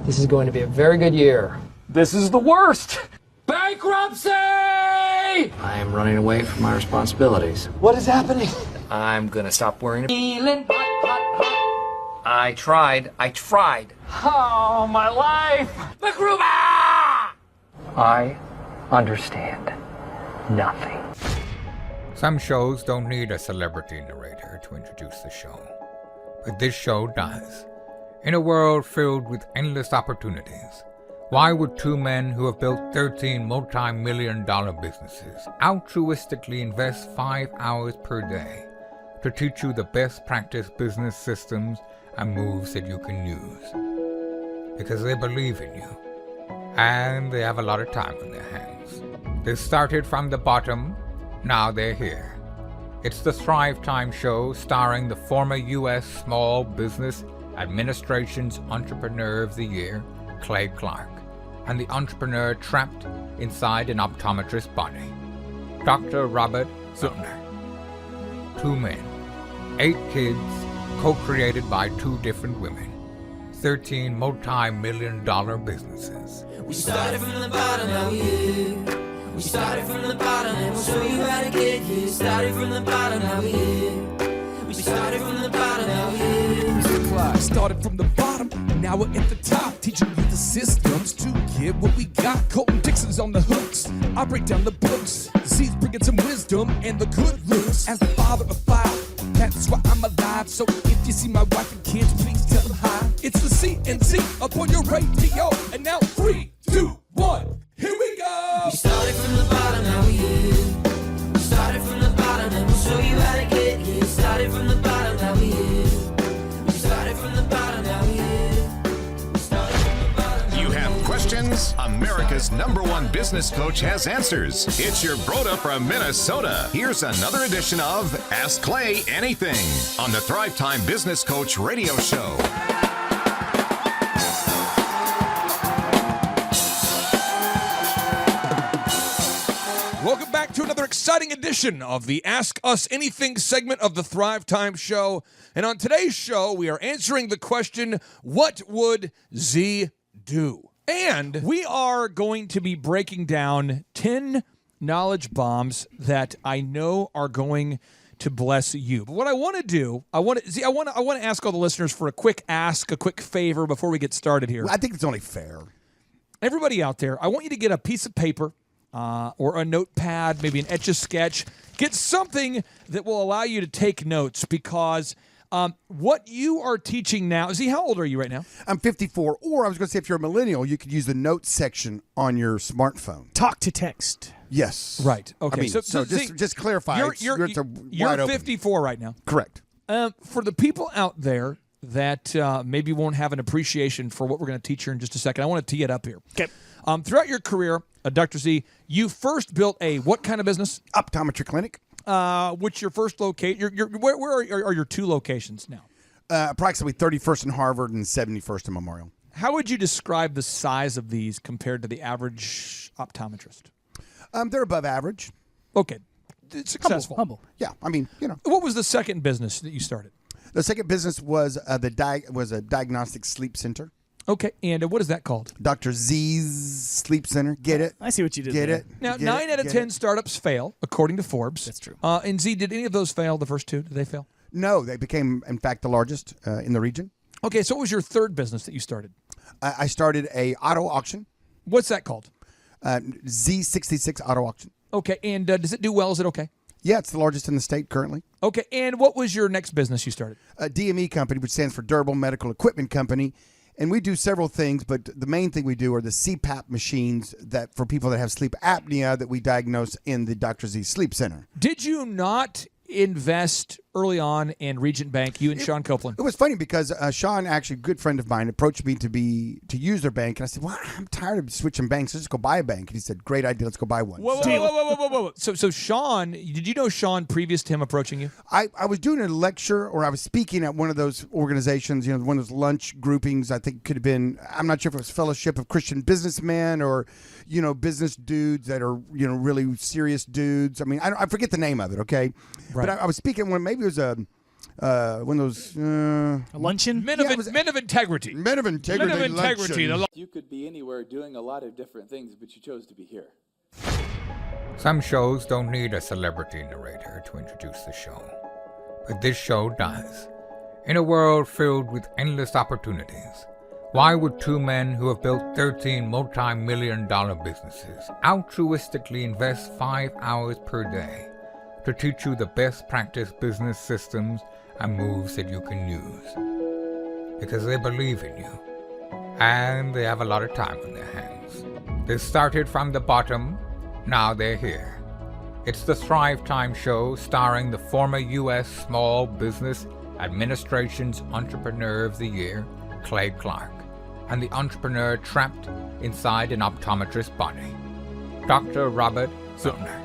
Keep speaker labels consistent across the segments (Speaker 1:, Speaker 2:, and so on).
Speaker 1: This is going to be a very good year.
Speaker 2: This is the worst.
Speaker 1: Bankruptcy! I am running away from my responsibilities.
Speaker 2: What is happening?
Speaker 1: I'm gonna stop wearing a feeling hot. I tried.
Speaker 2: Oh, my life.
Speaker 1: MacGruber!
Speaker 2: I understand nothing.
Speaker 3: Some shows don't need a celebrity narrator to introduce the show, but this show does. In a world filled with endless opportunities, why would two men who have built 13 multi-million-dollar businesses altruistically invest 5 hours per day to teach you the best practice business systems and moves that you can use? Because they believe in you, and they have a lot of time on their hands. They started from the bottom, now they're here. It's the Thrivetime show starring the former U.S. Small Business Administration's Entrepreneur of the Year, Clay Clark, and the entrepreneur trapped inside an optometrist's body, Dr. Robert Zoellner. 2 men, 8 kids, co-created by 2 different women, 13 multi-million-dollar businesses.
Speaker 4: We started from the bottom, now we're here. We started from the bottom, and we'll show you how to get here. Started from the bottom, now we're here. We started from the bottom, now we're here.
Speaker 5: Started from the bottom, now we're at the top, teaching you the systems to get what we got. Colton Dixon's on the hooks, I break down the books. Z's bringing some wisdom and the good looks. As the father of 5, that's why I'm alive. So if you see my wife and kids, please tell them hi. It's the CNC up on your radio, and now 3, 2, 1, here we go.
Speaker 4: We started from the bottom, now we're here. We started from the bottom, and we'll show you how to get here. Started from the bottom, now we're here. We started from the bottom, now we're here. We started from the bottom.
Speaker 6: You have questions? America's #1 business coach has answers. It's your Broda from Minnesota. Here's another edition of Ask Clay Anything on the Thrivetime Business Coach Radio Show.
Speaker 5: Welcome back to another exciting edition of the Ask Us Anything segment of the Thrivetime Show. And on today's show, we are answering the question, what would Z do? And we are going to be breaking down 10 knowledge bombs that I know are going to bless you. But what I want to do, I want to ask all the listeners for a quick favor before we get started here.
Speaker 7: I think it's only fair.
Speaker 5: Everybody out there, I want you to get a piece of paper or a notepad, maybe an Etch-a-Sketch. Get something that will allow you to take notes, because what you are teaching now, Z, how old are you right now?
Speaker 7: I'm 54, or I was going to say if you're a millennial, you could use the notes section on your smartphone.
Speaker 8: Talk to text.
Speaker 7: Yes.
Speaker 5: Right. Okay.
Speaker 7: I mean, so just clarify.
Speaker 5: You're 54 right now.
Speaker 7: Correct.
Speaker 5: For the people out there that maybe won't have an appreciation for what we're going to teach here in just a second, I want to tee it up here.
Speaker 8: Okay.
Speaker 5: Throughout your career, Dr. Z, you first built a what kind of business?
Speaker 7: Optometry clinic.
Speaker 5: Which your first location? Where are your 2 locations now?
Speaker 7: Approximately 31st and Harvard and 71st and Memorial.
Speaker 5: How would you describe the size of these compared to the average optometrist?
Speaker 7: They're above average.
Speaker 5: Okay. It's successful.
Speaker 8: Humble.
Speaker 7: Yeah, I mean, you know.
Speaker 5: What was the second business that you started?
Speaker 7: The second business was a diagnostic sleep center.
Speaker 5: Okay, and what is that called?
Speaker 7: Dr. Z's Sleep Center. Get it?
Speaker 8: I see what you did
Speaker 7: Get
Speaker 8: there.
Speaker 7: it?
Speaker 5: Now,
Speaker 7: Get
Speaker 5: 9
Speaker 7: it?
Speaker 5: out of
Speaker 7: Get
Speaker 5: 10
Speaker 7: it?
Speaker 5: startups fail, according to Forbes.
Speaker 8: That's true.
Speaker 5: And Z, did any of those fail, the first 2? Did they fail?
Speaker 7: No, they became, in fact, the largest in the region.
Speaker 5: Okay, so what was your third business that you started?
Speaker 7: I started a auto auction,
Speaker 5: What's that called?
Speaker 7: Z66 Auto Auction.
Speaker 5: Okay, and does it do well? Is it okay?
Speaker 7: Yeah, it's the largest in the state currently.
Speaker 5: Okay, and what was your next business you started?
Speaker 7: A DME company, which stands for Durable Medical Equipment Company. And we do several things, but the main thing we do are the CPAP machines that for people that have sleep apnea that we diagnose in the Dr. Z Sleep Center.
Speaker 5: Did you not invest early on in Regent Bank, you and Sean Copeland?
Speaker 7: It was funny because Sean, actually a good friend of mine, approached me to use their bank. And I said, well, I'm tired of switching banks. Let's just go buy a bank. And he said, great idea. Let's go buy one.
Speaker 5: Whoa. So Sean, did you know Sean previous to him approaching you?
Speaker 7: I was doing a lecture, or I was speaking at one of those organizations, one of those lunch groupings. I think it could have been, I'm not sure if it was Fellowship of Christian Businessmen or, business dudes that are, really serious dudes. I mean, I forget the name of it, okay? Right. But I was speaking at one, maybe it was One of those
Speaker 8: A luncheon?
Speaker 5: Men of integrity.
Speaker 7: men of integrity.
Speaker 5: Men of integrity.
Speaker 7: luncheon.
Speaker 9: You could be anywhere doing a lot of different things, but you chose to be here.
Speaker 3: Some shows don't need a celebrity narrator to introduce the show, but this show does. In a world filled with endless opportunities, why would two men who have built 13 multi-million-dollar businesses altruistically invest 5 hours per day to teach you the best practice business systems and moves that you can use? Because they believe in you, and they have a lot of time on their hands. They started from the bottom, now they're here. It's the Thrivetime show starring the former U.S. Small Business Administration's Entrepreneur of the Year, Clay Clark, and the entrepreneur trapped inside an optometrist's body, Dr. Robert Zoellner.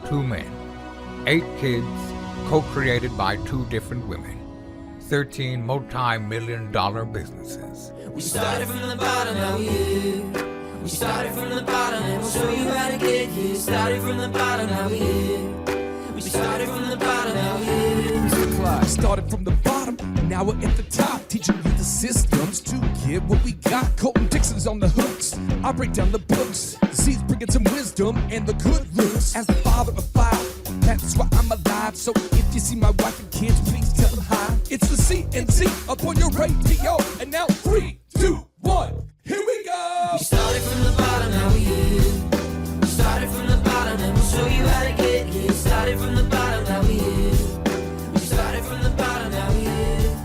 Speaker 3: 2 men, 8 kids, co-created by 2 different women, 13 multi-million-dollar businesses.
Speaker 4: We started from the bottom, now we here. We started from the bottom, and we'll show you how to get here. Started from the bottom, now we here. We started from the bottom, now we here.
Speaker 5: Started from the bottom, now we're at the top, teaching you the systems to get what we got. Colton Dixon's on the hooks, I break down the books. Z's bringing some wisdom and the good looks. As the father of 5, that's why I'm alive. So if you see my wife and kids, please tell them hi. It's the CNC up on your radio, and now 3, 2, 1, here we go.
Speaker 4: We started from the bottom, now we here. We started from the bottom, and we'll show you how to get here. Started from the bottom, now we here. We started from the bottom, now we here.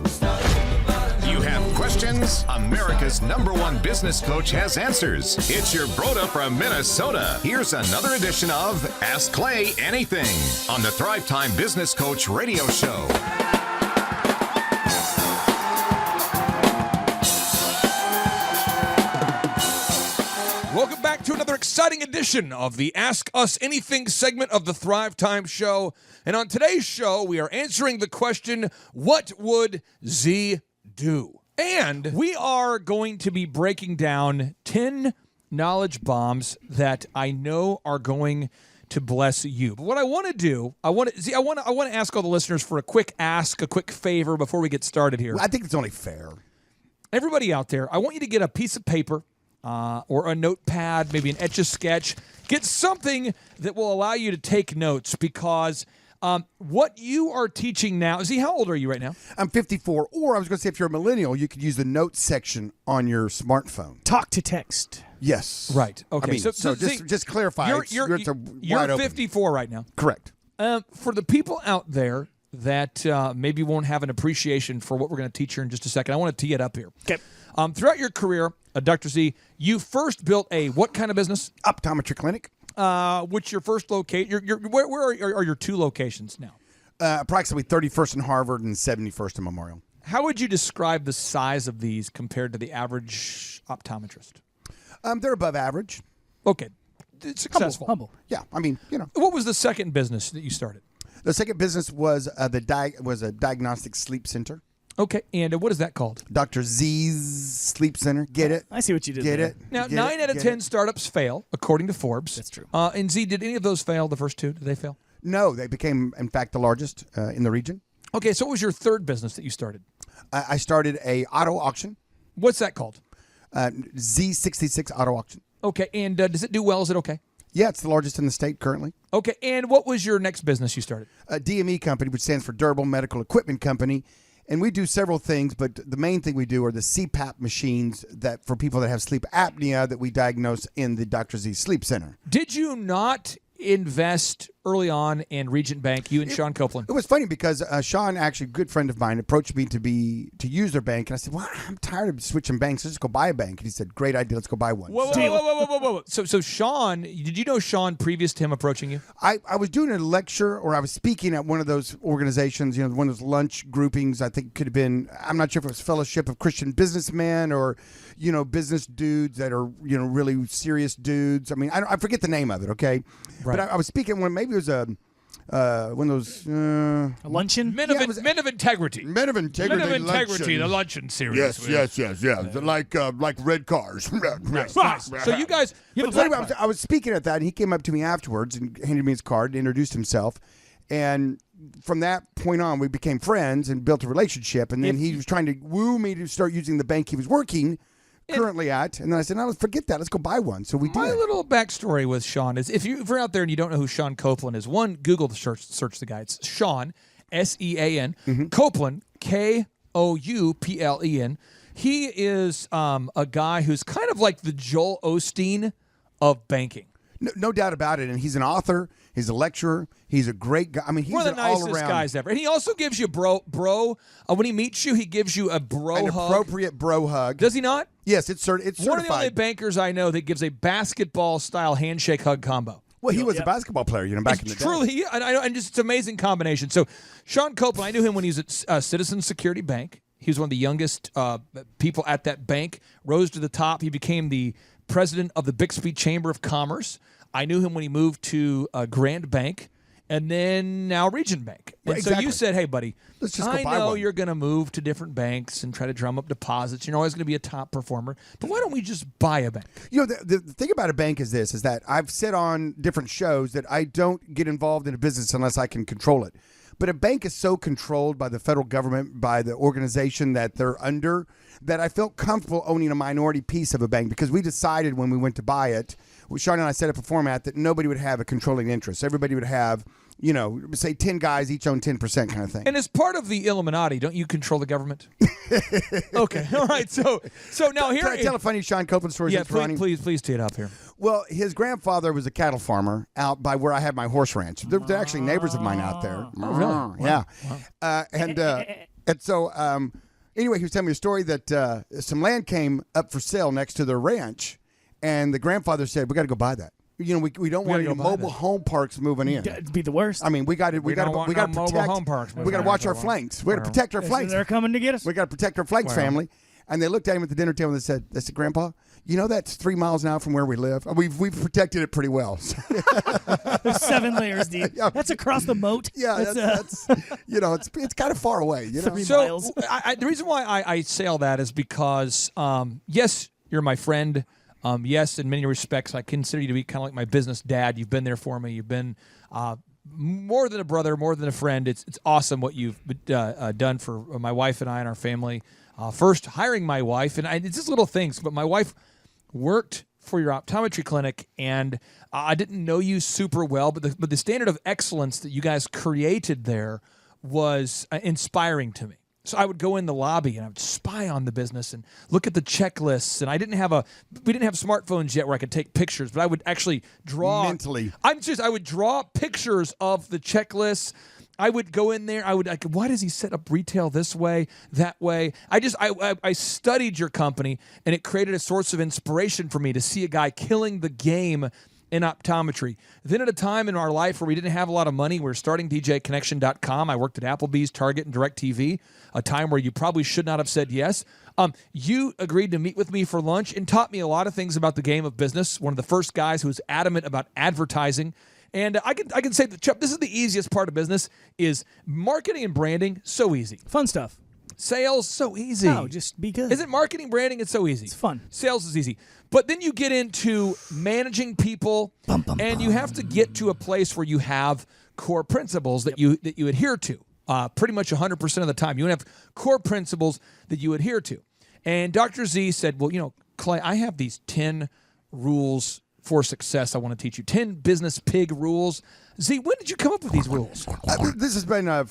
Speaker 4: We started from the bottom.
Speaker 6: You have questions? America's #1 business coach has answers. It's your broda from Minnesota. Here's another edition of Ask Clay Anything on the Thrivetime Business Coach Radio Show.
Speaker 5: Welcome back to another exciting edition of the Ask Us Anything segment of the Thrivetime Show. And on today's show, we are answering the question, what would Z do? And we are going to be breaking down 10 knowledge bombs that I know are going to bless you. But what I want to do, I want to ask all the listeners for a quick favor before we get started here.
Speaker 7: I think it's only fair.
Speaker 5: Everybody out there, I want you to get a piece of paper or a notepad, maybe an Etch-a-Sketch. Get something that will allow you to take notes, because what you are teaching now, Z, how old are you right now?
Speaker 7: I'm 54, or I was going to say if you're a millennial, you could use the notes section on your smartphone.
Speaker 8: Talk to text.
Speaker 7: Yes.
Speaker 5: Right. Okay.
Speaker 7: I mean, so just clarify.
Speaker 5: You're 54 right now.
Speaker 7: Correct.
Speaker 5: For the people out there that maybe won't have an appreciation for what we're going to teach here in just a second, I want to tee it up here.
Speaker 8: Okay.
Speaker 5: Throughout your career, Dr. Z, you first built a what kind of business?
Speaker 7: Optometry clinic.
Speaker 5: Which your first location? Where are your 2 locations now?
Speaker 7: Approximately 31st and Harvard and 71st and Memorial.
Speaker 5: How would you describe the size of these compared to the average optometrist?
Speaker 7: They're above average.
Speaker 5: Okay. It's successful.
Speaker 8: Humble.
Speaker 7: Yeah, I mean, you know.
Speaker 5: What was the second business that you started?
Speaker 7: The second business was a diagnostic sleep center.
Speaker 5: Okay, and what is that called?
Speaker 7: Dr. Z's Sleep Center. Get it?
Speaker 8: I see what you did
Speaker 7: Get
Speaker 8: there.
Speaker 7: it?
Speaker 5: Now,
Speaker 7: Get
Speaker 5: 9
Speaker 7: it?
Speaker 5: out of
Speaker 7: Get
Speaker 5: 10
Speaker 7: it?
Speaker 5: startups fail, according to Forbes.
Speaker 8: That's true.
Speaker 5: And Z, did any of those fail, the first 2? Did they fail?
Speaker 7: No, they became, in fact, the largest in the region.
Speaker 5: Okay, so what was your third business that you started?
Speaker 7: I started a auto auction,
Speaker 5: What's that called?
Speaker 7: Z66 Auto Auction.
Speaker 5: Okay, and does it do well? Is it okay?
Speaker 7: Yeah, it's the largest in the state currently.
Speaker 5: Okay, and what was your next business you started?
Speaker 7: A DME company, which stands for Durable Medical Equipment Company. And we do several things, but the main thing we do are the CPAP machines that for people that have sleep apnea that we diagnose in the Dr. Z Sleep Center.
Speaker 5: Did you not invest early on in Regent Bank, you and Sean Copeland?
Speaker 7: It was funny because Sean, actually a good friend of mine, approached me to use their bank. And I said, well, I'm tired of switching banks. Let's just go buy a bank. And he said, great idea. Let's go buy one.
Speaker 5: Whoa. So Sean, did you know Sean previous to him approaching you?
Speaker 7: I was doing a lecture, or I was speaking at one of those organizations, one of those lunch groupings. I think it could have been, I'm not sure if it was Fellowship of Christian Businessmen or, business dudes that are, really serious dudes. I mean, I forget the name of it, okay?
Speaker 5: Right.
Speaker 7: But I was speaking when maybe it was one of those
Speaker 8: A luncheon?
Speaker 5: Men of integrity.
Speaker 7: Men of Integrity.
Speaker 5: Men of Integrity,
Speaker 7: luncheon.
Speaker 5: the luncheon series.
Speaker 7: Yes. Like red cars.
Speaker 5: Nice. So you guys,
Speaker 7: But anyway, I was speaking at that, and he came up to me afterwards and handed me his card and introduced himself. And from that point on, we became friends and built a relationship. And then he was trying to woo me to start using the bank he was working currently at. And then I said, no, let's forget that. Let's go buy one. So we did.
Speaker 5: My little backstory with Sean is, if you're out there and you don't know who Sean Copeland is, one, Google the search the guy. It's Sean, S-E-A-N, Copeland, K-O-U-P-L-E-N. He is a guy who's kind of like the Joel Osteen of banking.
Speaker 7: No doubt about it. And he's an author. He's a lecturer. He's a great guy. I mean, he's
Speaker 5: one of the nicest
Speaker 7: all-around
Speaker 5: guys ever. And he also gives you bro. When he meets you, he gives you a bro
Speaker 7: an
Speaker 5: hug.
Speaker 7: appropriate bro hug.
Speaker 5: Does he not?
Speaker 7: Yes, it's certified.
Speaker 5: One of the only bankers I know that gives a basketball-style handshake hug combo.
Speaker 7: Well, he was a basketball player, back in the day.
Speaker 5: Truly, and just it's an amazing combination. So, Sean Copeland, I knew him when he was at Citizens Security Bank. He was one of the youngest people at that bank. Rose to the top. He became the president of the Bixby Chamber of Commerce. I knew him when he moved to Grand Bank, and then now Region Bank. And so you said, hey, buddy,
Speaker 7: let's just go
Speaker 5: I
Speaker 7: buy
Speaker 5: know
Speaker 7: one.
Speaker 5: you're going to move to different banks and try to drum up deposits. You're always going to be a top performer. But why don't we just buy a bank?
Speaker 7: The thing about a bank is this, is that I've said on different shows that I don't get involved in a business unless I can control it. But a bank is so controlled by the federal government, by the organization that they're under, that I felt comfortable owning a minority piece of a bank because we decided when we went to buy it, Sean and I set up a format that nobody would have a controlling interest. Everybody would have, say 10 guys each own 10% kind of thing.
Speaker 5: And as part of the Illuminati, don't you control the government? Okay, all right. So now here,
Speaker 7: Can I tell a funny Sean Copeland story?
Speaker 5: Yeah, please tee it up here.
Speaker 7: Well, his grandfather was a cattle farmer out by where I have my horse ranch. They're actually neighbors of mine out there.
Speaker 5: Oh, really?
Speaker 7: Yeah. Wow. And so anyway, he was telling me a story that some land came up for sale next to their ranch, and the grandfather said, "We got to go buy that. We don't want any mobile home parks moving in.
Speaker 8: It'd be the worst.
Speaker 7: I mean, we got to protect. We got to watch our flanks. We got to protect our flanks.
Speaker 8: They're coming to get us.
Speaker 7: We got to protect our flanks, family." And they looked at him at the dinner table and they said, Grandpa, that's 3 miles now from where we live. We've protected it pretty well.
Speaker 8: There's 7 layers deep.
Speaker 7: Yeah.
Speaker 8: That's across the moat.
Speaker 7: Yeah, that's it's kind of far away.
Speaker 8: 3
Speaker 5: So
Speaker 8: miles.
Speaker 5: the reason why I say all that is because, yes, you're my friend. Yes, in many respects, I consider you to be kind of like my business dad. You've been there for me. You've been more than a brother, more than a friend. It's awesome what you've done for my wife and I and our family. First, hiring my wife, and it's just little things, but my wife worked for your optometry clinic, and I didn't know you super well, but the standard of excellence that you guys created there was inspiring to me. So I would go in the lobby and I would spy on the business and look at the checklists. And we didn't have smartphones yet where I could take pictures, but I would actually draw
Speaker 7: mentally.
Speaker 5: I would draw pictures of the checklists. I would go in there. Why does he set up retail this way, that way? I studied your company, and it created a source of inspiration for me to see a guy killing the game in optometry. Then at a time in our life where we didn't have a lot of money, we were starting DJConnection.com. I worked at Applebee's, Target, and DirecTV, a time where you probably should not have said yes. You agreed to meet with me for lunch and taught me a lot of things about the game of business. One of the first guys who was adamant about advertising. And I can say that, Chuck, this is the easiest part of business is marketing and branding, so easy.
Speaker 8: Fun stuff.
Speaker 5: Sales, so easy.
Speaker 8: No, just be good.
Speaker 5: Isn't marketing, branding, it's so easy.
Speaker 8: It's fun.
Speaker 5: Sales is easy. But then you get into managing people, and you have to get to a place where you have core principles that you adhere to. Pretty much 100% of the time. You have core principles that you adhere to. And Dr. Z said, well, Clay, I have these 10 rules for success I want to teach you. 10 business pig rules. Z, when did you come up with these rules?
Speaker 7: This has been, I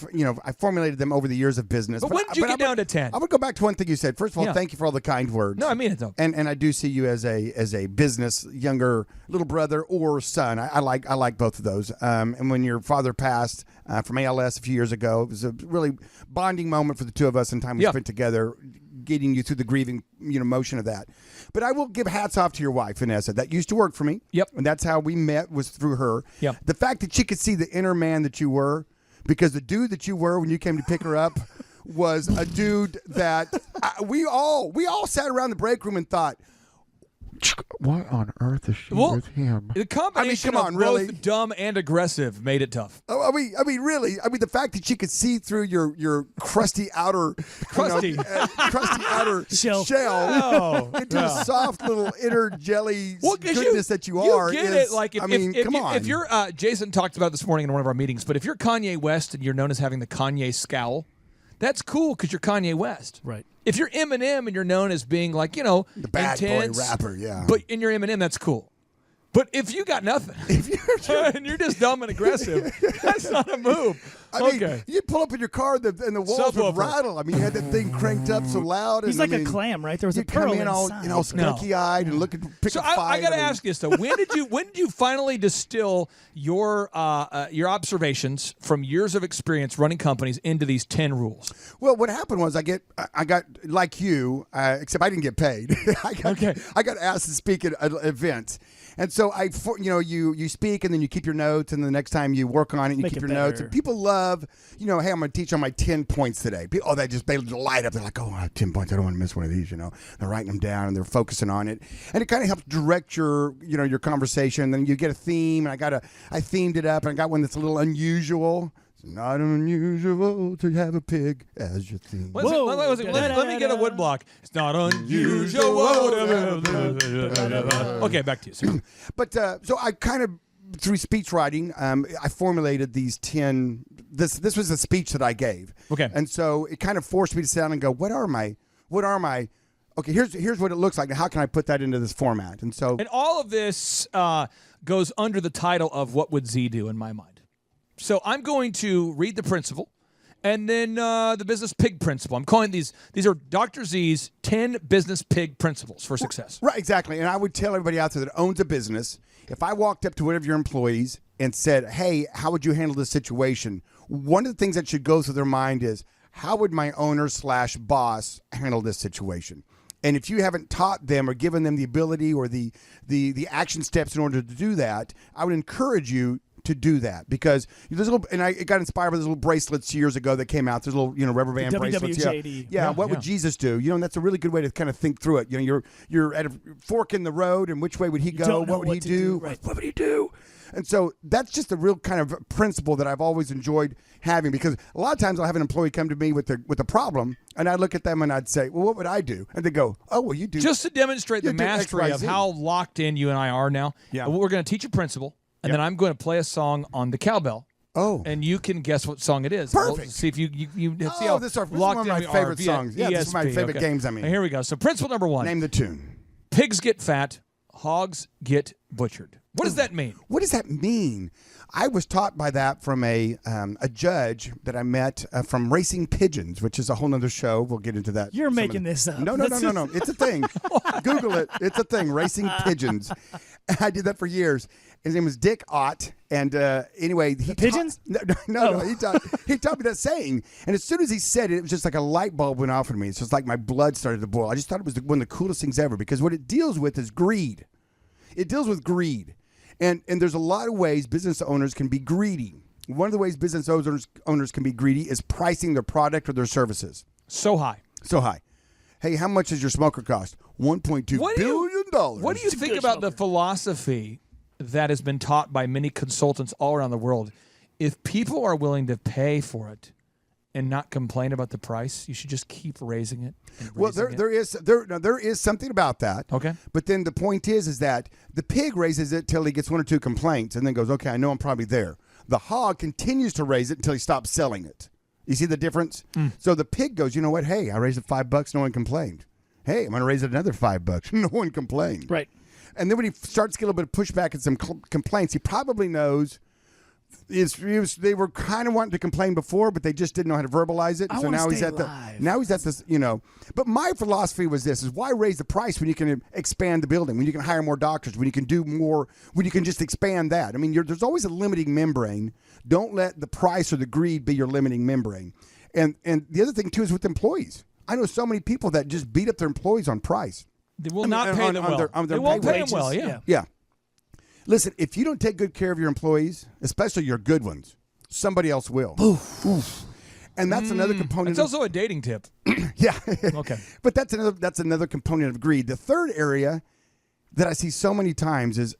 Speaker 7: formulated them over the years of business.
Speaker 5: But when did you get down to 10?
Speaker 7: I would go back to one thing you said. First of all, thank you for all the kind words.
Speaker 5: No, I mean it though.
Speaker 7: And I do see you as a business younger little brother or son. I like both of those. And when your father passed from ALS a few years ago, it was a really bonding moment for the two of us and time we spent together, getting you through the grieving motion of that. But I will give hats off to your wife, Vanessa. That used to work for me.
Speaker 5: Yep.
Speaker 7: And that's how we met, was through her.
Speaker 5: Yep.
Speaker 7: The fact that she could see the inner man that you were, because the dude that you were when you came to pick her up was a dude that we all sat around the break room and thought, What on earth is she
Speaker 5: Well,
Speaker 7: with him?
Speaker 5: The combination
Speaker 7: come on,
Speaker 5: of
Speaker 7: really?
Speaker 5: both dumb and aggressive made it tough.
Speaker 7: Oh, I mean, really? I mean, the fact that she could see through your crusty outer,
Speaker 5: Crusty.
Speaker 7: crusty outer
Speaker 8: Shell.
Speaker 7: into the soft little inner jelly goodness that you are.
Speaker 5: You get
Speaker 7: is,
Speaker 5: it. Like,
Speaker 7: come on.
Speaker 5: If you're, Jason talked about it this morning in one of our meetings, but if you're Kanye West and you're known as having the Kanye scowl, that's cool because you're Kanye West.
Speaker 8: Right.
Speaker 5: If you're Eminem and you're known as being like, the
Speaker 7: bad
Speaker 5: intense,
Speaker 7: boy rapper, yeah.
Speaker 5: But in your Eminem, that's cool. But if you got nothing, and you're just dumb and aggressive, that's not a move.
Speaker 7: I mean, you'd pull up in your car and the walls would
Speaker 5: Subwoofer.
Speaker 7: rattle. I mean, you had that thing cranked up so loud.
Speaker 8: He's
Speaker 7: and,
Speaker 8: like a clam, right? There was a
Speaker 7: you'd come
Speaker 8: pearl
Speaker 7: in all,
Speaker 8: inside.
Speaker 7: skunky-eyed and pick
Speaker 5: So
Speaker 7: a fight.
Speaker 5: I got to ask you this though: when did you finally distill your observations from years of experience running companies into these 10 rules?
Speaker 7: Well, what happened was I got like you, except I didn't get paid. I got asked to speak at events. And so you speak and then you keep your notes, and the next time you work on it, you
Speaker 8: Make
Speaker 7: keep
Speaker 8: it
Speaker 7: your notes.
Speaker 8: better.
Speaker 7: And people love, hey, I'm going to teach on my 10 points today. They light up. They're like, oh, I have 10 points. I don't want to miss one of these. They're writing them down and they're focusing on it, and it kind of helps direct your conversation. Then you get a theme, and I themed it up, and I got one that's a little unusual. Not unusual to have a pig as your theme.
Speaker 5: Let me get a wood block. It's not unusual. Okay, back to you, sir.
Speaker 7: But so I kind of, through speech writing, I formulated these 10. This was a speech that I gave.
Speaker 5: Okay.
Speaker 7: And so it kind of forced me to sit down and go, what are my? Okay, here's what it looks like. Now, how can I put that into this format? And so,
Speaker 5: and all of this goes under the title of "What Would Z Do?" in my mind. So I'm going to read the principle, and then the business pig principle. I'm calling these are Dr. Z's 10 business pig principles for success.
Speaker 7: Right, exactly. And I would tell everybody out there that owns a business, if I walked up to one of your employees and said, hey, how would you handle this situation? One of the things that should go through their mind is, how would my owner/boss handle this situation? And if you haven't taught them or given them the ability or the action steps in order to do that, I would encourage you to do that, because there's it got inspired by those little bracelets years ago that came out. There's little rubber band bracelets.
Speaker 8: WWJD.
Speaker 7: Yeah. What would Jesus do? And that's a really good way to kind of think through it. You're at a fork in the road, and which way would he go? What would he do?
Speaker 8: Right.
Speaker 7: What would he do? And so that's just a real kind of principle that I've always enjoyed having, because a lot of times I'll have an employee come to me with a problem, and I'd look at them and I'd say, well, what would I do? And they go, oh, well, you do.
Speaker 5: Just to demonstrate the
Speaker 7: You do
Speaker 5: mastery of
Speaker 7: XYZ.
Speaker 5: how locked in you and I are now.
Speaker 7: Yeah.
Speaker 5: We're going to teach a principle, and then I'm going to play a song on the cowbell.
Speaker 7: Oh.
Speaker 5: And you can guess what song it is.
Speaker 7: Perfect.
Speaker 5: We'll see if you see how
Speaker 7: this is one
Speaker 5: locked
Speaker 7: of
Speaker 5: in
Speaker 7: my
Speaker 5: we are
Speaker 7: favorite
Speaker 5: via
Speaker 7: songs. Yeah, this is my
Speaker 5: ESP.
Speaker 7: favorite games, I mean.
Speaker 5: Now, here we go. So principle number 1.
Speaker 7: Name the tune.
Speaker 5: Pigs get fat, hogs get butchered. What does that mean?
Speaker 7: What does that mean? I was taught by that from a judge that I met from Racing Pigeons, which is a whole other show. We'll get into that.
Speaker 8: You're making this up.
Speaker 7: No. It's a thing. Google it. It's a thing. Racing Pigeons. I did that for years. His name was Dick Ott. And anyway,
Speaker 8: pigeons?
Speaker 7: No. He taught me that saying. And as soon as he said it, it was just like a light bulb went off in me. It's just like my blood started to boil. I just thought it was one of the coolest things ever, because what it deals with is greed. It deals with greed. And there's a lot of ways business owners can be greedy. One of the ways business owners can be greedy is pricing their product or their services.
Speaker 5: So high.
Speaker 7: Hey, how much does your smoker cost? $1.2 billion.
Speaker 5: What do you think about the philosophy that has been taught by many consultants all around the world? If people are willing to pay for it and not complain about the price, you should just keep raising it.
Speaker 7: Well, there is something about that.
Speaker 5: Okay.
Speaker 7: But then the point is that the pig raises it till he gets 1 or 2 complaints and then goes, okay, I know I'm probably there. The hog continues to raise it until he stops selling it. You see the difference? So the pig goes, you know what? Hey, I raised it $5. No one complained. Hey, I'm going to raise it another $5. No one complained.
Speaker 8: Right.
Speaker 7: And then when he starts to get a little bit of pushback and some complaints, he probably knows they were kind of wanting to complain before, but they just didn't know how to verbalize it. So now he's at this, But my philosophy was this: is why raise the price when you can expand the building, when you can hire more doctors, when you can do more, when you can just expand that. I mean, there's always a limiting membrane. Don't let the price or the greed be your limiting membrane. And the other thing too is with employees. I know so many people that just beat up their employees on price.
Speaker 5: They will not pay them well. They won't pay them well. Yeah.
Speaker 7: Listen, if you don't take good care of your employees, especially your good ones, somebody else will. Oof. And that's another component.
Speaker 5: It's also a dating tip.
Speaker 7: Yeah.
Speaker 5: Okay.
Speaker 7: But that's another component of greed. The third area that I see so many times is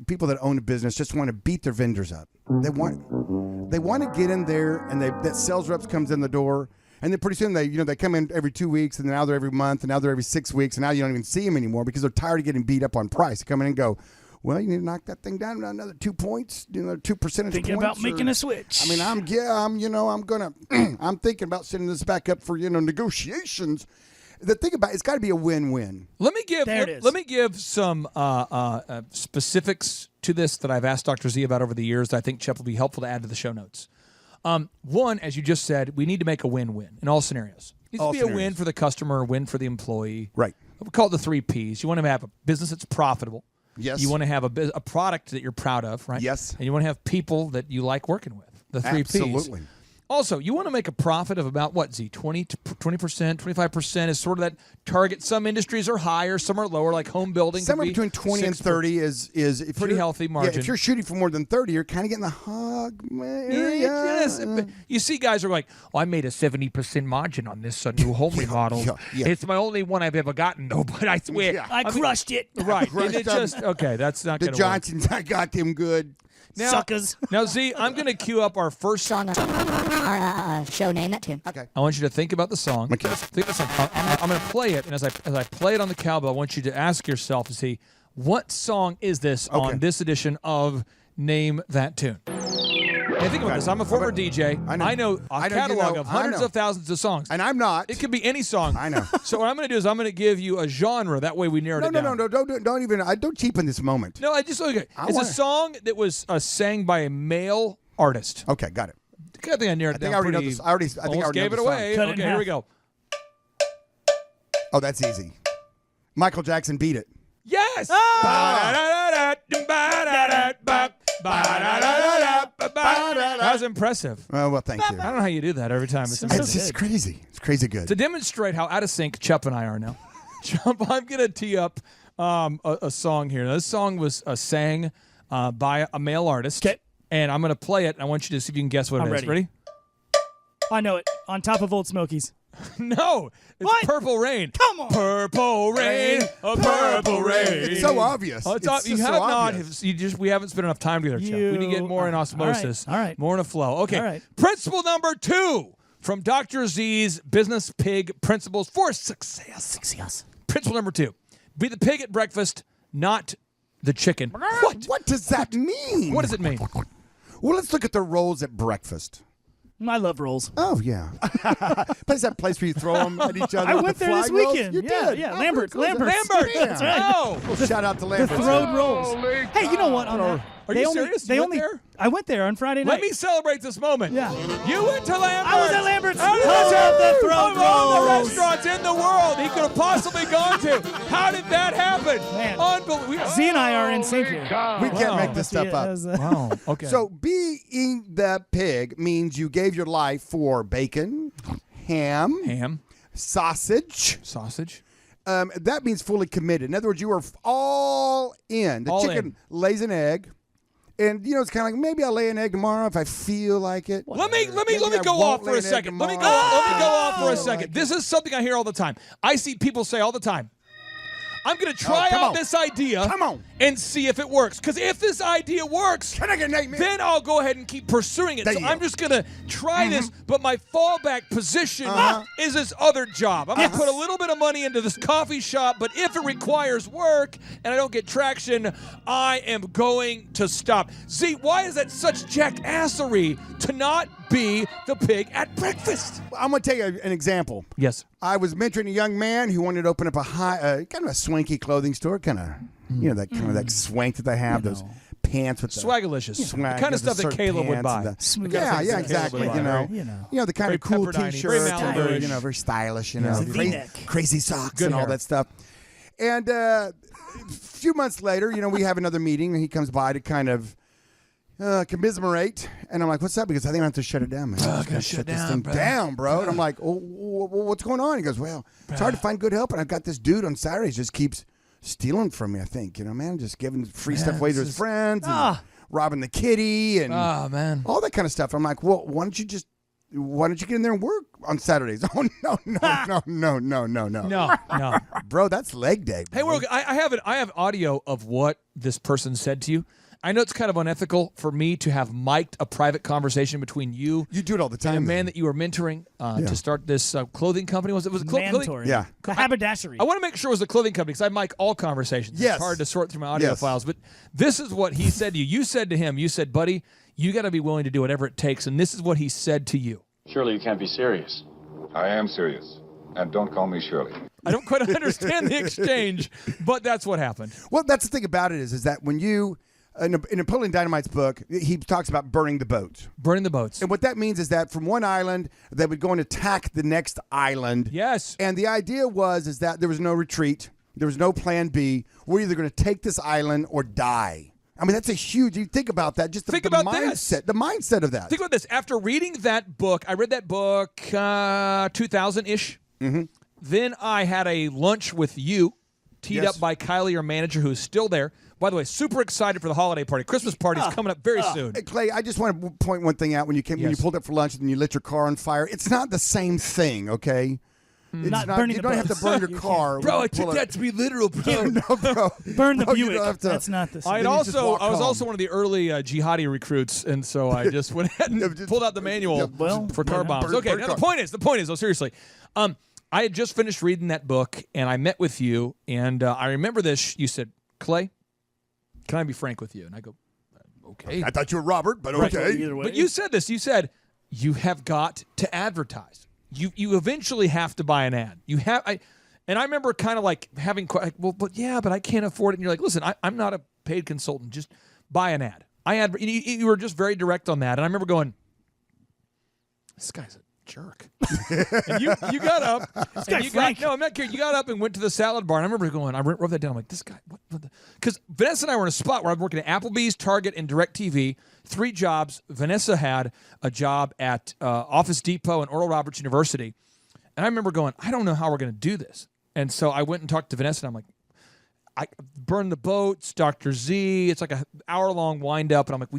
Speaker 7: people that own a business just want to beat their vendors up. They want to get in there, and that sales reps comes in the door, and then pretty soon they come in every 2 weeks, and now they're every month, and now they're every 6 weeks, and now you don't even see them anymore because they're tired of getting beat up on price. They come in and go, well, you need to knock that thing down another 2 points, 2 percentage
Speaker 8: Thinking
Speaker 7: points.
Speaker 8: about making a switch.
Speaker 7: I mean, I'm thinking about sending this back up for negotiations. The thing about it's got to be a win-win.
Speaker 5: Let me give
Speaker 8: There it is.
Speaker 5: let me give some specifics to this that I've asked Dr. Z about over the years that I think Chip will be helpful to add to the show notes. One, as you just said, we need to make a win-win in all scenarios. It needs to be a win for the customer, a win for the employee.
Speaker 7: Right.
Speaker 5: We call it the 3 Ps. You want to have a business that's profitable.
Speaker 7: Yes.
Speaker 5: You want to have a product that you're proud of, right?
Speaker 7: Yes.
Speaker 5: And you want to have people that you like working with. The 3 Ps.
Speaker 7: Absolutely.
Speaker 5: Also, you want to make a profit of about what, Z? 20%, 25% is sort of that target. Some industries are higher, some are lower, like home building.
Speaker 7: Somewhere between 20 and 30 is if
Speaker 5: pretty
Speaker 7: you're-
Speaker 5: healthy margin.
Speaker 7: Yeah, if you're shooting for more than 30, you're kind of getting the hog area.
Speaker 5: Yes. You see guys are like, I made a 70% margin on this new home remodel.
Speaker 7: yeah.
Speaker 5: It's my only one I've ever gotten, though, but I swear.
Speaker 7: Yeah.
Speaker 8: I crushed it.
Speaker 5: Right.
Speaker 7: Crushed
Speaker 5: And it
Speaker 7: them.
Speaker 5: just, okay, that's not
Speaker 7: The
Speaker 5: going to work.
Speaker 7: Johnsons, I got them good.
Speaker 5: Now,
Speaker 8: Suckers.
Speaker 5: Now, Z, I'm going to cue up our first
Speaker 10: Song our show name, that tune.
Speaker 7: Okay.
Speaker 5: I want you to think about the song.
Speaker 7: Okay.
Speaker 5: Think of the song. I'm going to play it, and as I play it on the cowbell, I want you to ask yourself to see what song is this on this edition of Name That Tune. Hey, think about this. I'm a former DJ. I know a catalog of hundreds of thousands of songs.
Speaker 7: And I'm not.
Speaker 5: It could be any song.
Speaker 7: I know.
Speaker 5: So what I'm going to do is I'm going to give you a genre. That way we narrowed it down.
Speaker 7: No, don't even. Don't cheapen this moment.
Speaker 5: No, I just okay. It's a song that was sang by a male artist.
Speaker 7: Okay, got it.
Speaker 5: I think I narrowed it down.
Speaker 7: I already know this. I think I
Speaker 5: almost
Speaker 7: already
Speaker 5: gave
Speaker 7: know
Speaker 5: it
Speaker 7: the
Speaker 5: away.
Speaker 8: Cut it in
Speaker 5: Okay, here we
Speaker 8: half.
Speaker 5: go.
Speaker 7: Oh, that's easy. Michael Jackson, Beat It.
Speaker 5: Yes. That was impressive.
Speaker 7: Oh, well, thank you.
Speaker 5: I don't know how you do that every time. It's
Speaker 7: It's
Speaker 5: impressive.
Speaker 7: just crazy. It's crazy good.
Speaker 5: To demonstrate how out of sync Chup and I are now, Chup, I'm going to tee up a song here. Now, this song was sang by a male artist.
Speaker 8: Okay.
Speaker 5: And I'm going to play it, and I want you to see if you can guess what
Speaker 8: I'm
Speaker 5: it is.
Speaker 8: ready. I know it. On Top of Old Smokies.
Speaker 5: No, it's
Speaker 8: What?
Speaker 5: Purple Rain.
Speaker 8: Come on.
Speaker 5: Purple Rain, a purple rain.
Speaker 7: It's so obvious.
Speaker 5: Oh,
Speaker 7: It's
Speaker 5: you
Speaker 7: just
Speaker 5: have
Speaker 7: so
Speaker 5: not.
Speaker 7: obvious.
Speaker 5: We haven't spent enough time together, Chuck. We need to get more in osmosis.
Speaker 8: All right.
Speaker 5: More in a flow. Okay.
Speaker 8: All right.
Speaker 5: Principle number 2 from Dr. Z's Business Pig Principles for Success. Principle number 2: be the pig at breakfast, not the chicken.
Speaker 7: What does that mean?
Speaker 5: What does it mean?
Speaker 7: Well, let's look at the rolls at breakfast.
Speaker 8: I love rolls.
Speaker 7: Oh, yeah. But is that place where you throw them at each other?
Speaker 8: I
Speaker 7: with
Speaker 8: went
Speaker 7: the
Speaker 8: there this
Speaker 7: fly rolls?
Speaker 8: weekend.
Speaker 7: You
Speaker 8: Yeah,
Speaker 7: did.
Speaker 8: yeah.
Speaker 7: Oh,
Speaker 8: Lambert's.
Speaker 7: very cool.
Speaker 5: Lambert.
Speaker 8: That's right.
Speaker 5: Oh.
Speaker 7: Well, shout out to
Speaker 8: The
Speaker 7: Lambert.
Speaker 8: throwed rolls. Hey, you know what? On that,
Speaker 5: Are you serious? You went there?
Speaker 8: I went there on Friday night.
Speaker 5: Let me celebrate this moment.
Speaker 8: Yeah.
Speaker 5: You went to Lambert's.
Speaker 8: I was at Lambert's
Speaker 5: How did
Speaker 8: because
Speaker 5: that
Speaker 8: of the
Speaker 5: happen?
Speaker 8: throat
Speaker 5: Of all the
Speaker 8: rolls.
Speaker 5: restaurants in the world he could have possibly gone to. How did that happen?
Speaker 8: Man.
Speaker 5: Unbelievable.
Speaker 8: Z and I are in sync here.
Speaker 7: We can't make this stuff up.
Speaker 5: Wow. Okay.
Speaker 7: So being the pig means you gave your life for bacon, ham, sausage. That means fully committed. In other words, you are all in. The
Speaker 5: All
Speaker 7: chicken
Speaker 5: in.
Speaker 7: lays an egg. And it's kind of like maybe I'll lay an egg tomorrow if I feel like it.
Speaker 5: Let me
Speaker 7: Maybe I
Speaker 5: go
Speaker 7: won't
Speaker 5: off
Speaker 7: lay
Speaker 5: for a
Speaker 7: an egg
Speaker 5: second. Let me go
Speaker 7: tomorrow.
Speaker 5: off for a second. This is something I hear all the time. I see people say all the time, I'm going to try
Speaker 7: come
Speaker 5: out
Speaker 7: on.
Speaker 5: this idea
Speaker 7: Come on.
Speaker 5: and see if it works. Because if this idea works,
Speaker 7: Can I get an egg, man?
Speaker 5: then I'll go ahead and keep pursuing it.
Speaker 7: There
Speaker 5: So
Speaker 7: you
Speaker 5: I'm
Speaker 7: go.
Speaker 5: just going to try this, but my fallback position is this other job. I'm going to put a little bit of money into this coffee shop, but if it requires work and I don't get traction, I am going to stop. See, why is that such jackassery to not be the pig at breakfast?
Speaker 7: I'm going to tell you an example.
Speaker 5: Yes.
Speaker 7: I was mentoring a young man who wanted to open up a kind of a swanky clothing store, kind of, that kind of that swank that they have, those pants with the
Speaker 5: Swagalicious.
Speaker 7: swag,
Speaker 5: The kind of
Speaker 7: the
Speaker 5: stuff that
Speaker 7: certain
Speaker 5: Caleb would
Speaker 7: pants
Speaker 5: buy.
Speaker 7: and the-
Speaker 8: Smooth.
Speaker 7: yeah,
Speaker 8: Caleb
Speaker 7: exactly.
Speaker 8: would
Speaker 7: You
Speaker 8: buy,
Speaker 7: know, the kind
Speaker 5: Very
Speaker 7: of cool
Speaker 5: Pepperdine-y,
Speaker 7: T-shirts,
Speaker 5: very Mountain
Speaker 7: very,
Speaker 5: Rouge.
Speaker 7: very stylish,
Speaker 8: the V-neck.
Speaker 7: crazy socks
Speaker 5: Good
Speaker 7: and all
Speaker 5: hair.
Speaker 7: that stuff. And a few months later, we have another meeting, and he comes by to kind of commiserate, and I'm like, "What's up?" Because I think I have to shut it down, man. I gotta shut this thing down, bro. And I'm like, "Oh, what's going on?" He goes, "Well, it's hard to find good help, and I've got this dude on Saturdays just keeps stealing from me. I think, man, just giving free stuff away to his friends, and robbing the kitty, and
Speaker 5: Oh, man.
Speaker 7: all that kind of stuff." I'm like, "Well, why don't you just why don't you get in there and work on Saturdays? Oh, no.
Speaker 5: No.
Speaker 7: Bro, that's leg day.
Speaker 5: Hey,
Speaker 7: bro.
Speaker 5: I have audio of what this person said to you. I know it's kind of unethical for me to have mic'd a private conversation between you.
Speaker 7: You do it all the time.
Speaker 5: And a man
Speaker 7: man.
Speaker 5: that you were mentoring to start this clothing company. Was it clothing?
Speaker 8: Mandatory.
Speaker 7: Yeah.
Speaker 8: The haberdashery.
Speaker 5: I want to make sure it was a clothing company because I mic all conversations.
Speaker 7: Yes.
Speaker 5: It's hard to sort through my audio
Speaker 7: Yes.
Speaker 5: files. But this is what he said to you. You said to him, buddy, you got to be willing to do whatever it takes. And this is what he said to you.
Speaker 11: Surely you can't be serious.
Speaker 12: I am serious. And don't call me Shirley.
Speaker 5: I don't quite understand the exchange, but that's what happened.
Speaker 7: Well, that's the thing about it is that when you, in Napoleon Dynamite's book, he talks about burning the boats.
Speaker 5: Burning the boats.
Speaker 7: And what that means is that from one island, they would go and attack the next island.
Speaker 5: Yes.
Speaker 7: And the idea is that there was no retreat. There was no plan B. We're either going to take this island or die. I mean, that's a huge, you think about that, just the mindset, the mindset of that.
Speaker 5: Think about this. After reading that book, I read that book 2000-ish.
Speaker 7: Mm-hmm.
Speaker 5: Then I had a lunch with you, teed up by Kylie, your manager, who's still there. By the way, super excited for the holiday party. Christmas party is coming up very soon.
Speaker 7: Hey, Clay, I just want to point one thing out. When you pulled up for lunch and you lit your car on fire, it's not the same thing, okay? It's
Speaker 8: Not burning
Speaker 7: you
Speaker 8: the
Speaker 7: don't have to
Speaker 8: boats.
Speaker 7: burn your
Speaker 8: You
Speaker 7: car.
Speaker 5: Bro, I
Speaker 7: when you
Speaker 5: took
Speaker 7: pull
Speaker 5: that to be literal, bro.
Speaker 7: No, bro.
Speaker 8: Burn the
Speaker 7: Bro, you
Speaker 8: Buick.
Speaker 7: don't have to-
Speaker 8: That's not the same.
Speaker 5: I
Speaker 7: Then you just walk
Speaker 5: was
Speaker 7: home.
Speaker 5: also one of the early jihadi recruits, and so I just went ahead and pulled out the manual for car bombs. Okay, now the point is, seriously, I had just finished reading that book, and I met with you, and I remember this. You said, Clay, can I be frank with you? And I go, okay.
Speaker 7: I thought you were Robert, but okay.
Speaker 8: Either way.
Speaker 5: But you said this. You said you have got to advertise. You eventually have to buy an ad. And I remember kind of like having but I can't afford it. And you're like, listen, I'm not a paid consultant. Just buy an ad. You were just very direct on that. And I remember going, this guy's a jerk. And you got up. I'm not kidding. You got up and went to the salad bar. And I remember going, I wrote that down. I'm like, this guy, what because Vanessa and I were in a spot where I was working at Applebee's, Target, and DirecTV. 3 jobs. Vanessa had a job at Office Depot and Oral Roberts University. And I remember going, I don't know how we're going to do this. And so I went and talked to Vanessa, and I'm like, I burned the boats, Dr. Z. It's like an hour-long wind-up. And I'm like,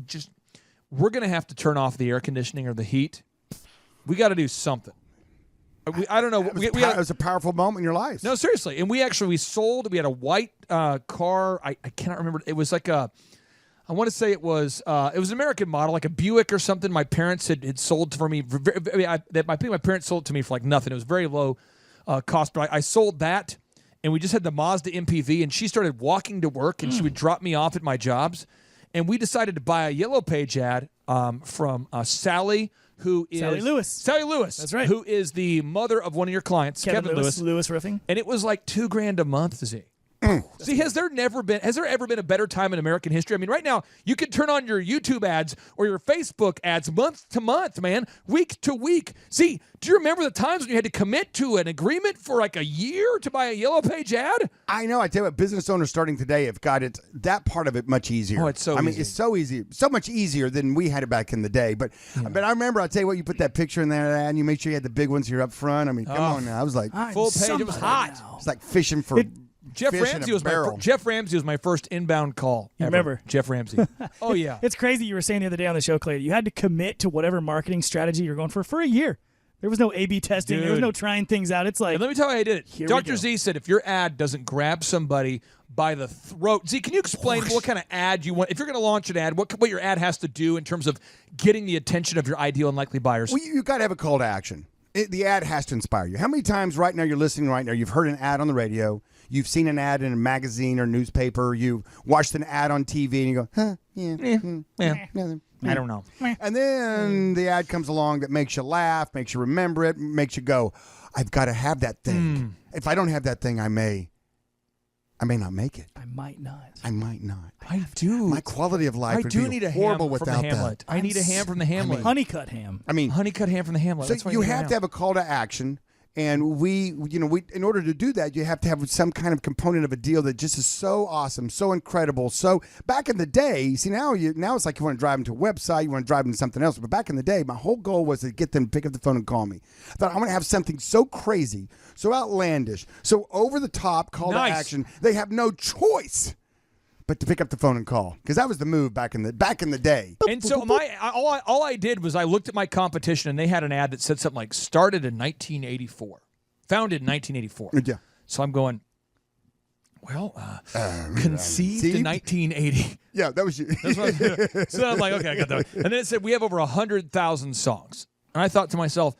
Speaker 5: we're going to have to turn off the air conditioning or the heat. We got to do something. I don't know.
Speaker 7: It was a powerful moment in your life.
Speaker 5: No, seriously. And we sold. We had a white car. I cannot remember. It was like I want to say it was an American model, like a Buick or something. My parents had sold for me. I think my parents sold it to me for like nothing. It was very low cost. But I sold that, and we just had the Mazda MPV. And she started walking to work, and she would drop me off at my jobs. And we decided to buy a Yellow Page ad from Sally. Sally
Speaker 8: Lewis.
Speaker 5: That's right. Who is the mother of one of your clients, Kevin Lewis.
Speaker 8: Lewis Roofing.
Speaker 5: And it was like $2,000 a month, Z. See, has there ever been a better time in American history? I mean, right now, you can turn on your YouTube ads or your Facebook ads month to month, man, week to week. See, do you remember the times when you had to commit to an agreement for like a year to buy a Yellow Page ad?
Speaker 7: I know. I tell you what, business owners starting today have got that part of it much easier.
Speaker 5: Oh, it's so easy.
Speaker 7: I mean, it's so easy. So much easier than we had it back in the day. But I remember, I'll tell you what, you put that picture in there and you make sure you had the big ones here up front. I mean, come on now. I was like,
Speaker 5: full page. It was hot.
Speaker 7: It's like fishing for
Speaker 5: Jeff
Speaker 7: fish
Speaker 5: Ramsey
Speaker 7: in a barrel.
Speaker 5: Jeff Ramsey was my first inbound call.
Speaker 8: You
Speaker 5: ever.
Speaker 8: remember?
Speaker 5: Jeff Ramsey? Oh, yeah.
Speaker 8: It's crazy. You were saying the other day on the show, Clay, you had to commit to whatever marketing strategy you're going for a year. There was no A/B testing.
Speaker 5: Dude.
Speaker 8: There was no trying things out. It's like,
Speaker 5: And let me tell you how I did
Speaker 8: Here
Speaker 5: it.
Speaker 8: we
Speaker 5: Dr.
Speaker 8: go.
Speaker 5: Z said if your ad doesn't grab somebody by the throat. Z, can you explain what kind of ad you want? If you're going to launch an ad, what your ad has to do in terms of getting the attention of your ideal and likely buyers?
Speaker 7: Well, you got to have a call to action. The ad has to inspire you. How many times right now you're listening right now, you've heard an ad on the radio, you've seen an ad in a magazine or newspaper, you've watched an ad on TV, and you go, huh, nothing.
Speaker 5: I don't know.
Speaker 7: And then the ad comes along that makes you laugh, makes you remember it, makes you go, I've got to have that thing. If I don't have that thing, I may not make it.
Speaker 8: I might not.
Speaker 5: I do.
Speaker 7: My quality of life
Speaker 5: I
Speaker 7: would
Speaker 5: do
Speaker 7: be
Speaker 5: need a
Speaker 7: horrible
Speaker 5: ham from the
Speaker 7: without
Speaker 5: Hamlet.
Speaker 7: that.
Speaker 5: I need a ham from the Hamlet.
Speaker 8: Honeycut ham.
Speaker 7: I mean,
Speaker 5: honeycut ham from the Hamlet.
Speaker 7: so
Speaker 5: That's why
Speaker 7: you
Speaker 5: I need
Speaker 7: have
Speaker 5: ham.
Speaker 7: to have a call to action. And we, in order to do that, you have to have some kind of component of a deal that just is so awesome, so incredible. So back in the day, see now it's like you want to drive them to a website, you want to drive them to something else. But back in the day, my whole goal was to get them to pick up the phone and call me. I thought I'm going to have something so crazy, so outlandish, so over the top call to action. They have no choice but to pick up the phone and call, because that was the move back in the day.
Speaker 5: And so all I did was I looked at my competition, and they had an ad that said something like started in 1984, founded in 1984.
Speaker 7: Yeah.
Speaker 5: So I'm going, well, conceived in 1980.
Speaker 7: Yeah, that was you.
Speaker 5: That's what I did. So I'm like, okay, I got that. And then it said we have over 100,000 songs. And I thought to myself,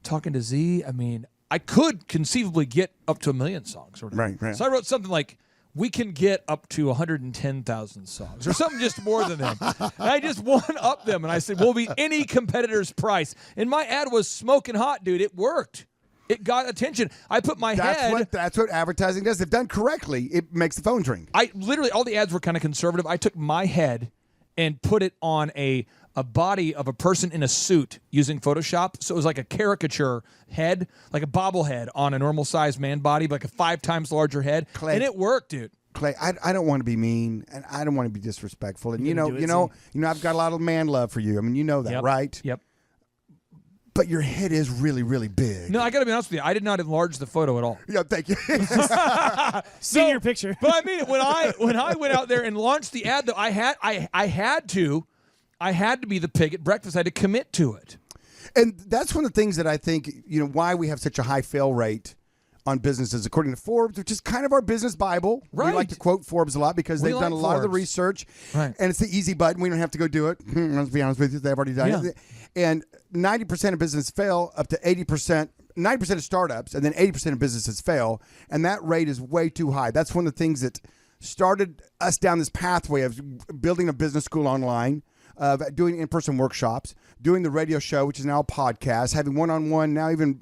Speaker 5: talking to Z, I mean, I could conceivably get up to 1 million songs. Or
Speaker 7: right.
Speaker 5: So I wrote something like, we can get up to 110,000 songs, or something just more than them. And I just one-up them, and I said, we'll be any competitor's price. And my ad was smoking hot, dude. It worked. It got attention. I put my head.
Speaker 7: That's what advertising does. If done correctly, it makes the phones ring.
Speaker 5: I literally, all the ads were kind of conservative. I took my head and put it on a body of a person in a suit using Photoshop. So it was like a caricature head, like a bobblehead on a normal sized man body, but like a 5 times larger head.
Speaker 7: Clay,
Speaker 5: and it worked, dude.
Speaker 7: Clay, I don't want to be mean, and I don't want to be disrespectful. And you know, I've got a lot of man love for you. I mean, you know that, right?
Speaker 5: Yep.
Speaker 7: But your head is really, really big.
Speaker 5: No, I got to be honest with you. I did not enlarge the photo at all.
Speaker 7: Yeah, thank you.
Speaker 8: See your picture.
Speaker 5: But I mean, when I went out there and launched the ad, though, I had to be the pig at breakfast. I had to commit to it.
Speaker 7: And that's one of the things that I think, why we have such a high fail rate on businesses, according to Forbes, which is kind of our business Bible.
Speaker 5: Right.
Speaker 7: We like to quote Forbes a lot because they've done a lot of the
Speaker 5: Forbes.
Speaker 7: research.
Speaker 5: Right.
Speaker 7: And it's the easy button. We don't have to go do it. Let's be honest with you. They've already done it. And 90% of businesses fail, up to 80%. 90% of startups, and then 80% of businesses fail. And that rate is way too high. That's one of the things that started us down this pathway of building a business school online, of doing in-person workshops, doing the radio show, which is now a podcast, having one-on-one, now even,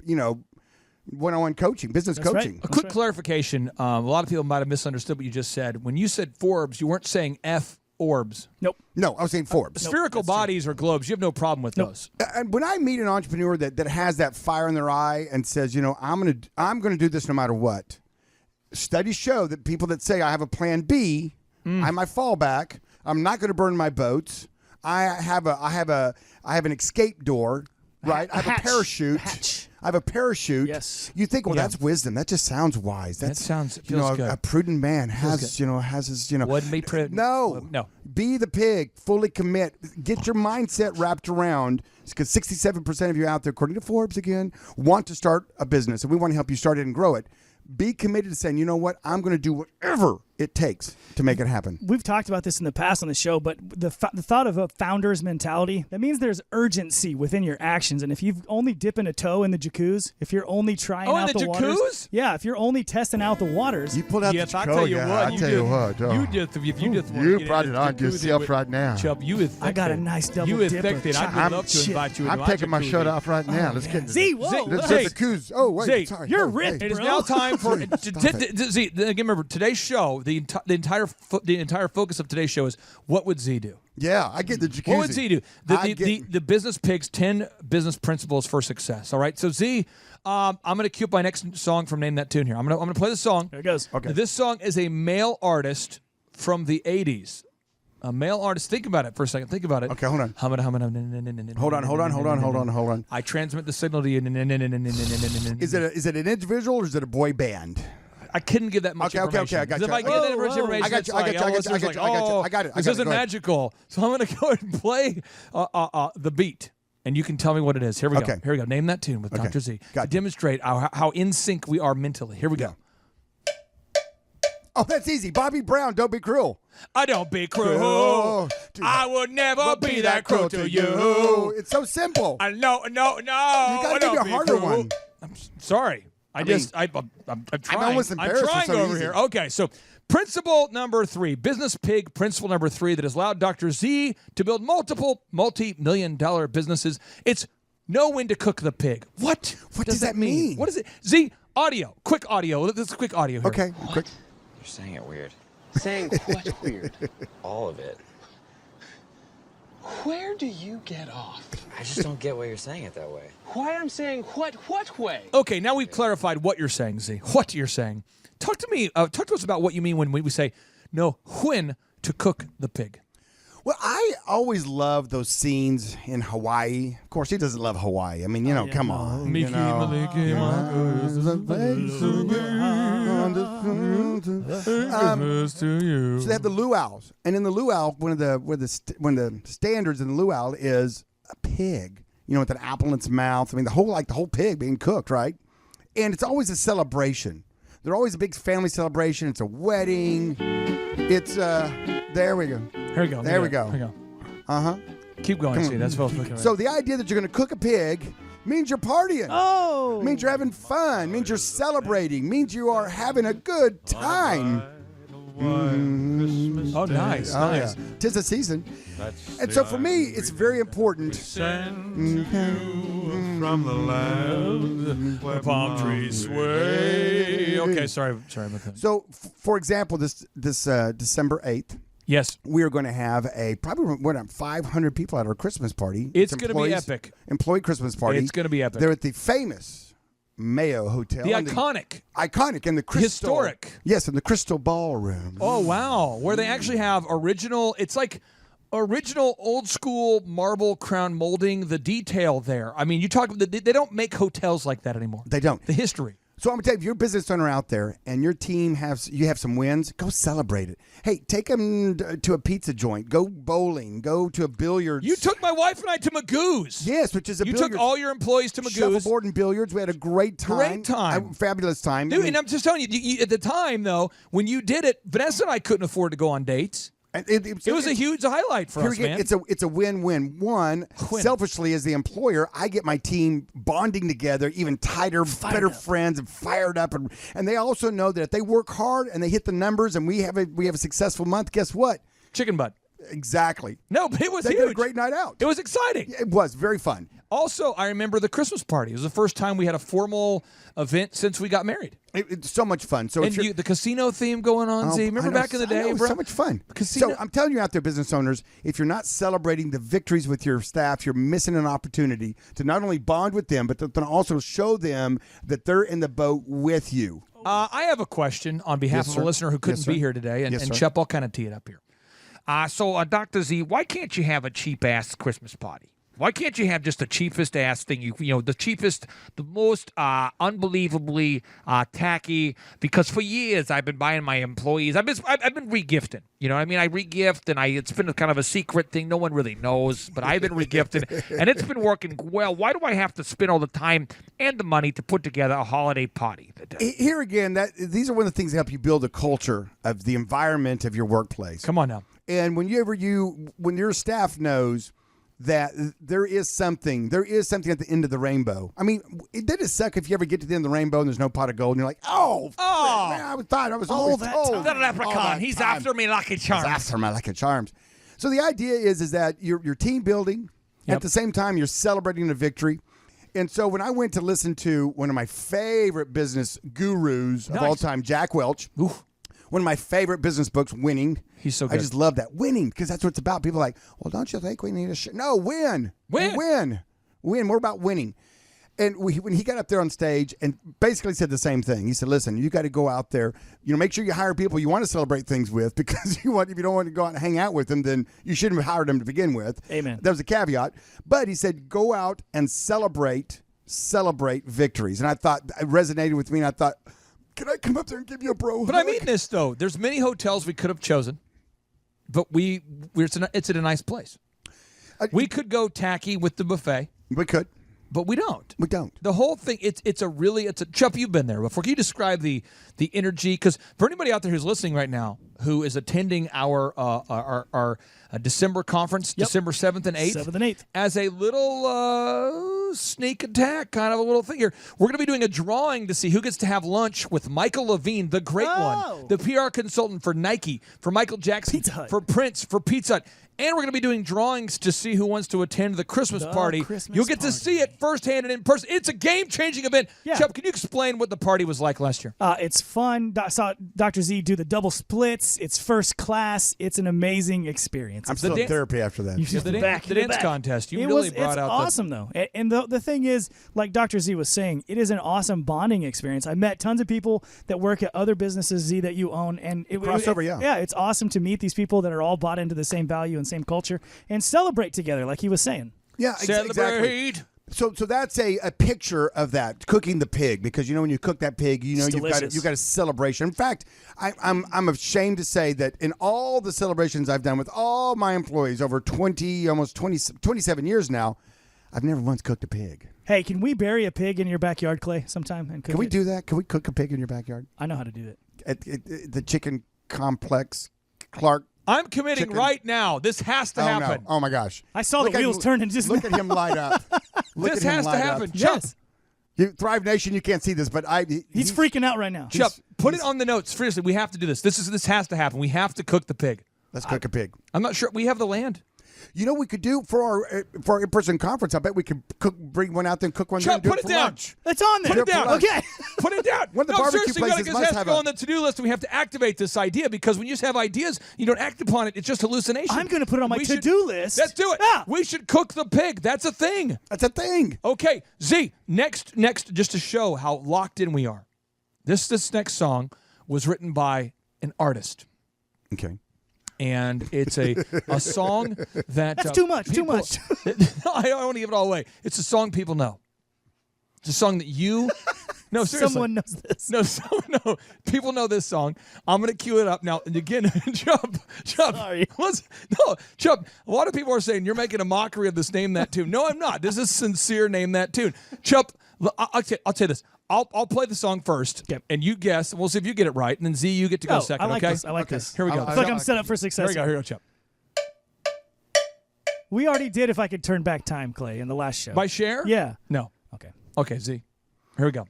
Speaker 7: one-on-one coaching, business coaching.
Speaker 5: Right. A quick clarification. A lot of people might have misunderstood what you just said. When you said Forbes, you weren't saying F-Orbs.
Speaker 8: Nope.
Speaker 7: No, I was saying Forbes.
Speaker 5: Spherical bodies or globes, you have no problem with those.
Speaker 7: And when I meet an entrepreneur that has that fire in their eye and says, I'm gonna do this no matter what. Studies show that people that say I have a plan B, I'm my fallback. I'm not going to burn my boats. I have an escape door, right? I have a parachute. I have a parachute.
Speaker 8: Yes.
Speaker 7: You think, well, that's wisdom. That just sounds wise.
Speaker 5: That feels good.
Speaker 7: A prudent man has his.
Speaker 5: Wouldn't be prudent.
Speaker 7: No. Be the pig. Fully commit. Get your mindset wrapped around, because 67% of you out there, according to Forbes again, want to start a business, and we want to help you start it and grow it. Be committed to saying, you know what, I'm going to do whatever it takes to make it happen.
Speaker 8: We've talked about this in the past on the show, but the thought of a founder's mentality, that means there's urgency within your actions. And if you've only dipping a toe in the jacuzzi, if you're only trying out the waters. Yeah, if you're only testing out the waters.
Speaker 7: You pulled out the jacuzzi.
Speaker 5: I tell you what.
Speaker 7: I tell you what.
Speaker 5: You
Speaker 7: brought it on yourself right now.
Speaker 5: Chubb, you is
Speaker 8: I got a nice double
Speaker 5: you
Speaker 8: dip.
Speaker 5: I'd love to invite you.
Speaker 7: I'm taking my shirt off right now. Let's get
Speaker 8: Z, whoa.
Speaker 7: Let's get the jacuzzi. Oh, wait. Sorry.
Speaker 8: You're ripped,
Speaker 5: It is
Speaker 8: bro.
Speaker 5: now time for Z. Again, remember today's show. The entire focus of today's show is what would Z do?
Speaker 7: Yeah, I get the jacuzzi.
Speaker 5: What would Z do? The Business Pig's 10 business principles for success. All right, so Z, I'm going to cue up my next song from Name That Tune here. I'm going to play the song.
Speaker 8: There it goes.
Speaker 7: Okay.
Speaker 5: This song is a male artist from the 80s. A male artist. Think about it for a second. Think about it.
Speaker 7: Okay, hold on. Hold on.
Speaker 5: I transmit the signal to you.
Speaker 7: Is it an individual or is it a boy band?
Speaker 5: I couldn't give that much information.
Speaker 7: Okay, I got you.
Speaker 5: If I give that much information,
Speaker 7: I got it.
Speaker 5: This isn't magical. So I'm going to go ahead and play the beat, and you can tell me what it is. Here we go.
Speaker 7: Okay.
Speaker 5: Here we go. Name that tune with Dr. Z to
Speaker 7: Gotcha.
Speaker 5: demonstrate how in sync we are mentally. Here we go.
Speaker 7: Oh, that's easy. Bobby Brown, Don't Be Cruel.
Speaker 5: I don't be cruel. I would never be that cruel to you.
Speaker 7: It's so simple.
Speaker 5: No. You
Speaker 7: got to give you a harder one.
Speaker 5: I'm sorry. I'm trying.
Speaker 7: I'm almost embarrassed.
Speaker 5: I'm trying over here. Okay, so principle number 3, Business Pig principle number 3 that has allowed Dr. Z to build multiple multi-million-dollar businesses. It's know when to cook the pig. What
Speaker 7: does that mean?
Speaker 5: What is it? Z, audio. Quick audio. This is quick audio here.
Speaker 7: Okay, quick.
Speaker 1: You're saying it weird. Saying what weird? All of it.
Speaker 2: Where do you get off?
Speaker 1: I just don't get why you're saying it that way.
Speaker 2: Why I'm saying what way?
Speaker 5: Okay, now we've clarified what you're saying, Z. What you're saying. Talk to us about what you mean when we say know when to cook the pig.
Speaker 7: Well, I always love those scenes in Hawaii. Of course, he doesn't love Hawaii. I mean, come on.
Speaker 5: to you.
Speaker 7: So they have the luau's, and in the luau, one of the standards in the luau is a pig, with an apple in its mouth. I mean, the whole pig being cooked, right? And it's always a celebration. They're always a big family celebration. It's a wedding. It's there we go.
Speaker 5: Here we go.
Speaker 7: There we go.
Speaker 5: Here we go.
Speaker 7: Uh-huh.
Speaker 5: Keep going, see. That's what I
Speaker 7: So the idea that you're going to cook a pig means you're partying.
Speaker 8: Oh.
Speaker 7: Means you're having fun. Means you're celebrating. Means you are having a good time.
Speaker 5: Oh, nice.
Speaker 7: Oh,
Speaker 5: nice.
Speaker 7: yeah. 'Tis the season. And so for me, it's very important.
Speaker 11: Send you from the land where
Speaker 5: Palm trees sway. Okay, sorry about that.
Speaker 7: So, for example, this December 8th,
Speaker 5: yes,
Speaker 7: we are going to have probably 500 people at our Christmas party.
Speaker 5: It's going to be epic.
Speaker 7: Employee Christmas party.
Speaker 5: It's going to be epic.
Speaker 7: They're at the famous Mayo Hotel.
Speaker 5: The iconic
Speaker 7: and the crystal.
Speaker 5: Historic.
Speaker 7: Yes, in the Crystal Ballroom.
Speaker 5: Oh, wow. Where they actually have it's like original old school marble crown molding, the detail there. I mean, you talk about they don't make hotels like that anymore.
Speaker 7: They don't.
Speaker 5: The history.
Speaker 7: So I'm going to tell you, if you're a business owner out there and your team have some wins, go celebrate it. Hey, take them to a pizza joint. Go bowling. Go to a billiards.
Speaker 5: You took my wife and I to Magoo's.
Speaker 7: Yes, which is a
Speaker 5: You
Speaker 7: billiards.
Speaker 5: took all your employees to Magoo's.
Speaker 7: Shuffleboard and billiards. We had a great time. Fabulous time.
Speaker 5: Dude, and I'm just telling you, at the time, though, when you did it, Vanessa and I couldn't afford to go on dates.
Speaker 7: It
Speaker 5: was a huge highlight for us, man.
Speaker 7: It's a win-win. One, selfishly as the employer, I get my team bonding together, even tighter, better friends, and fired up, and they also know that if they work hard and they hit the numbers, and we have a successful month. Guess what?
Speaker 5: Chicken butt.
Speaker 7: Exactly.
Speaker 5: No, but it was
Speaker 7: They
Speaker 5: huge.
Speaker 7: had a great night out.
Speaker 5: It was exciting.
Speaker 7: It was very fun.
Speaker 5: Also, I remember the Christmas party. It was the first time we had a formal event since we got married.
Speaker 7: It's so much fun. So
Speaker 5: and the casino theme going on, Z. Remember back in the day,
Speaker 7: it was
Speaker 5: bro?
Speaker 7: so much fun.
Speaker 5: Casino.
Speaker 7: So I'm telling you out there, business owners, if you're not celebrating the victories with your staff, you're missing an opportunity to not only bond with them, but to also show them that they're in the boat with you.
Speaker 5: I have a question on behalf of a listener who couldn't be here today, and Shep, I'll kind of tee it up here. So, Dr. Z, why can't you have a cheap-ass Christmas party? Why can't you have just the cheapest ass thing? The cheapest, the most unbelievably tacky. Because for years I've been buying my employees. I've been regifting. You know what I mean? I regift, and it's been kind of a secret thing. No one really knows, but I've been regifting, and it's been working well. Why do I have to spend all the time and the money to put together a holiday party?
Speaker 7: Here again, these are one of the things that help you build a culture of the environment of your workplace.
Speaker 5: Come on now.
Speaker 7: And when your staff knows that there is something at the end of the rainbow. I mean, it doesn't suck if you ever get to the end of the rainbow and there's no pot of gold and you're like, man, I was always told.
Speaker 5: That leprechaun, he's after me Lucky Charms.
Speaker 7: He's after my Lucky Charms. So the idea is that you're team building. At the same time, you're celebrating the victory. And so when I went to listen to one of my favorite business gurus of all time, Jack Welch, one of my favorite business books, Winning.
Speaker 5: He's so good.
Speaker 7: I just love that. Winning, because that's what it's about. People are like, well, don't you think we need a No, win. Win. More about winning. And when he got up there on stage and basically said the same thing, he said, listen, you got to go out there, make sure you hire people you want to celebrate things with, because if you don't want to go out and hang out with them, then you shouldn't have hired them to begin with.
Speaker 8: Amen.
Speaker 7: That was a caveat. But he said, go out and celebrate victories. And I thought, it resonated with me, and I thought, can I come up there and give you a bro?
Speaker 5: But I mean this, though. There's many hotels we could have chosen, but it's at a nice place. We could go tacky with the buffet.
Speaker 7: We could.
Speaker 5: But we don't.
Speaker 7: We don't.
Speaker 5: The whole thing, it's a Chup, you've been there before. Can you describe the energy? Because for anybody out there who's listening right now who is attending our December conference, December 7th and 8th.
Speaker 8: 7th and 8th.
Speaker 5: As a little sneak attack, kind of a little thing here, we're going to be doing a drawing to see who gets to have lunch with Michael Levine, the great one, the PR consultant for Nike, for Michael Jackson,
Speaker 8: Pizza Hut.
Speaker 5: for Prince, for Pizza Hut. And we're going to be doing drawings to see who wants to attend the Christmas party. You'll get to see it firsthand and in person. It's a game-changing event.
Speaker 8: Yeah.
Speaker 5: Chubb, can you explain what the party was like last year?
Speaker 8: It's fun. I saw Dr. Z do the double splits. It's first class. It's an amazing experience.
Speaker 7: I'm still in therapy after that.
Speaker 5: The dance contest. You really brought out
Speaker 8: awesome, though. And the thing is, like Dr. Z was saying, it is an awesome bonding experience. I met tons of people that work at other businesses, Z, that you own. And
Speaker 7: Crossover, yeah.
Speaker 8: Yeah, it's awesome to meet these people that are all bought into the same value and same culture and celebrate together, like he was saying.
Speaker 7: Yeah,
Speaker 5: Celebrate.
Speaker 7: exactly. So that's a picture of that, cooking the pig, because when you cook that pig, you've got a celebration. In fact, I'm ashamed to say that in all the celebrations I've done with all my employees over 27 years now, I've never once cooked a pig.
Speaker 8: Hey, can we bury a pig in your backyard, Clay, sometime and cook
Speaker 7: Can we
Speaker 8: it?
Speaker 7: do that? Can we cook a pig in your backyard?
Speaker 8: I know how to do that.
Speaker 7: At the chicken complex, Clark.
Speaker 5: I'm committing right now. This has to happen.
Speaker 7: No. Oh my gosh!
Speaker 8: I saw the wheels turning just
Speaker 7: look at him light up.
Speaker 5: This has to happen.
Speaker 8: Yes.
Speaker 7: Thrive Nation, you can't see this, but
Speaker 8: he's freaking out right now.
Speaker 5: Chup, put it on the notes. Seriously, we have to do this. This has to happen. We have to cook the pig.
Speaker 7: Let's cook a pig.
Speaker 5: I'm not sure we have the land.
Speaker 7: We could do for our in-person conference. I bet we could bring one out there and cook one.
Speaker 5: Chuck,
Speaker 7: there and
Speaker 5: put it down.
Speaker 7: Lunch.
Speaker 8: It's on there.
Speaker 5: Put it down.
Speaker 8: Okay.
Speaker 5: Put it down.
Speaker 7: One of the barbecue
Speaker 5: seriously,
Speaker 7: places
Speaker 5: it
Speaker 7: must
Speaker 5: has
Speaker 7: have
Speaker 5: to go on the to-do list, and we have to activate this idea, because when you just have ideas, you don't act upon it. It's just hallucination.
Speaker 8: I'm going to put it on my to-do list.
Speaker 5: Let's do it.
Speaker 8: Yeah.
Speaker 5: We should cook the pig. That's a thing.
Speaker 7: That's a thing.
Speaker 5: Okay, Z. Next, just to show how locked in we are. This next song was written by an artist.
Speaker 7: Okay.
Speaker 5: And it's a song that...
Speaker 8: That's too much, too much.
Speaker 5: I won't give it all away. It's a song people know. It's a song that you... No, seriously.
Speaker 8: Someone knows this.
Speaker 5: No. People know this song. I'm going to cue it up now. And again, Chup.
Speaker 8: Sorry.
Speaker 5: Chup, a lot of people are saying you're making a mockery of this Name That Tune. No, I'm not. This is sincere Name That Tune. Chup, I'll tell you this. I'll play the song first, and you guess. And we'll see if you get it right. And then Z, you get to go second,
Speaker 8: I like
Speaker 5: okay?
Speaker 8: this. I like this.
Speaker 5: Here we go.
Speaker 8: I feel like I'm set up for success.
Speaker 5: Here we go, Chup.
Speaker 8: We already did If I Could Turn Back Time, Clay, in the last show.
Speaker 5: By Cher?
Speaker 8: Yeah.
Speaker 5: No. Okay, Z. Here we go.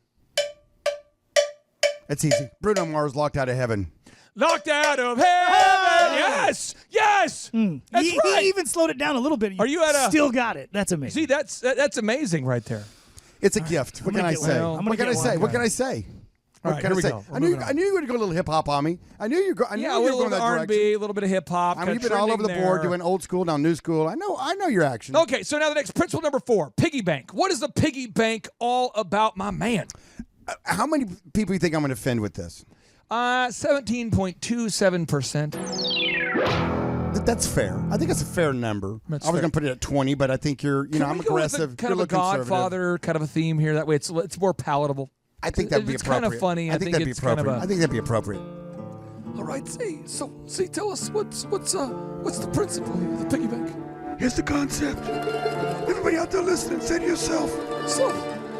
Speaker 7: It's easy. Bruno Mars, Locked Out of Heaven.
Speaker 5: Locked out of heaven. Yes. That's
Speaker 8: He even slowed it down a little bit.
Speaker 5: Are you at a...
Speaker 8: Still got it. That's amazing.
Speaker 5: See, that's amazing right there.
Speaker 7: It's a gift. What can I say? What can I say? What can I say?
Speaker 5: All right, here we go.
Speaker 7: I knew you were going to go a little hip hop on me. I knew you were going
Speaker 5: a little bit of R&B, a little bit of hip hop.
Speaker 7: I mean, you've been all over the board doing old school, now new school. I know your action.
Speaker 5: Okay, so now the next principle number 4, piggy bank. What is the piggy bank all about, my man?
Speaker 7: How many people do you think I'm going to offend with this?
Speaker 5: 17.27%.
Speaker 7: That's fair. I think it's a fair number. I was going to put it at 20, but I think I'm aggressive.
Speaker 5: Kind of a Godfather kind of a theme here. That way it's more palatable.
Speaker 7: I think that'd be appropriate.
Speaker 5: It's kind of funny.
Speaker 7: I think that'd be appropriate. I think that'd be appropriate.
Speaker 5: All right, Z. So, Z, tell us what's the principle here, the piggy bank?
Speaker 13: Here's the concept. Everybody out there listening, say to yourself,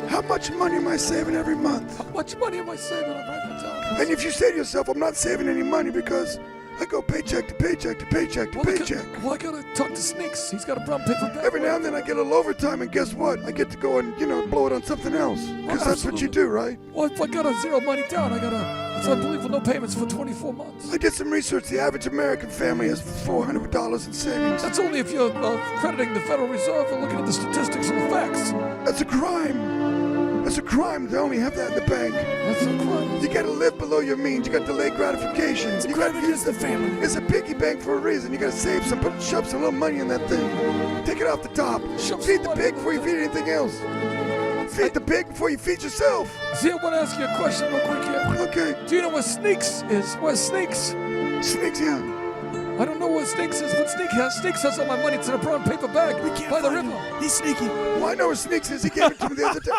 Speaker 13: how much money am I saving every month?
Speaker 5: How much money am I saving? I'm right now.
Speaker 13: And if you say to yourself, I'm not saving any money because I go paycheck to paycheck to paycheck to paycheck.
Speaker 5: I gotta talk to Sneaks. He's got a brown paper bag.
Speaker 13: Every now and then I get a little overtime, and guess what? I get to go and, blow it on something else. Because that's what you do, right?
Speaker 5: Well, if I got a zero money down, it's unbelievable, no payments for 24 months.
Speaker 13: I did some research. The average American family has $400 in savings.
Speaker 5: That's only if you're crediting the Federal Reserve and looking at the statistics and the facts.
Speaker 13: That's a crime. It's a crime to only have that in the bank.
Speaker 5: That's a crime.
Speaker 13: You gotta live below your means. You got delayed gratification. You gotta use the family. It's a piggy bank for a reason. You gotta save some, shove some little money in that thing. Take it off the top. Feed the pig before you feed anything else. Feed the pig before you feed yourself.
Speaker 5: See, I want to ask you a question real quick here.
Speaker 13: Okay.
Speaker 5: Do you know what Sneaks is? Where's Sneaks?
Speaker 13: Sneaks, yeah.
Speaker 5: I don't know what Sneaks is, but Sneaks has all my money. It's in a brown paper bag by the river.
Speaker 13: He's sneaky. Well, I know where Sneaks is. He gave it to me the other day.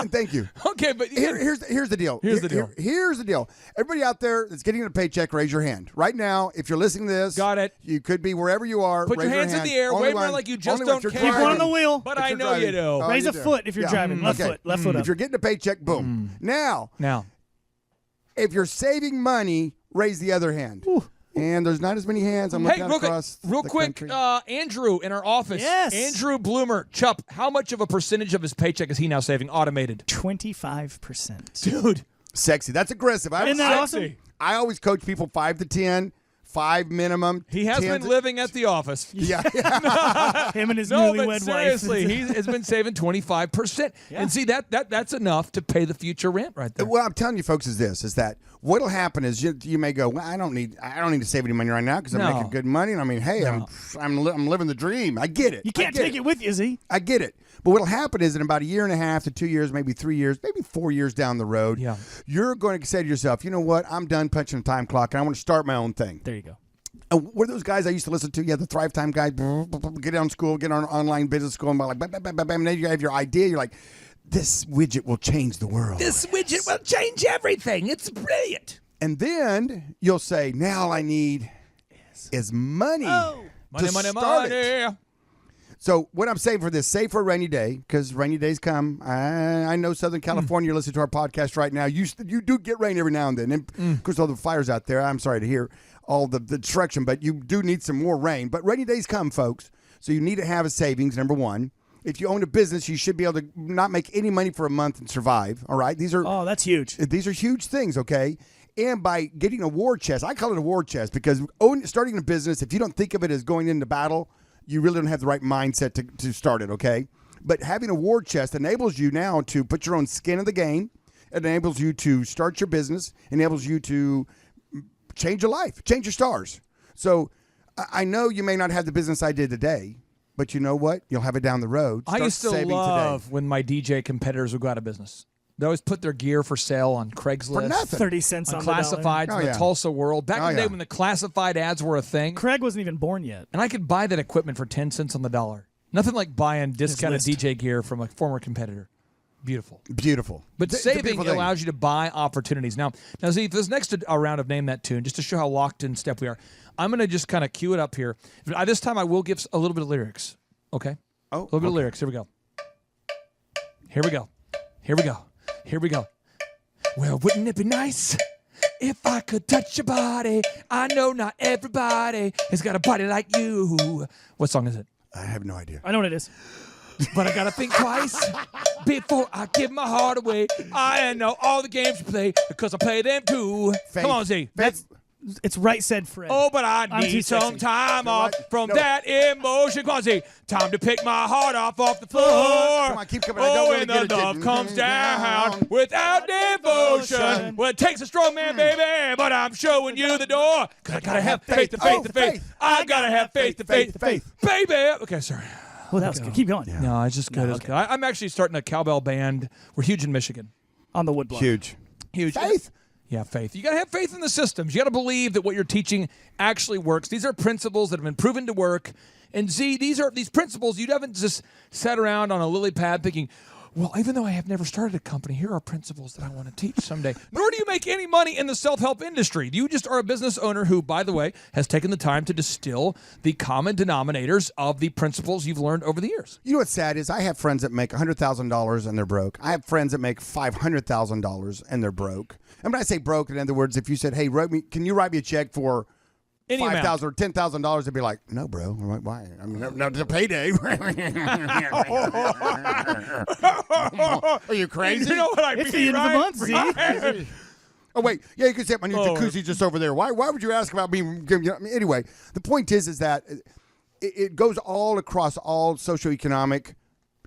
Speaker 7: Thank you.
Speaker 5: Okay, but
Speaker 7: here's the deal. Here's the deal. Everybody out there that's getting a paycheck, raise your hand. Right now, if you're listening to this,
Speaker 5: got it.
Speaker 7: You could be wherever you are.
Speaker 5: Put your hands in the air. Wave around like you just don't care.
Speaker 8: Keep one on the wheel.
Speaker 5: But I know you do.
Speaker 8: Raise a foot if you're driving. Left foot up.
Speaker 7: If you're getting a paycheck, boom. Now, if you're saving money, raise the other hand.
Speaker 8: Ooh.
Speaker 7: And there's not as many hands. I'm looking across
Speaker 5: real
Speaker 7: the
Speaker 5: quick,
Speaker 7: country.
Speaker 5: Andrew in our office.
Speaker 8: Yes.
Speaker 5: Andrew Bloomer. Chup, how much of a percentage of his paycheck is he now saving automated?
Speaker 8: 25%.
Speaker 5: Dude.
Speaker 7: Sexy. That's aggressive.
Speaker 8: Isn't that awesome?
Speaker 7: I always coach people 5 to 10. 5 minimum.
Speaker 5: He has been living at the office.
Speaker 7: Yeah.
Speaker 8: Him and his
Speaker 5: newlywed
Speaker 8: wife.
Speaker 5: Seriously, he has been saving 25%. Yeah. And see, that's enough to pay the future rent right there.
Speaker 7: What I'm telling you folks is that what'll happen is you may go, well, I don't need to save any money right now because I'm making good money. And I mean, hey, I'm living the dream. I get it.
Speaker 8: You can't take it with you, Z.
Speaker 7: I get it. But what'll happen is in about a year and a half to 2 years, maybe 3 years, maybe 4 years down the road, you're going to say to yourself, you know what? I'm done punching the time clock and I want to start my own thing.
Speaker 8: There you go.
Speaker 7: Were those guys I used to listen to? Yeah, the Thrivetime guys. Get on school, get on online business school, and like, and then you have your idea. You're like, this widget will change the world.
Speaker 5: This widget will change everything. It's brilliant.
Speaker 7: And then you'll say, now all I need is money.
Speaker 5: Money,
Speaker 7: to
Speaker 5: money,
Speaker 7: start
Speaker 5: money.
Speaker 7: it. So what I'm saying for this, save for a rainy day, because rainy days come. I know Southern California, you're listening to our podcast right now. You do get rain every now and then. And of course, all the fires out there, I'm sorry to hear all the destruction, but you do need some more rain. But rainy days come, folks. So you need to have a savings, number one. If you own a business, you should be able to not make any money for a month and survive, all right?
Speaker 8: That's huge.
Speaker 7: These are huge things, okay? And by getting a war chest, I call it a war chest because starting a business, if you don't think of it as going into battle, you really don't have the right mindset to start it, okay? But having a war chest enables you now to put your own skin in the game. It enables you to start your business, enables you to change your life, change your stars. So I know you may not have the business I did today, but you know what? You'll have it down the road.
Speaker 5: I used to love when my DJ competitors would go out of business. They always put their gear for sale on Craigslist.
Speaker 7: For nothing.
Speaker 8: 30 cents on
Speaker 5: classifieds in the Tulsa world. Back in the day when the classified ads were a thing.
Speaker 8: Craig wasn't even born yet.
Speaker 5: And I could buy that equipment for 10 cents on the dollar. Nothing like buying discounted DJ gear from a former competitor. Beautiful.
Speaker 7: Beautiful.
Speaker 5: But saving allows you to buy opportunities. Now, see, for this next round of Name That Tune, just to show how locked in step we are, I'm going to just kind of cue it up here. This time I will give a little bit of lyrics. Okay?
Speaker 7: Oh,
Speaker 5: a little bit of lyrics. Here we go. Here we go. Here we go. Here we go. Well, wouldn't it be nice if I could touch your body? I know not everybody has got a body like you. What song is it?
Speaker 7: I have no idea.
Speaker 8: I know what it is.
Speaker 5: But I gotta think twice before I give my heart away. I know all the games you play because I play them too.
Speaker 7: Faith.
Speaker 5: Come on, Z.
Speaker 8: It's Right Said Fred.
Speaker 5: Oh, but I
Speaker 8: I'm too
Speaker 5: need some
Speaker 8: sexy.
Speaker 5: time off from
Speaker 7: No.
Speaker 5: that emotion. Come on, Z. Time to pick my heart off the floor.
Speaker 7: Come on, keep coming. I don't
Speaker 5: Oh,
Speaker 7: really
Speaker 5: and
Speaker 7: get
Speaker 5: the
Speaker 7: it.
Speaker 5: love comes down without devotion. Well, it takes a strong man, baby, but I'm showing you the door. Because I gotta have faith, the faith, the faith. I gotta have faith, the faith, the faith. Baby. Okay, sorry.
Speaker 8: Well, that was good. Keep going.
Speaker 5: No, it's just good. It's good. I'm actually starting a cowbell band. We're huge in Michigan.
Speaker 8: On the woodblock.
Speaker 7: Huge.
Speaker 5: Faith? Yeah, faith. You got to have faith in the systems. You got to believe that what you're teaching actually works. These are principles that have been proven to work. And Z, these principles, you haven't just sat around on a lily pad thinking, well, even though I have never started a company, here are principles that I want to teach someday. Nor do you make any money in the self-help industry. You just are a business owner who, by the way, has taken the time to distill the common denominators of the principles you've learned over the years.
Speaker 7: You know what's sad is I have friends that make $100,000 and they're broke. I have friends that make $500,000 and they're broke. And when I say broke, in other words, if you said, hey, can you write me a check for $5,000 or $10,000, they'd be like, no, bro. I'm like, why? I mean, no, it's a payday. Are you crazy?
Speaker 5: You know what I
Speaker 8: It's
Speaker 5: mean,
Speaker 8: the end of the month, Z.
Speaker 5: Right?
Speaker 7: Oh, wait. Yeah, you can say my new jacuzzi just over there. Why would you ask about me? Anyway, the point is that it goes all across all socioeconomic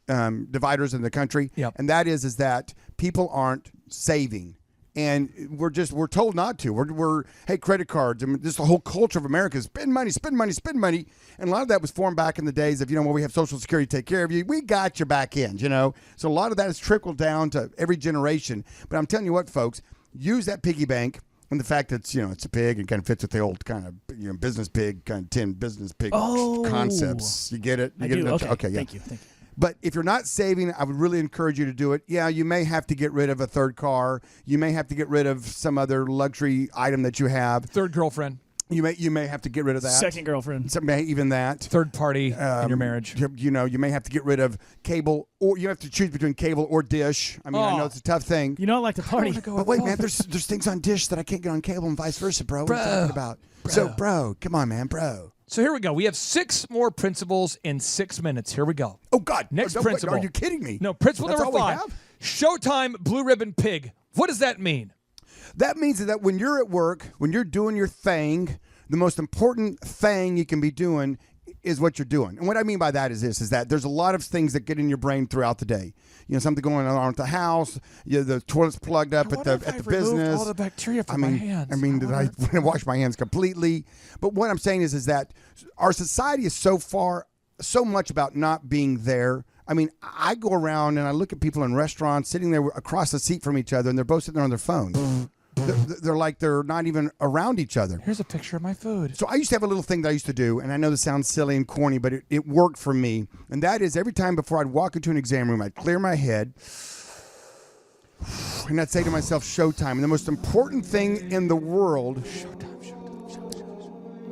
Speaker 7: dividers in the country.
Speaker 5: Yep.
Speaker 7: And that is that people aren't saving. And we're told not to. We're hey, credit cards. I mean, this the whole culture of America is spend money, spend money, spend money. And a lot of that was formed back in the days of, when we have Social Security to take care of you. We got your back end, So a lot of that has trickled down to every generation. But I'm telling you what, folks, use that piggy bank. And the fact that, it's a pig and kind of fits with the old kind of business pig, kind of 10 business pig concepts. You get it?
Speaker 8: I do.
Speaker 7: Okay, yeah.
Speaker 8: Thank you.
Speaker 7: But if you're not saving, I would really encourage you to do it. Yeah, you may have to get rid of a third car. You may have to get rid of some other luxury item that you have.
Speaker 5: Third girlfriend.
Speaker 7: You may have to get rid of that.
Speaker 8: Second girlfriend.
Speaker 7: Even that.
Speaker 5: Third party in your marriage.
Speaker 7: You may have to get rid of cable, or you have to choose between cable or dish. I mean, I know it's a tough thing.
Speaker 8: You know I like to party.
Speaker 7: But wait, man, there's things on dish that I can't get on cable and vice versa, bro. What are you talking about? So, bro, come on, man, bro.
Speaker 5: So here we go. We have 6 more principles in 6 minutes. Here we go.
Speaker 7: Oh, God.
Speaker 5: Next
Speaker 7: Wait,
Speaker 5: principle.
Speaker 7: are you kidding me?
Speaker 5: No, principle
Speaker 7: That's
Speaker 5: number
Speaker 7: all we
Speaker 5: 5.
Speaker 7: have?
Speaker 5: Showtime Blue Ribbon Pig. What does that mean?
Speaker 7: That means that when you're at work, when you're doing your thing, the most important thing you can be doing is what you're doing. And what I mean by that is this, is that there's a lot of things that get in your brain throughout the day. Something going on at the house, the toilet's plugged up at the business.
Speaker 5: All the bacteria from my hands.
Speaker 7: Did I wash my hands completely? But what I'm saying is that our society is so much about not being there. I mean, I go around and I look at people in restaurants sitting there across the seat from each other, and they're both sitting there on their phones. they're like they're not even around each other.
Speaker 5: Here's a picture of my food.
Speaker 7: So I used to have a little thing that I used to do, and I know this sounds silly and corny, but it worked for me. And that is every time before I'd walk into an exam room, I'd clear my head, and I'd say to myself, showtime. And the most important thing in the world,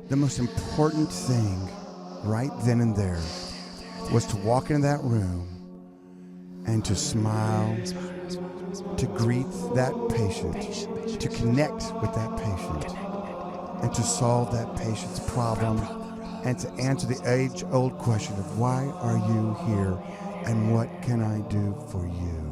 Speaker 7: the most important thing right then and there was to walk into that room and to smile, to greet that patient, to connect with that patient, and to solve that patient's problem, and to answer the age-old question of why are you here and what can I do for you?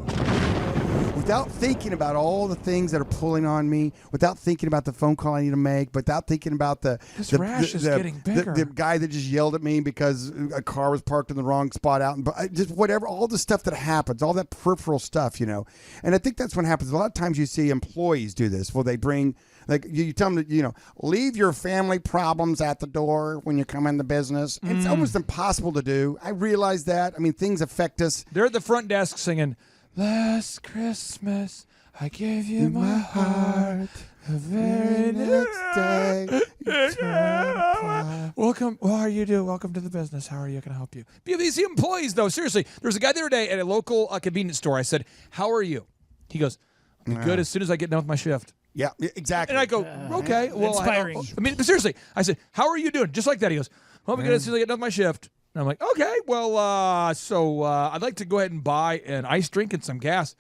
Speaker 7: Without thinking about all the things that are pulling on me, without thinking about the phone call I need to make, without thinking about the
Speaker 5: getting bigger.
Speaker 7: The guy that just yelled at me because a car was parked in the wrong spot out, and just whatever, all the stuff that happens, all that peripheral stuff, And I think that's what happens. A lot of times you see employees do this. Well, they bring, like you tell them to, leave your family problems at the door when you come in the business. It's almost impossible to do. I realize that. I mean, things affect us.
Speaker 5: They're at the front desk singing, "Last Christmas, I gave you my heart. The very next day, you tore apart." Welcome. How are you doing? Welcome to the business. How are you? Can I help you? These employees, though, seriously. There was a guy the other day at a local convenience store. I said, "How are you?" He goes, "I'll be good as soon as I get done with my shift."
Speaker 7: Yeah, exactly.
Speaker 5: And I go, "Okay, well,
Speaker 8: inspiring."
Speaker 5: but seriously, I said, "How are you doing?" Just like that. He goes, "I'll be good as soon as I get done with my shift." And I'm like, "Okay, well, so I'd like to go ahead and buy an iced drink and some gas."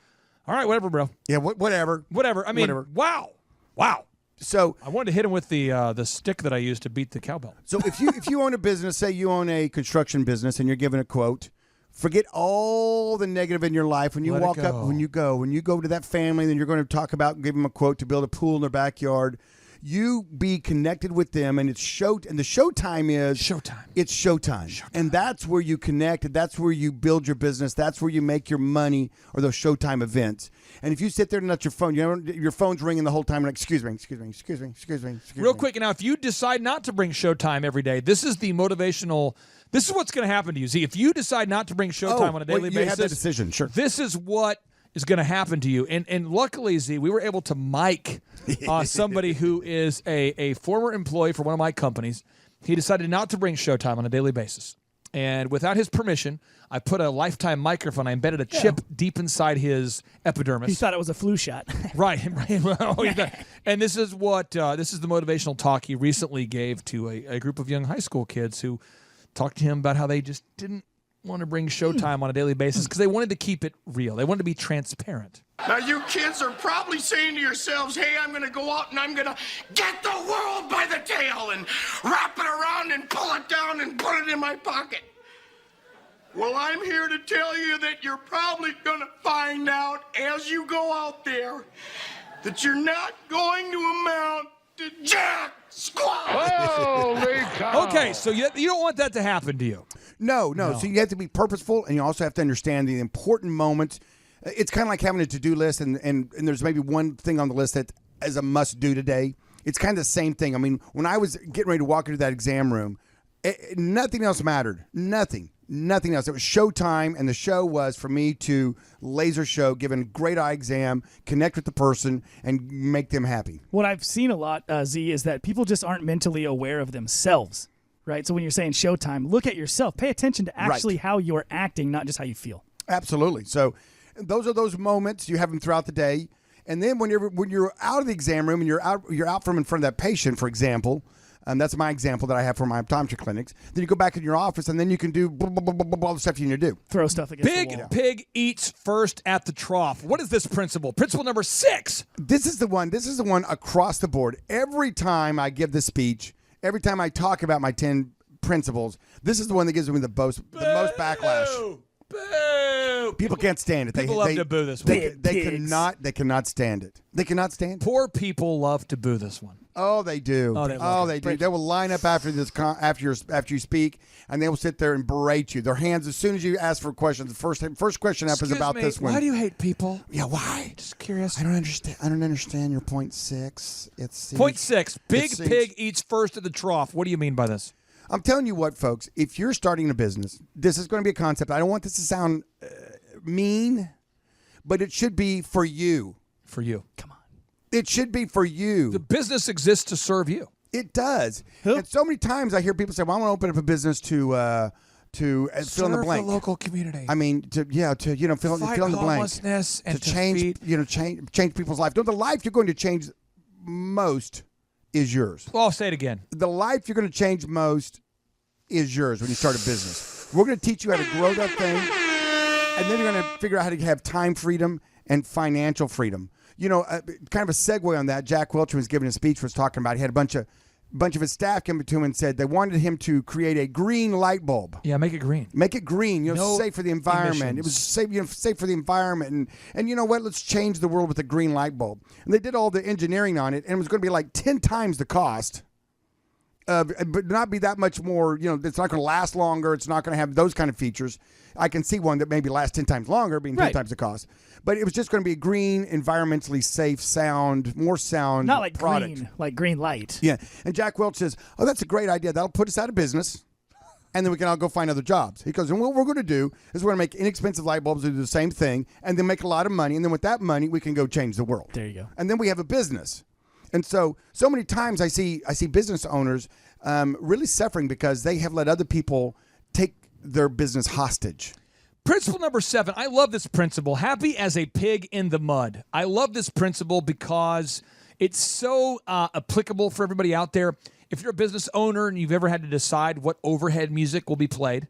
Speaker 5: All right, whatever, bro.
Speaker 7: Yeah, whatever.
Speaker 5: Whatever. I mean,
Speaker 7: Whatever.
Speaker 5: Wow.
Speaker 7: So
Speaker 5: I wanted to hit him with the stick that I used to beat the cowbell.
Speaker 7: So if you own a business, say you own a construction business, and you're given a quote, forget all the negative in your life. When you walk up, when you go to that family, then you're going to talk about, give them a quote to build a pool in their backyard. You be connected with them, and the showtime is
Speaker 5: showtime.
Speaker 7: It's showtime, and that's where you connect. That's where you build your business. That's where you make your money, or those showtime events. And if you sit there and let your phone, your phone's ringing the whole time, and excuse me.
Speaker 5: Real quick, now if you decide not to bring showtime every day, this is the motivational. This is what's going to happen to you. See, if you decide not to bring showtime on a daily basis,
Speaker 7: you have that decision. Sure,
Speaker 5: this is what is going to happen to you. And luckily, Z, we were able to mic somebody who is a former employee for one of my companies. He decided not to bring showtime on a daily basis. And without his permission, I put a lifetime microphone. I embedded a chip deep inside his epidermis.
Speaker 8: He thought it was a flu shot.
Speaker 5: Right. And this is the motivational talk he recently gave to a group of young high school kids who talked to him about how they just didn't want to bring showtime on a daily basis because they wanted to keep it real. They wanted to be transparent.
Speaker 14: Now, you kids are probably saying to yourselves, hey, I'm going to go out and I'm going to get the world by the tail and wrap it around and pull it down and put it in my pocket. Well, I'm here to tell you that you're probably going to find out as you go out there that you're not going to amount to jack squat.
Speaker 5: Holy cow. Okay, so you don't want that to happen to you.
Speaker 7: No. So you have to be purposeful, and you also have to understand the important moments. It's kind of like having a to-do list, and there's maybe one thing on the list that is a must-do today. It's kind of the same thing. I mean, when I was getting ready to walk into that exam room, nothing else mattered. Nothing else. It was showtime, and the show was for me to laser show, give a great eye exam, connect with the person, and make them happy.
Speaker 8: What I've seen a lot, Z, is that people just aren't mentally aware of themselves, right? So when you're saying showtime, look at yourself. Pay attention to actually how you're acting, not just how you feel.
Speaker 7: Absolutely. So those are those moments. You have them throughout the day. And then when you're out of the exam room and you're out from in front of that patient, for example, and that's my example that I have for my optometry clinics. Then you go back in your office, and then you can do all the stuff you need to do.
Speaker 8: Throw stuff against the wall.
Speaker 5: Pig eats first at the trough. What is this principle? Principle number 6.
Speaker 7: This is the one across the board. Every time I give this speech, every time I talk about my 10 principles, this is the one that gives me the most backlash.
Speaker 5: Boo!
Speaker 7: People can't stand it.
Speaker 5: People love to boo this one.
Speaker 7: They cannot stand it. They cannot stand it.
Speaker 5: Poor people love to boo this one.
Speaker 7: Oh, they do. They do. They will line up after you speak, and they will sit there and berate you. Their hands, as soon as you ask for questions, the first question up is about this one.
Speaker 5: Why do you hate people?
Speaker 7: Yeah, why?
Speaker 5: Just curious.
Speaker 7: I don't understand your point 6.
Speaker 5: Point 6. Pig eats first at the trough. What do you mean by this?
Speaker 7: I'm telling you what, folks. If you're starting a business, this is going to be a concept. I don't want this to sound mean, but it should be for you.
Speaker 5: For you.
Speaker 8: Come on.
Speaker 7: It should be for you.
Speaker 5: The business exists to serve you.
Speaker 7: It does. And so many times I hear people say, "Well, I want to open up a business to fill in the blank."
Speaker 5: The local community.
Speaker 7: I mean, to fill in the blank.
Speaker 5: Homelessness and
Speaker 7: to change, change people's life. No, the life you're going to change most is yours.
Speaker 5: Well, I'll say it again.
Speaker 7: The life you're going to change most is yours when you start a business. We're going to teach you how to grow that thing, and then you're going to figure out how to have time freedom and financial freedom. Kind of a segue on that. Jack Welch was giving a speech, was talking about. He had a bunch of his staff come to him and said they wanted him to create a green light bulb.
Speaker 5: Yeah, make it green.
Speaker 7: Make it green.
Speaker 5: No
Speaker 7: safe for the environment.
Speaker 5: emissions.
Speaker 7: It was safe for the environment. And you know what? Let's change the world with a green light bulb. And they did all the engineering on it, and it was going to be like 10 times the cost. But not be that much more, it's not going to last longer. It's not going to have those kind of features. I can see one that maybe lasts 10 times longer, being 10 times the cost. But it was just going to be a green, environmentally safe, more sound
Speaker 8: Not like
Speaker 7: product.
Speaker 8: green, like green light.
Speaker 7: Yeah. And Jack Welch says, "Oh, that's a great idea. That'll put us out of business, and then we can all go find other jobs." He goes, "And what we're going to do is we're going to make inexpensive light bulbs that do the same thing, and then make a lot of money. And then with that money, we can go change the world.
Speaker 8: There you go.
Speaker 7: And then we have a business." And so many times I see business owners really suffering because they have let other people take their business hostage.
Speaker 5: Principle number 7. I love this principle. Happy as a pig in the mud. I love this principle because it's so applicable for everybody out there. If you're a business owner and you've ever had to decide what overhead music will be played,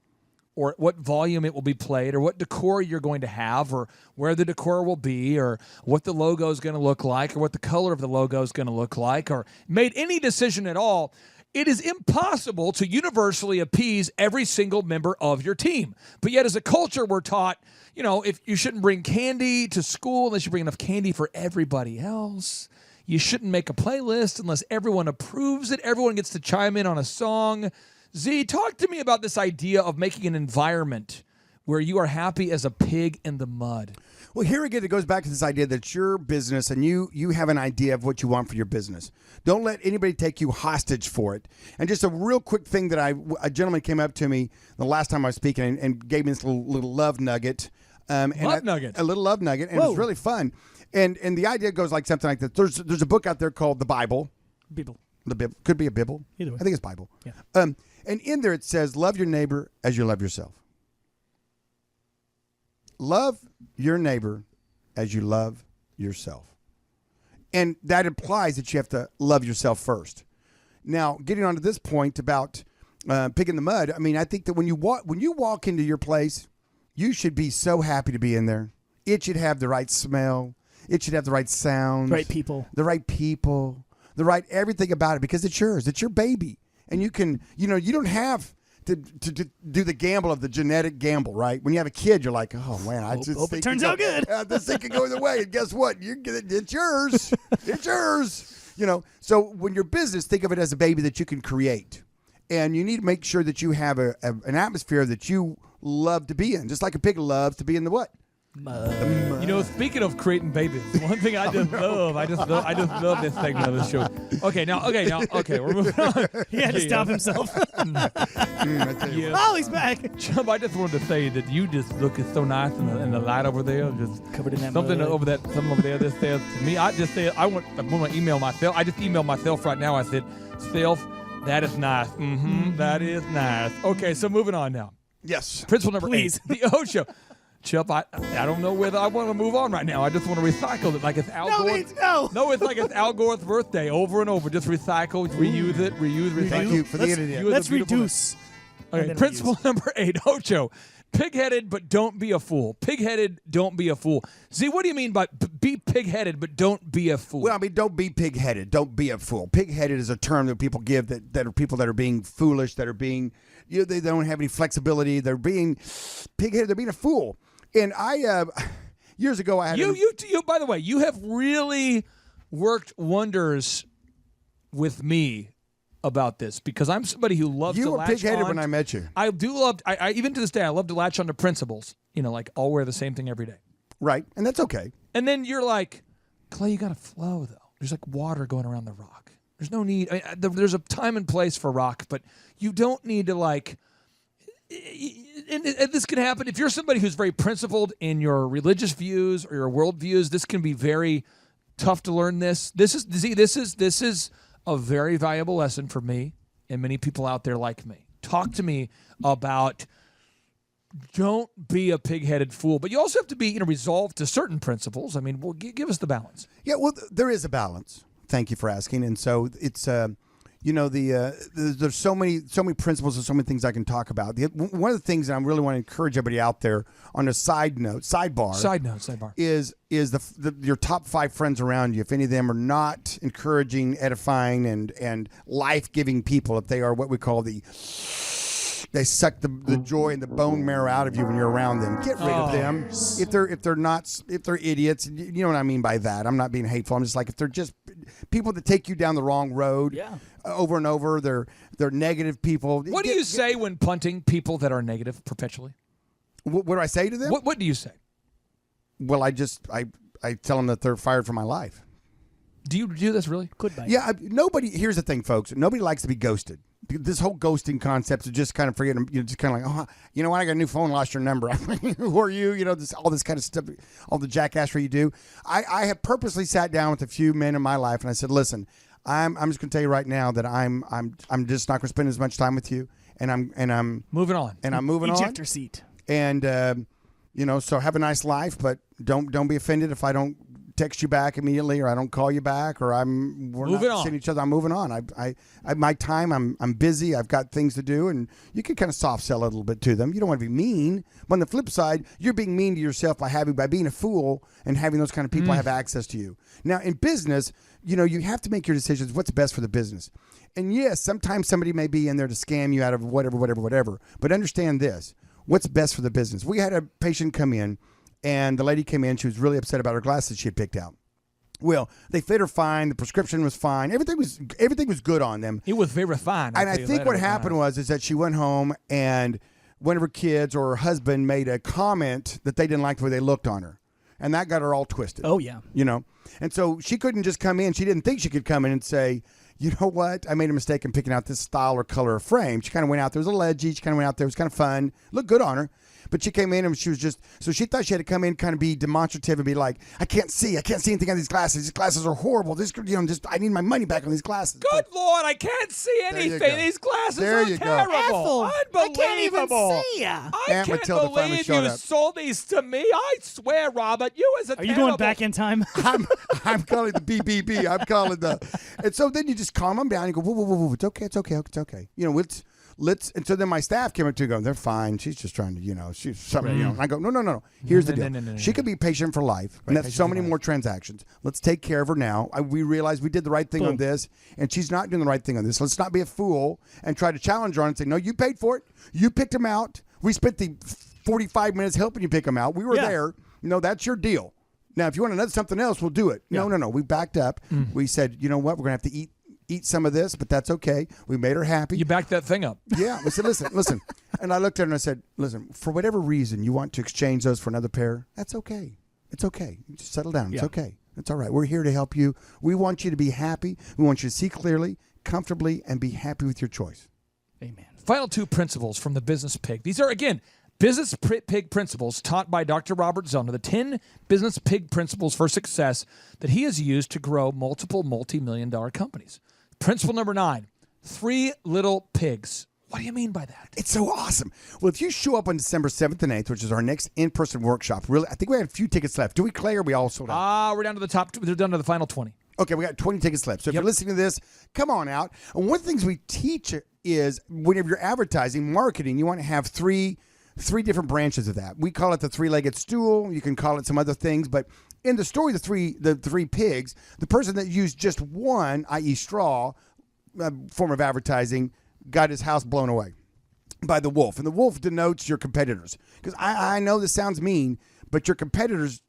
Speaker 5: or what volume it will be played, or what decor you're going to have, or where the decor will be, or what the logo is going to look like, or what the color of the logo is going to look like, or made any decision at all, it is impossible to universally appease every single member of your team. But yet as a culture, we're taught, if you shouldn't bring candy to school unless you bring enough candy for everybody else. You shouldn't make a playlist unless everyone approves it. Everyone gets to chime in on a song. Z, talk to me about this idea of making an environment where you are happy as a pig in the mud.
Speaker 7: Well, here again, it goes back to this idea that it's your business and you have an idea of what you want for your business. Don't let anybody take you hostage for it. And just a real quick thing that a gentleman came up to me the last time I was speaking and gave me this little love nugget.
Speaker 5: Nugget?
Speaker 7: A little love nugget, and it was really fun. And the idea goes like something like that. There's a book out there called The Bible.
Speaker 8: Bible.
Speaker 7: The Bible. Could be a Bible.
Speaker 8: Either way.
Speaker 7: I think it's Bible.
Speaker 8: Yeah.
Speaker 7: And in there it says, love your neighbor as you love yourself. Love your neighbor as you love yourself. And that implies that you have to love yourself first. Now, getting on to this point about pig in the mud, I mean, I think that when you walk into your place, you should be so happy to be in there. It should have the right smell. It should have the right sounds.
Speaker 8: Right people.
Speaker 7: The right people. The right everything about it, because it's yours. It's your baby. And you can, you don't have to do the gamble of the genetic gamble, right? When you have a kid, you're like, oh man, I just
Speaker 8: hope
Speaker 7: think
Speaker 8: it turns out good.
Speaker 7: This thing can go either way, and guess what? It's yours. It's yours. So when your business, think of it as a baby that you can create, and you need to make sure that you have an atmosphere that you love to be in, just like a pig loves to be in the what?
Speaker 5: Mud. Speaking of creating babies, one thing I just love, I just love this segment of the show. Okay, we're moving on.
Speaker 8: He had to stop himself. Oh, he's back.
Speaker 5: Chump, I just wanted to say that you just look so nice in the light over there, just
Speaker 8: covered in that
Speaker 5: something
Speaker 8: mud.
Speaker 5: Something over there that says to me. I just said I want to email myself. I just emailed myself right now. I said, "Self, that is nice. That is nice." Okay, so moving on now.
Speaker 7: Yes.
Speaker 5: Principle number
Speaker 8: Please.
Speaker 5: 8. The O Show. Chup, I don't know whether I want to move on right now. I just want to recycle it like it's Al Gore. No, it's like it's Al Gore's birthday over and over. Just recycle, reuse it, recycle.
Speaker 7: Thank you for the internet.
Speaker 8: Let's reduce.
Speaker 5: Okay, principle number 8, Ocho. Pig-headed, but don't be a fool. Pig-headed, don't be a fool. Z, what do you mean by be pig-headed, but don't be a fool?
Speaker 7: Well, I mean, don't be pig-headed. Don't be a fool. Pig-headed is a term that people give that are people that are being foolish, that are being, they don't have any flexibility. They're being pig-headed. They're being a fool. And I, years ago, I had
Speaker 5: you. By the way, you have really worked wonders with me about this, because I'm somebody who loves to latch on.
Speaker 7: You were pig-headed when I met you.
Speaker 5: I do love, I even to this day, I love to latch on to principles. Like I'll wear the same thing every day.
Speaker 7: Right, and that's okay.
Speaker 5: And then you're like, Clay, you got to flow, though. There's like water going around the rock. There's no need. There's a time and place for rock, but you don't need to like... And this can happen if you're somebody who's very principled in your religious views or your world views. This can be very tough to learn this. This is a very valuable lesson for me and many people out there like me. Talk to me about don't be a pig-headed fool, but you also have to be resolved to certain principles. I mean, well, give us the balance.
Speaker 7: Yeah, well, there is a balance. Thank you for asking. And so it's there's so many principles and so many things I can talk about. One of the things that I really want to encourage everybody out there on a sidebar is your top 5 friends around you. If any of them are not encouraging, edifying, and life-giving people, if they are what we call they suck the joy and the bone marrow out of you when you're around them. Get rid of them. If they're idiots, you know what I mean by that. I'm not being hateful. I'm just like, if they're just people that take you down the wrong road over and over, they're negative people.
Speaker 5: What do you say when punting people that are negative perpetually?
Speaker 7: What do I say to them?
Speaker 5: What do you say?
Speaker 7: Well, I tell them that they're fired from my life.
Speaker 5: Do you do this really?
Speaker 8: Goodbye.
Speaker 7: Yeah. Here's the thing, folks. Nobody likes to be ghosted. This whole ghosting concept is just kind of forgetting. Just kind of like, oh, you know what? I got a new phone, lost your number. Who are you? All this kind of stuff, all the jackassery you do. I have purposely sat down with a few men in my life, and I said, listen, I'm just going to tell you right now that I'm just not going to spend as much time with you, and I'm
Speaker 5: moving on,
Speaker 7: and I'm moving on.
Speaker 8: Ejector seat.
Speaker 7: And so have a nice life, but don't be offended if I don't text you back immediately, or I don't call you back, or we're
Speaker 5: moving
Speaker 7: not
Speaker 5: on.
Speaker 7: seeing each other. I'm moving on. I my time. I'm busy. I've got things to do, and you can kind of soft sell a little bit to them. You don't want to be mean, but on the flip side, you're being mean to yourself by being a fool and having those kind of people have access to you. Now, in business, you have to make your decisions. What's best for the business? And yes, sometimes somebody may be in there to scam you out of whatever. But understand this: what's best for the business? We had a patient come in. And the lady came in. She was really upset about her glasses she had picked out. Well, they fit her fine. The prescription was fine. Everything was good on them.
Speaker 5: It was very fine.
Speaker 7: And I think what happened is that she went home and one of her kids or her husband made a comment that they didn't like the way they looked on her. And that got her all twisted.
Speaker 8: Oh, yeah.
Speaker 7: And so she couldn't just come in. She didn't think she could come in and say, you know what? I made a mistake in picking out this style or color of frame. She kind of went out there. It was a little edgy. She kind of went out there. It was kind of fun. Looked good on her. But she came in and she was so she thought she had to come in kind of be demonstrative and be like, I can't see anything on these glasses. These glasses are horrible. I need my money back on these glasses.
Speaker 5: Good Lord, I can't see anything. These glasses are terrible. Unbelievable.
Speaker 8: I can't even see ya.
Speaker 5: I can't believe you sold these to me. I swear, Robert, you as a
Speaker 8: Are you going back in time?
Speaker 7: I'm calling the BBB. I'm calling and so then you just calm them down and go, whoa, it's okay. And so then my staff came up to go, they're fine. She's just trying to, she's something, And I go, no. Here's the deal. No. She could be patient for life. And that's so many more transactions. Let's take care of her now. We realized we did the right thing on this, and she's not doing the right thing on this. Let's not be a fool and try to challenge her and say, no, you paid for it. You picked them out. We spent the 45 minutes helping you pick them out. We were there. That's your deal. Now, if you want something else, we'll do it. No. We backed up. We said, you know what? We're going to have to eat some of this, but that's okay. We made her happy.
Speaker 5: You backed that thing up.
Speaker 7: Yeah. We said, listen. And I looked at her and I said, listen, for whatever reason you want to exchange those for another pair, that's okay. It's okay. You just settle down. It's okay. It's all right. We're here to help you. We want you to be happy. We want you to see clearly, comfortably, and be happy with your choice.
Speaker 8: Amen.
Speaker 5: Final 2 principles from the Business Pig. These are, again, Business Pig principles taught by Dr. Robert Zoellner, the 10 Business Pig principles for success that he has used to grow multiple multi-million-dollar companies. Principle number 9, 3 little pigs. What do you mean by that?
Speaker 7: It's so awesome. Well, if you show up on December 7th and 8th, which is our next in-person workshop, really, I think we have a few tickets left. Do we, Clay, or are we all sold out?
Speaker 5: We're down to the top. We're down to the final 20.
Speaker 7: Okay, we got 20 tickets left. So if you're listening to this, come on out. And one of the things we teach is whenever you're advertising, marketing, you want to have three different branches of that. We call it the 3-legged stool. You can call it some other things, but in the story, the three pigs, the person that used just one, i.e. straw, form of advertising, got his house blown away by the wolf. And the wolf denotes your competitors. Because I know this sounds mean, but your competitors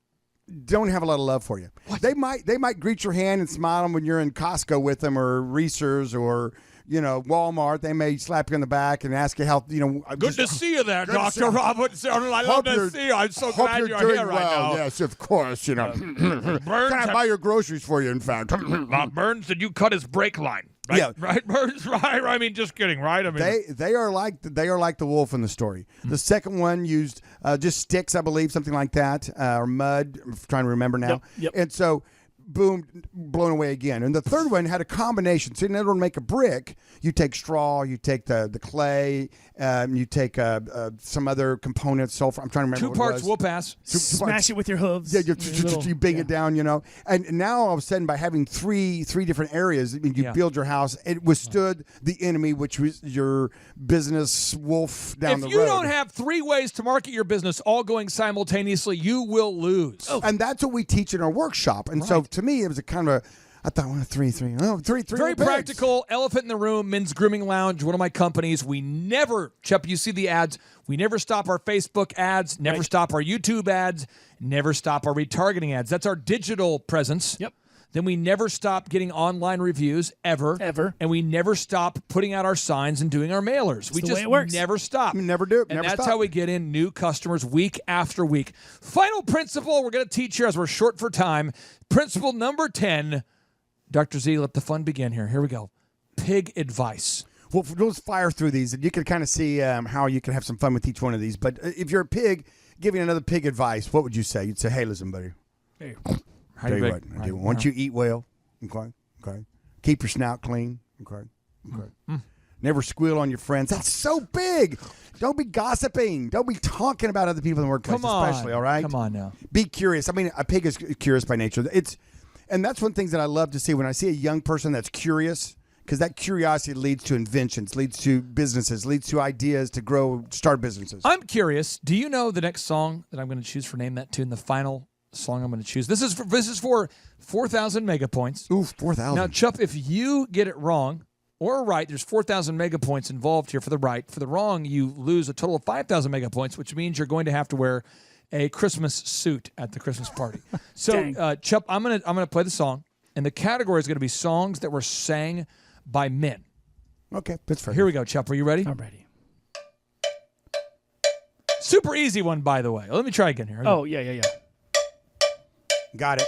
Speaker 7: don't have a lot of love for you. What? They might greet your hand and smile when you're in Costco with them, or Reese's, or Walmart. They may slap you on the back and ask you how,
Speaker 5: Good to see you there, Dr. Robertson. I love to see you. I'm so glad you're here right now.
Speaker 7: Yes, of course. Burns, can I buy your groceries for you, in fact?
Speaker 5: Burns, did you cut his brake line? Right,
Speaker 7: yeah.
Speaker 5: Right, Burns? Right? I mean, just kidding, right? I mean,
Speaker 7: they are like the wolf in the story. The second one used just sticks, I believe, something like that, or mud. I'm trying to remember now.
Speaker 8: Yep.
Speaker 7: And so boom, blown away again. And the third one had a combination. So in order to make a brick, you take straw, you take the clay, you take some other components, sulfur. I'm trying to remember
Speaker 5: 2 parts whoop ass.
Speaker 8: Smash it with your hooves.
Speaker 7: Yeah, you bang it down, And now all of a sudden, by having three different areas, I mean, you build your house. It withstood the enemy, which was your business wolf down the road.
Speaker 5: If you don't have 3 ways to market your business all going simultaneously, you will lose.
Speaker 7: Oh. And that's what we teach in our workshop. And so to me, it was a kind of I thought, well, three.
Speaker 5: Very practical. Elephant in the Room, Men's Grooming Lounge, one of my companies. We never, Chup, you see the ads. We never stop our Facebook ads, never stop our YouTube ads, never stop our retargeting ads. That's our digital presence.
Speaker 8: Yep.
Speaker 5: Then we never stop getting online reviews, ever. And we never stop putting out our signs and doing our mailers.
Speaker 8: That's the way it works.
Speaker 5: Never stop.
Speaker 7: We never do.
Speaker 5: And
Speaker 7: never
Speaker 5: that's
Speaker 7: stop.
Speaker 5: how we get in new customers week after week. Final principle we're going to teach here as we're short for time. Principle number 10. Dr. Z, let the fun begin here. Here we go. Pig advice.
Speaker 7: Well, let's fire through these, and you can kind of see how you can have some fun with each one of these. But if you're a pig, giving another pig advice, what would you say? You'd say, hey, listen, buddy.
Speaker 8: Hey.
Speaker 7: Tell you what, once you eat well, okay, keep your snout clean, okay. Never squeal on your friends. That's so big. Don't be gossiping. Don't be talking about other people in the workplace, especially, all right?
Speaker 5: Come on now.
Speaker 7: Be curious. I mean, a pig is curious by nature. And that's one of the things that I love to see when I see a young person that's curious, because that curiosity leads to inventions, leads to businesses, leads to ideas to grow, start businesses.
Speaker 5: I'm curious. Do you know the next song that I'm going to choose for Name That Tune, the final song I'm going to choose? This is for 4,000 mega points.
Speaker 7: Ooh, 4,000.
Speaker 5: Now, Chup, if you get it wrong or right, there's 4,000 mega points involved here for the right. For the wrong, you lose a total of 5,000 mega points, which means you're going to have to wear a Christmas suit at the Christmas party. So, Chup, I'm gonna play the song, and the category is going to be songs that were sang by men.
Speaker 7: Okay, that's fair.
Speaker 5: Here we go, Chup. Are you ready?
Speaker 8: I'm ready.
Speaker 5: Super easy one, by the way. Let me try again here.
Speaker 8: Oh, yeah.
Speaker 7: Got it.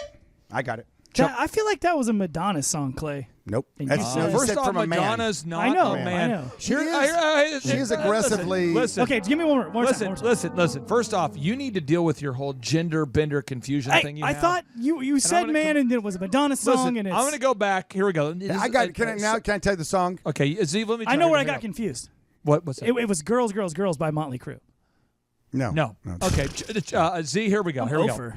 Speaker 7: I got it.
Speaker 8: I feel like that was a Madonna song, Clay.
Speaker 7: Nope.
Speaker 5: First off, Madonna's not a man.
Speaker 8: I know.
Speaker 7: She is aggressively.
Speaker 5: Listen.
Speaker 8: Okay, give me one more.
Speaker 5: Listen. First off, you need to deal with your whole gender bender confusion thing.
Speaker 8: I thought you said man, and it was a Madonna song.
Speaker 5: Listen,
Speaker 8: and it's...
Speaker 5: I'm going to go back. Here we go.
Speaker 7: I got it. Can I tell you the song?
Speaker 5: Okay, Z, let me try
Speaker 8: I know where I got confused.
Speaker 5: What's that?
Speaker 8: It was Girls, Girls, Girls by Motley Crue.
Speaker 5: No. Okay, Z, here we go. Here we go.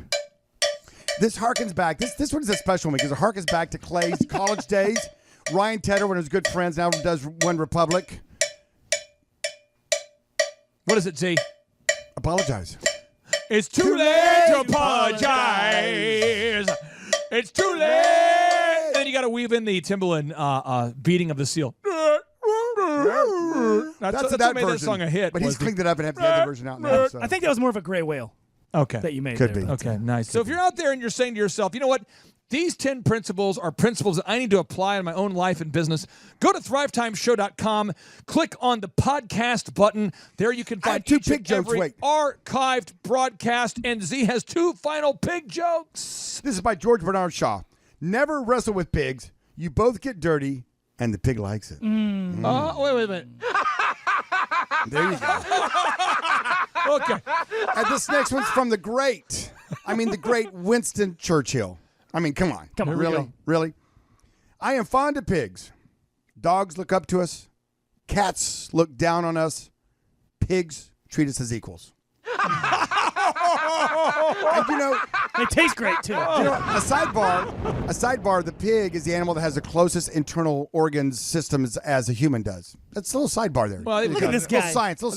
Speaker 7: This harkens back. This one is a special one because it harkens back to Clay's college days. Ryan Tedder, one of his good friends, now does One Republic.
Speaker 5: What is it, Z?
Speaker 7: Apologize.
Speaker 5: It's too late to apologize. It's too late. And then you got to weave in the Timbaland beating of the seal. That's what made that song a hit.
Speaker 7: But he's cleaned it up and has the other version out now. So.
Speaker 8: I think that was more of a gray whale.
Speaker 5: Okay.
Speaker 8: That you made.
Speaker 7: Could
Speaker 8: there.
Speaker 7: be.
Speaker 5: Okay, nice. So if you're out there and you're saying to yourself, you know what? These 10 principles are principles that I need to apply in my own life and business. Go to thrivetimeshow.com. Click on the podcast button. There you can find each and every archived broadcast. And Z has 2 final pig jokes.
Speaker 7: This is by George Bernard Shaw. Never wrestle with pigs. You both get dirty, and the pig likes it.
Speaker 5: Wait a minute.
Speaker 7: There you go.
Speaker 5: Okay.
Speaker 7: And this next one's from the great Winston Churchill. I mean, come on. Really? I am fond of pigs. Dogs look up to us. Cats look down on us. Pigs treat us as equals. And
Speaker 8: they taste great too.
Speaker 7: A sidebar, the pig is the animal that has the closest internal organs systems as a human does. That's a little sidebar there.
Speaker 5: Well,
Speaker 8: look at this guy.
Speaker 7: Little science.
Speaker 5: I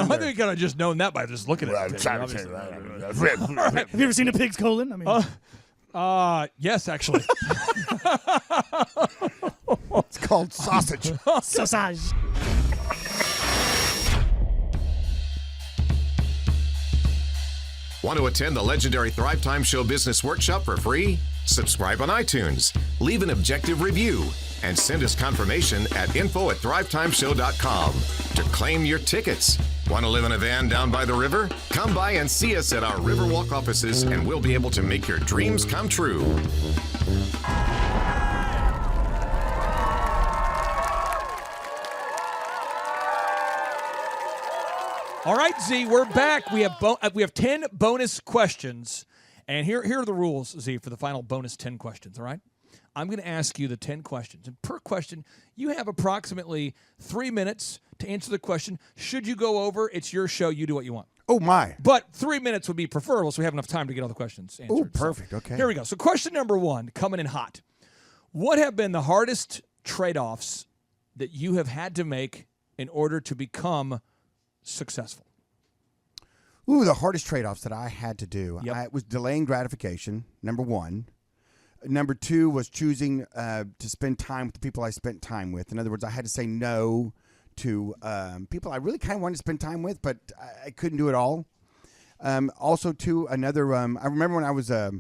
Speaker 5: think you could have just known that by just looking at it.
Speaker 8: Have you ever seen a pig's colon? I mean,
Speaker 5: yes, actually.
Speaker 7: It's called sausage.
Speaker 8: Sausage.
Speaker 6: Want to attend the legendary Thrivetime Show Business Workshop for free? Subscribe on iTunes, leave an objective review, and send us confirmation at info@thrivetimeshow.com to claim your tickets. Want to live in a van down by the river? Come by and see us at our Riverwalk offices, and we'll be able to make your dreams come true.
Speaker 5: All right, Z, we're back. We have 10 bonus questions, And here are the rules, Z, for the final bonus 10 questions, all right? I'm going to ask you the 10 questions. And per question, you have approximately 3 minutes to answer the question. Should you go over, it's your show. You do what you want.
Speaker 7: Oh, my.
Speaker 5: But 3 minutes would be preferable, so we have enough time to get all the questions answered.
Speaker 7: Oh, perfect.
Speaker 5: So,
Speaker 7: okay.
Speaker 5: Here we go. So question number 1, coming in hot. What have been the hardest trade-offs that you have had to make in order to become successful?
Speaker 7: Ooh, the hardest trade-offs that I had to do. Yep. Was delaying gratification, number 1. Number 2 was choosing to spend time with the people I spent time with. In other words, I had to say no to people I really kind of wanted to spend time with, but I couldn't do it all. Also, too, another, I remember when I was a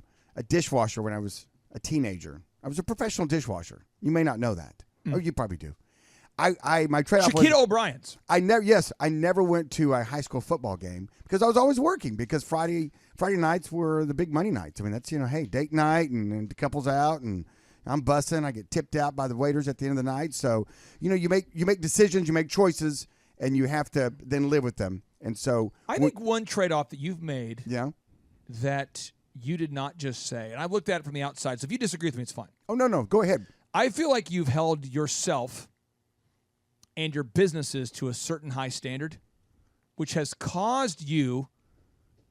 Speaker 7: dishwasher when I was a teenager. I was a professional dishwasher. You may not know that. Oh, you probably do. My trade-off was
Speaker 5: Shaquita O'Brien's.
Speaker 7: I never went to a high school football game because I was always working because Friday nights were the big money nights. I mean, that's, hey, date night and the couple's out and I'm bussing. I get tipped out by the waiters at the end of the night. So, you make decisions, you make choices, and you have to then live with them. And so
Speaker 5: I think one trade-off that you've made
Speaker 7: that
Speaker 5: you did not just say, and I've looked at it from the outside, so if you disagree with me, it's fine.
Speaker 7: Oh, no, go ahead.
Speaker 5: I feel like you've held yourself and your businesses to a certain high standard, which has caused you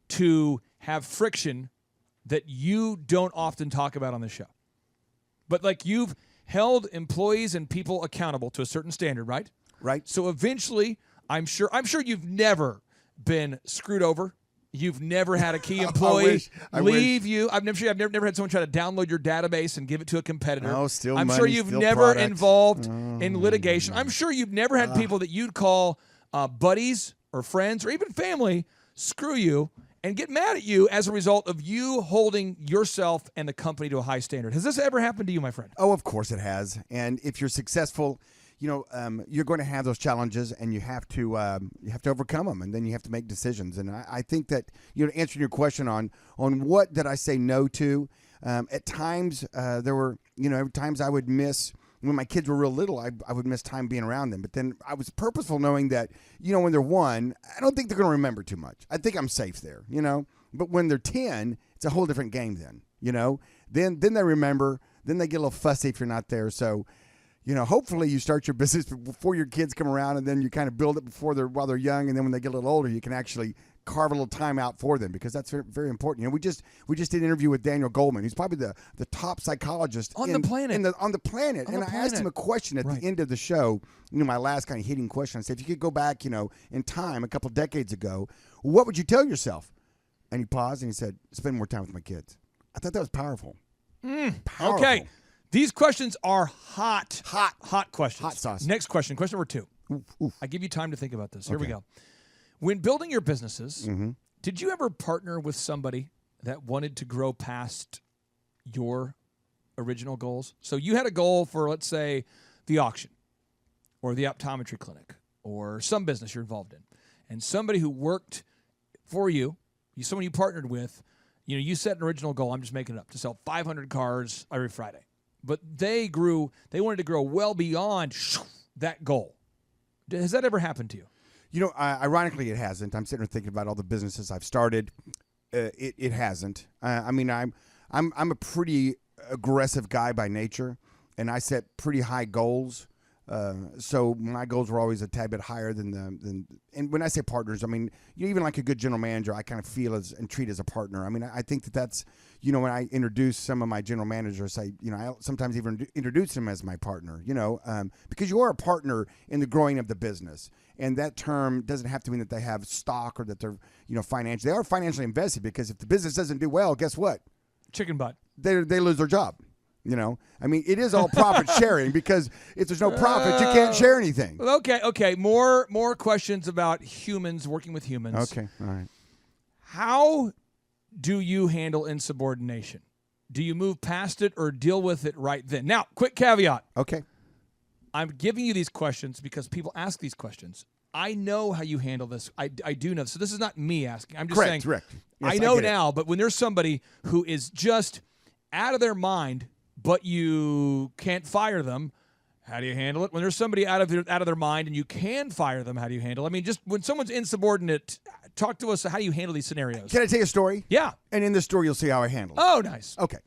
Speaker 5: to have friction that you don't often talk about on the show. But like you've held employees and people accountable to a certain standard, right?
Speaker 7: Right.
Speaker 5: So eventually, I'm sure you've never been screwed over. You've never had a key employee leave you. I've never had someone try to download your database and give it to a competitor.
Speaker 7: Oh, steal
Speaker 5: I'm
Speaker 7: money,
Speaker 5: sure you've
Speaker 7: steal
Speaker 5: never
Speaker 7: product.
Speaker 5: involved in litigation. I'm sure you've never had people that you'd call buddies or friends or even family screw you and get mad at you as a result of you holding yourself and the company to a high standard. Has this ever happened to you, my friend?
Speaker 7: Oh, of course it has. And if you're successful, you're going to have those challenges, and you have to overcome them, and then you have to make decisions. And I think that answering your question on what did I say no to, at times there were times I would miss when my kids were real little. I would miss time being around them, but then I was purposeful, knowing that when they're 1, I don't think they're going to remember too much. I think I'm safe there, But when they're 10, it's a whole different game. Then they remember. Then they get a little fussy if you're not there. So. Hopefully you start your business before your kids come around, and then you kind of build it while they're young, and then when they get a little older, you can actually carve a little time out for them, because that's very, very important. We just did an interview with Daniel Goleman. He's probably the top psychologist
Speaker 5: on the planet.
Speaker 7: And I asked him a question at the end of the show. My last kind of hitting question. I said, if you could go back, in time a couple decades ago, what would you tell yourself? And he paused and he said, spend more time with my kids. I thought that was powerful. Powerful.
Speaker 5: Okay. These questions are hot questions.
Speaker 7: Hot sauce.
Speaker 5: Next question number 2.
Speaker 7: Oof.
Speaker 5: I give you time to think about this. Here we go. When building your businesses, did you ever partner with somebody that wanted to grow past your original goals? So you had a goal for, let's say, the auction or the optometry clinic or some business you're involved in, and somebody who worked for you, someone you partnered with, you set an original goal, I'm just making it up, to sell 500 cars every Friday. But they wanted to grow well beyond that goal. Has that ever happened to you?
Speaker 7: Ironically, it hasn't. I'm sitting here thinking about all the businesses I've started. It hasn't. I'm a pretty aggressive guy by nature, and I set pretty high goals. So my goals were always a tad bit higher than and when I say partners, I mean, even like a good general manager, I kind of feel and treat as a partner. I mean, I think that's, when I introduce some of my general managers, I sometimes even introduce them as my partner, because you are a partner in the growing of the business. And that term doesn't have to mean that they have stock or that they're, financially, they are financially invested, because if the business doesn't do well, guess what?
Speaker 5: Chicken butt.
Speaker 7: They lose their job. I mean, it is all profit sharing, because if there's no profit, you can't share anything.
Speaker 5: Okay. More questions about humans, working with humans.
Speaker 7: Okay, all right.
Speaker 5: How do you handle insubordination? Do you move past it or deal with it right then? Now, quick caveat.
Speaker 7: Okay.
Speaker 5: I'm giving you these questions because people ask these questions. I know how you handle this. I do know. So this is not me asking. I'm just saying.
Speaker 7: Correct. Yes,
Speaker 5: I know now, but when there's somebody who is just out of their mind, but you can't fire them, how do you handle it? When there's somebody out of their mind and you can fire them, how do you handle it? I mean, just when someone's insubordinate talk to us. How do you handle these scenarios?
Speaker 7: Can I tell you a story?
Speaker 5: Yeah.
Speaker 7: And in this story, you'll see how I handle it.
Speaker 5: Oh, nice.
Speaker 7: Okay.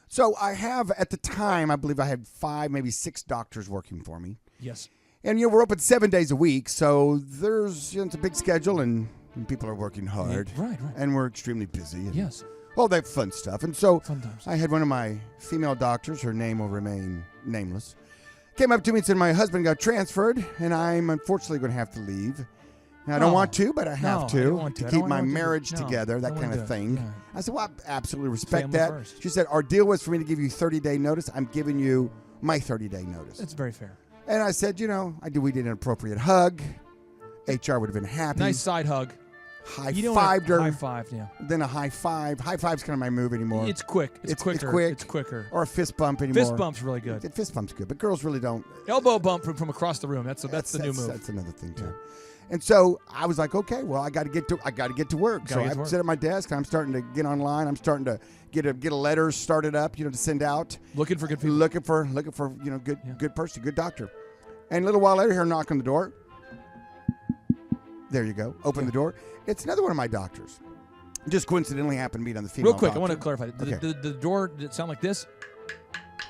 Speaker 7: So I have, at the time, I believe I had 5, maybe 6 doctors working for me.
Speaker 5: Yes.
Speaker 7: And, we're open 7 days a week, so there's, it's a big schedule, and people are working hard.
Speaker 5: Yeah, right.
Speaker 7: And we're extremely busy. And,
Speaker 5: Yes.
Speaker 7: all that fun stuff. And so
Speaker 5: Fun times.
Speaker 7: I had one of my female doctors, her name will remain nameless, came up to me and said my husband got transferred, and I'm unfortunately going to have to leave. And I don't want to, but I have to keep my marriage together, that kind of thing.
Speaker 5: Yeah.
Speaker 7: I said, well, I absolutely respect
Speaker 5: Family
Speaker 7: that.
Speaker 5: first.
Speaker 7: She said, our deal was for me to give you 30-day notice. I'm giving you my 30-day notice.
Speaker 5: That's very fair.
Speaker 7: And I said, we did an appropriate hug. HR would have been happy.
Speaker 5: Nice side hug.
Speaker 7: High-fived her.
Speaker 5: High five, yeah.
Speaker 7: Then a high five. High five's kind of my move anymore.
Speaker 5: It's quick. It's quicker.
Speaker 7: It's quick.
Speaker 5: It's quicker.
Speaker 7: Or a fist bump anymore.
Speaker 5: Fist bump's really good.
Speaker 7: Fist bump's good, but girls really don't.
Speaker 5: Elbow bump from across the room. That's the new move.
Speaker 7: That's another thing too. And so I was like, okay, well, I got to get to work. So I sit at my desk. I'm starting to get online. I'm starting to get a letter started up, to send out.
Speaker 5: Looking for good people.
Speaker 7: Looking for good person, good doctor. And a little while later, here, knock on the door. There you go. Open the door. It's another one of my doctors. Just coincidentally happened to be on the female.
Speaker 5: Real quick,
Speaker 7: doctor.
Speaker 5: I want to clarify. Did the door did it sound like this,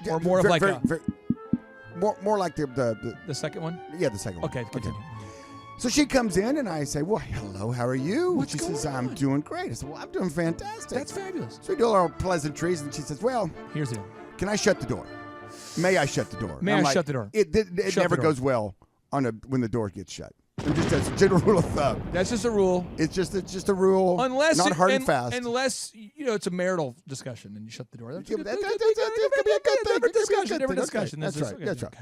Speaker 7: Yeah,
Speaker 5: or more of like
Speaker 7: more like the
Speaker 5: second one?
Speaker 7: Yeah, the second one.
Speaker 5: Okay, continue.
Speaker 7: So she comes in and I say, well, hello, how are you?
Speaker 5: What's
Speaker 7: she
Speaker 5: going
Speaker 7: says, I'm doing great. I said, well, I'm doing fantastic.
Speaker 5: That's fabulous.
Speaker 7: So we do all our pleasantries and she says, well,
Speaker 5: here's the deal.
Speaker 7: Can I shut the door? May I shut the door?
Speaker 5: May I shut the door?
Speaker 7: It never goes well when the door gets shut. Just as a general rule of thumb.
Speaker 5: That's just a rule.
Speaker 7: It's just a rule.
Speaker 5: Unless
Speaker 7: not hard and fast.
Speaker 5: Unless it's a marital discussion and you shut the door. That's
Speaker 7: could be a good thing.
Speaker 5: Different discussion.
Speaker 7: That's right. That's right.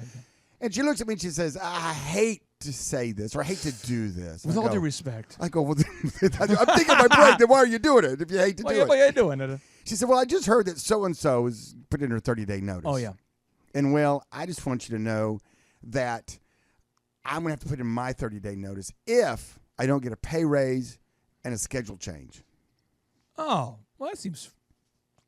Speaker 7: And she looks at me and she says, I hate to say this or I hate to do this.
Speaker 5: With all due respect.
Speaker 7: I go, well, I'm thinking in my brain, then why are you doing it if you hate to do it?
Speaker 5: Why are you doing it?
Speaker 7: She said, well, I just heard that so-and-so is put in her 30-day notice.
Speaker 5: Oh, yeah.
Speaker 7: And, well, I just want you to know that I'm going to have to put in my 30-day notice if I don't get a pay raise and a schedule change.
Speaker 5: Oh, well, that seems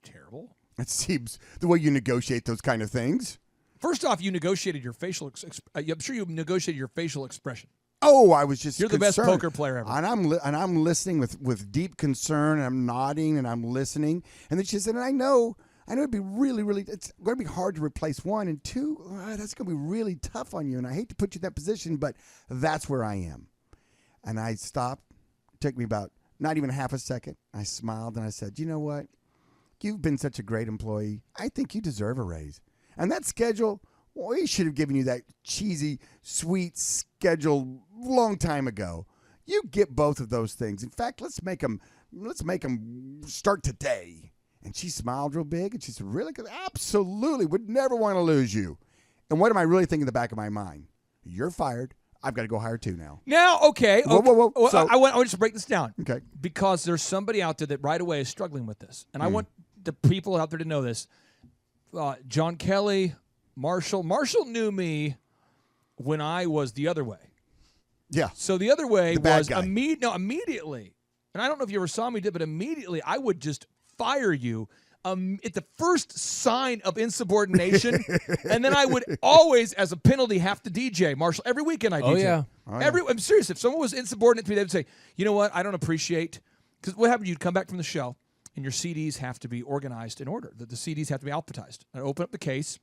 Speaker 5: terrible.
Speaker 7: It seems the way you negotiate those kind of things.
Speaker 5: First off, you negotiated your facial. I'm sure you negotiated your facial expression.
Speaker 7: Oh, I was just.
Speaker 5: You're the best poker player ever.
Speaker 7: And I'm listening with deep concern. And I'm nodding and I'm listening. And then she said, and I know it'd be really, really. It's going to be hard to replace one and two. That's going to be really tough on you. And I hate to put you in that position, but that's where I am. And I stopped. It took me about not even half a second. I smiled and I said, you know what? You've been such a great employee. I think you deserve a raise. And that schedule, we should have given you that cheesy, sweet schedule long time ago. You get both of those things. In fact, let's make them start today. And she smiled real big, and she said, really? Absolutely. Would never want to lose you. And what am I really thinking in the back of my mind? You're fired. I've got to go hire two now.
Speaker 5: Now, okay.
Speaker 7: Whoa. So,
Speaker 5: I want to break this down.
Speaker 7: Okay.
Speaker 5: Because there's somebody out there that right away is struggling with this. And I want the people out there to know this. John Kelly, Marshall. Marshall knew me when I was the other way.
Speaker 7: Yeah.
Speaker 5: So the other way was
Speaker 7: immediately.
Speaker 5: And I don't know if you ever saw me do it, but immediately I would just fire you at the first sign of insubordination. And then I would always, as a penalty, have to DJ. Marshall, every weekend I DJ.
Speaker 1: Oh, yeah.
Speaker 5: I'm serious. If someone was insubordinate to me, they would say, you know what, I don't appreciate. Because what happened, you'd come back from the show, and your CDs have to be organized in order. The CDs have to be alphabetized. I'd open up the case,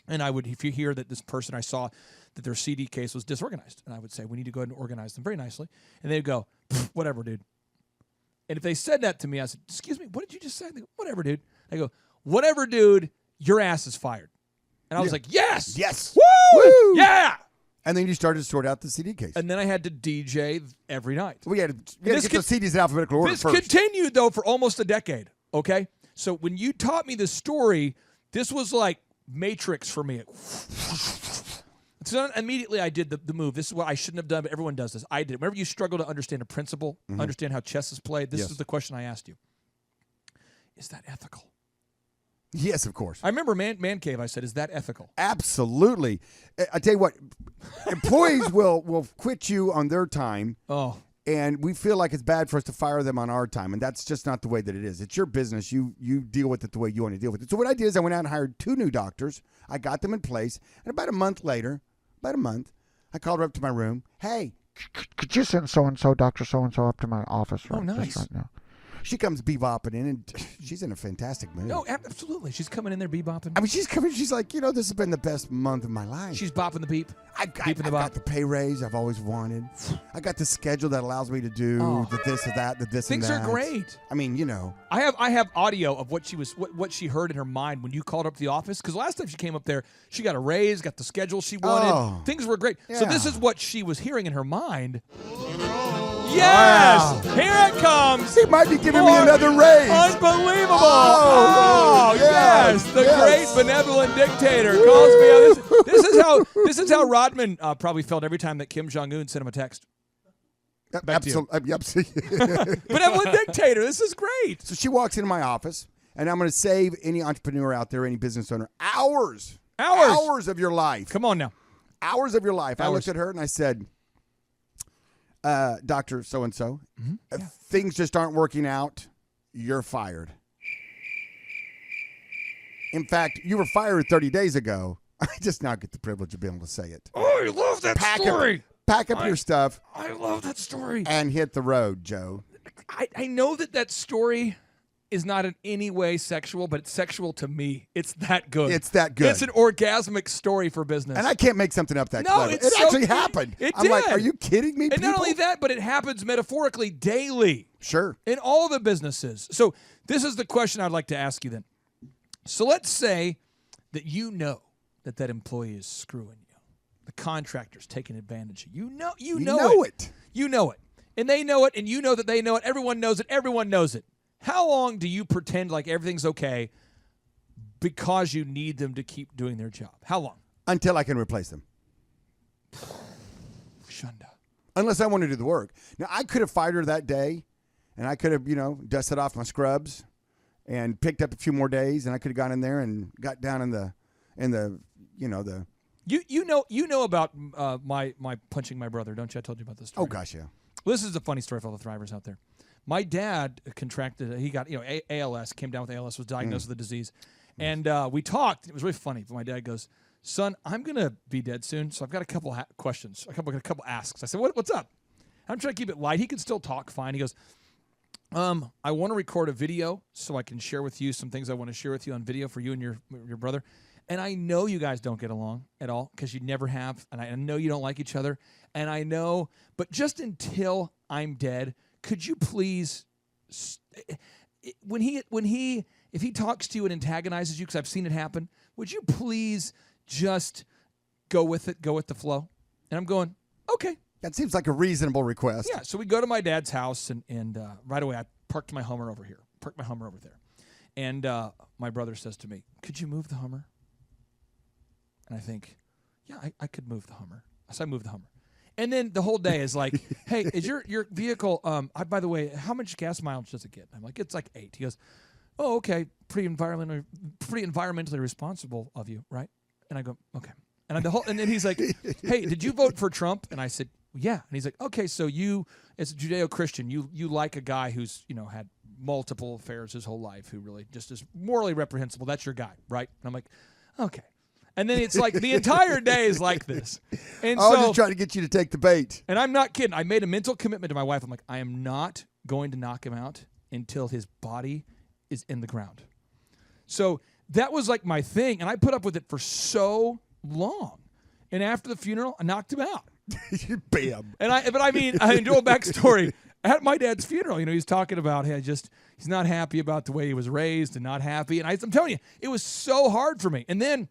Speaker 5: and I would, if you hear that this person I saw that their CD case was disorganized, and I would say, we need to go ahead and organize them very nicely. And they'd go, whatever, dude. And if they said that to me, I said, excuse me, what did you just say? They go, whatever, dude. I go, whatever, dude, your ass is fired. And I was like, yes.
Speaker 7: Yes.
Speaker 5: Woo! Yeah.
Speaker 7: And then you started to sort out the CD case.
Speaker 5: And then I had to DJ every night.
Speaker 7: We had to get the CDs in alphabetical order
Speaker 5: this
Speaker 7: first.
Speaker 5: continued, though, for almost a decade, okay? So when you taught me this story, this was like Matrix for me. So immediately I did the move. This is what I shouldn't have done, but everyone does this. I did. Whenever you struggle to understand a principle, understand how chess is played, this is the question I asked you. Is that ethical?
Speaker 7: Yes, of course.
Speaker 5: I remember Man Cave, I said, is that ethical?
Speaker 7: Absolutely. I tell you what, employees will quit you on their time.
Speaker 5: Oh.
Speaker 7: And we feel like it's bad for us to fire them on our time. And that's just not the way that it is. It's your business. You deal with it the way you want to deal with it. So what I did is I went out and hired 2 new doctors. I got them in place. And about a month later, I called her up to my room. Hey,
Speaker 15: could you send so-and-so, Dr. So-and-so, up to my office
Speaker 5: Oh, nice.
Speaker 15: right now?
Speaker 7: She comes bebopping in, and she's in a fantastic mood.
Speaker 5: No, absolutely. She's coming in there bebopping.
Speaker 7: I mean, she's coming. She's like, this has been the best month of my life.
Speaker 5: She's bopping the beep.
Speaker 7: I've got the pay raise I've always wanted. I got the schedule that allows me to do the this or that, the this
Speaker 5: Things
Speaker 7: and that.
Speaker 5: are great.
Speaker 7: I mean,
Speaker 5: I have audio of what she heard in her mind when you called her up to the office. Because last time she came up there, she got a raise, got the schedule she wanted.
Speaker 7: Oh.
Speaker 5: Things were great.
Speaker 7: Yeah.
Speaker 5: So this is what she was hearing in her mind. Yes!
Speaker 7: Wow.
Speaker 5: Here it comes!
Speaker 7: He might be giving me another raise.
Speaker 5: Unbelievable!
Speaker 7: Oh,
Speaker 5: yes! The great benevolent dictator calls me out. This is how Rodman probably felt every time that Kim Jong-un sent him a text. Back to you. Benevolent dictator. This is great.
Speaker 7: So she walks into my office, and I'm going to save any entrepreneur out there, any business owner, hours of your life.
Speaker 5: Come on now.
Speaker 7: Hours of your life. I
Speaker 5: Hours.
Speaker 7: looked at her and I said, Dr. So-and-so,
Speaker 5: Mm-hmm.
Speaker 7: if things just aren't working out, you're fired. In fact, you were fired 30 days ago. I just now get the privilege of being able to say it.
Speaker 5: Oh, I love that story.
Speaker 7: Pack up your stuff.
Speaker 5: I love that story.
Speaker 7: And hit the road, Joe.
Speaker 5: I know that story is not in any way sexual, but it's sexual to me. It's that good.
Speaker 7: It's that good.
Speaker 5: It's an orgasmic story for business.
Speaker 7: And I can't make something up that
Speaker 5: No,
Speaker 7: clever.
Speaker 5: it's
Speaker 7: It
Speaker 5: so
Speaker 7: actually
Speaker 5: good.
Speaker 7: happened.
Speaker 5: It
Speaker 7: I'm like,
Speaker 5: did.
Speaker 7: are you kidding me,
Speaker 5: And not
Speaker 7: people?
Speaker 5: only that, but it happens metaphorically daily.
Speaker 7: Sure.
Speaker 5: In all the businesses. So this is the question I'd like to ask you then. So let's say that you know that employee is screwing you. The contractor's taking advantage of you. You know it. You know it. And they know it, and you know that they know it. Everyone knows it. Everyone knows it. How long do you pretend like everything's okay because you need them to keep doing their job? How long?
Speaker 7: Until I can replace them.
Speaker 5: Shunda.
Speaker 7: Unless I want to do the work. Now, I could have fired her that day, and I could have, dusted off my scrubs and picked up a few more days, and I could have gone in there and got down in the
Speaker 5: You know about my punching my brother, don't you? I told you about this story.
Speaker 7: Oh gosh, yeah.
Speaker 5: Well, this is a funny story for all the Thrivers out there. My dad contracted, he got, ALS, came down with ALS, was diagnosed with the disease. And we talked. It was really funny. But my dad goes, son, I'm going to be dead soon, so I've got a couple questions, a couple asks. I said, what's up? I'm trying to keep it light. He can still talk fine. He goes, I want to record a video so I can share with you some things I want to share with you on video for you and your brother. And I know you guys don't get along at all because you never have. And I know you don't like each other. And I know, but just until I'm dead, could you please, if he talks to you and antagonizes you, because I've seen it happen, would you please just go with it, go with the flow? And I'm going, okay.
Speaker 7: That seems like a reasonable request.
Speaker 5: Yeah, so we go to my dad's house, and right away I parked my Hummer over here, parked my Hummer over there. And my brother says to me, could you move the Hummer? And I think, yeah, I could move the Hummer. So I moved the Hummer. And then the whole day is like, hey, is your vehicle, by the way, how much gas mileage does it get? I'm like, it's like 8. He goes, oh, okay, pretty environmentally responsible of you, right? And I go, okay. And then he's like, hey, did you vote for Trump? And I said, yeah. And he's like, okay, so you, as a Judeo-Christian, you like a guy who's, had multiple affairs his whole life, who really just is morally reprehensible. That's your guy, right? And I'm like, okay. And then it's like the entire day is like this. And
Speaker 7: I was
Speaker 5: so,
Speaker 7: just trying to get you to take the bait.
Speaker 5: And I'm not kidding. I made a mental commitment to my wife. I'm like, I am not going to knock him out until his body is in the ground. So that was like my thing. And I put up with it for so long. And after the funeral, I knocked him out.
Speaker 7: Bam.
Speaker 5: And I do a backstory. At my dad's funeral, he's talking about, hey, he's not happy about the way he was raised and not happy. And I'm telling you, it was so hard for me. And then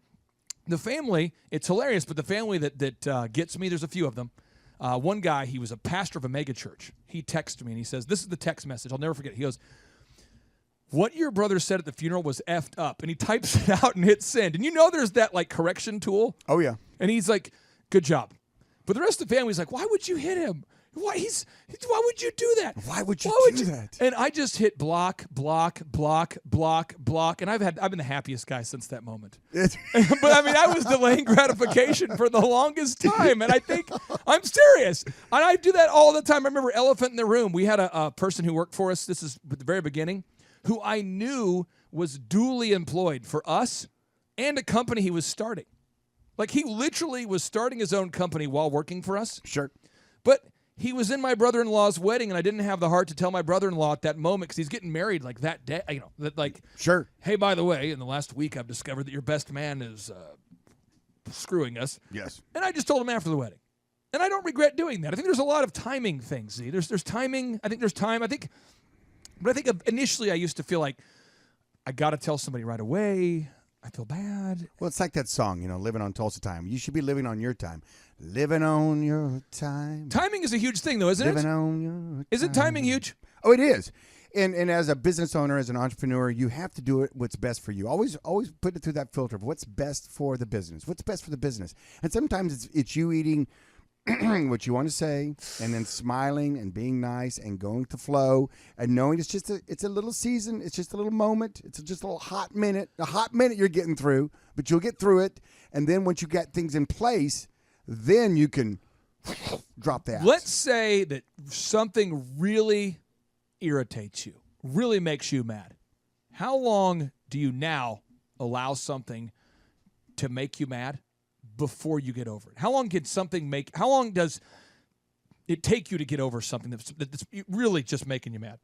Speaker 5: the family, it's hilarious, but the family that gets me, there's a few of them. One guy, he was a pastor of a mega church. He texted me and he says, this is the text message. I'll never forget it. He goes, what your brother said at the funeral was effed up. And he types it out and hits send. And there's that like correction tool.
Speaker 7: Oh, yeah.
Speaker 5: And he's like, good job. But the rest of the family's like, why would you hit him? Why would you do that?
Speaker 7: Why would you do that?
Speaker 5: And I just hit block, block, block, block, block. And I've been the happiest guy since that moment. But I was delaying gratification for the longest time. And I think I'm serious. And I do that all the time. I remember Elephant in the Room. We had a person who worked for us. This is at the very beginning, who I knew was duly employed for us and a company he was starting. Like he literally was starting his own company while working for us.
Speaker 7: Sure.
Speaker 5: But he was in my brother-in-law's wedding, and I didn't have the heart to tell my brother-in-law at that moment because he's getting married like that day. You know, that like,
Speaker 7: sure.
Speaker 5: Hey, by the way, in the last week, I've discovered that your best man is screwing us.
Speaker 7: Yes.
Speaker 5: And I just told him after the wedding, and I don't regret doing that. I think there's a lot of timing things. Z. There's timing. I think there's time. I think initially I used to feel like I got to tell somebody right away. I feel bad.
Speaker 7: Well, it's like that song, you know, living on Tulsa time. You should be living on your time. Living on your time.
Speaker 5: Timing is a huge thing, though, isn't it?
Speaker 7: Living on your time.
Speaker 5: Isn't timing huge?
Speaker 7: Oh, it is. And as a business owner, as an entrepreneur, you have to do it what's best for you. Always put it through that filter of what's best for the business. What's best for the business. And sometimes it's you eating what you want to say, and then smiling and being nice and going with the flow and knowing it's a little season. It's just a little moment. It's just a little hot minute you're getting through, but you'll get through it. And then once you get things in place, then you can drop the axe.
Speaker 5: Let's say that something really irritates you, really makes you mad. How long do you now allow something to make you mad before you get over it? How long does it take you to get over something that's really just making you mad?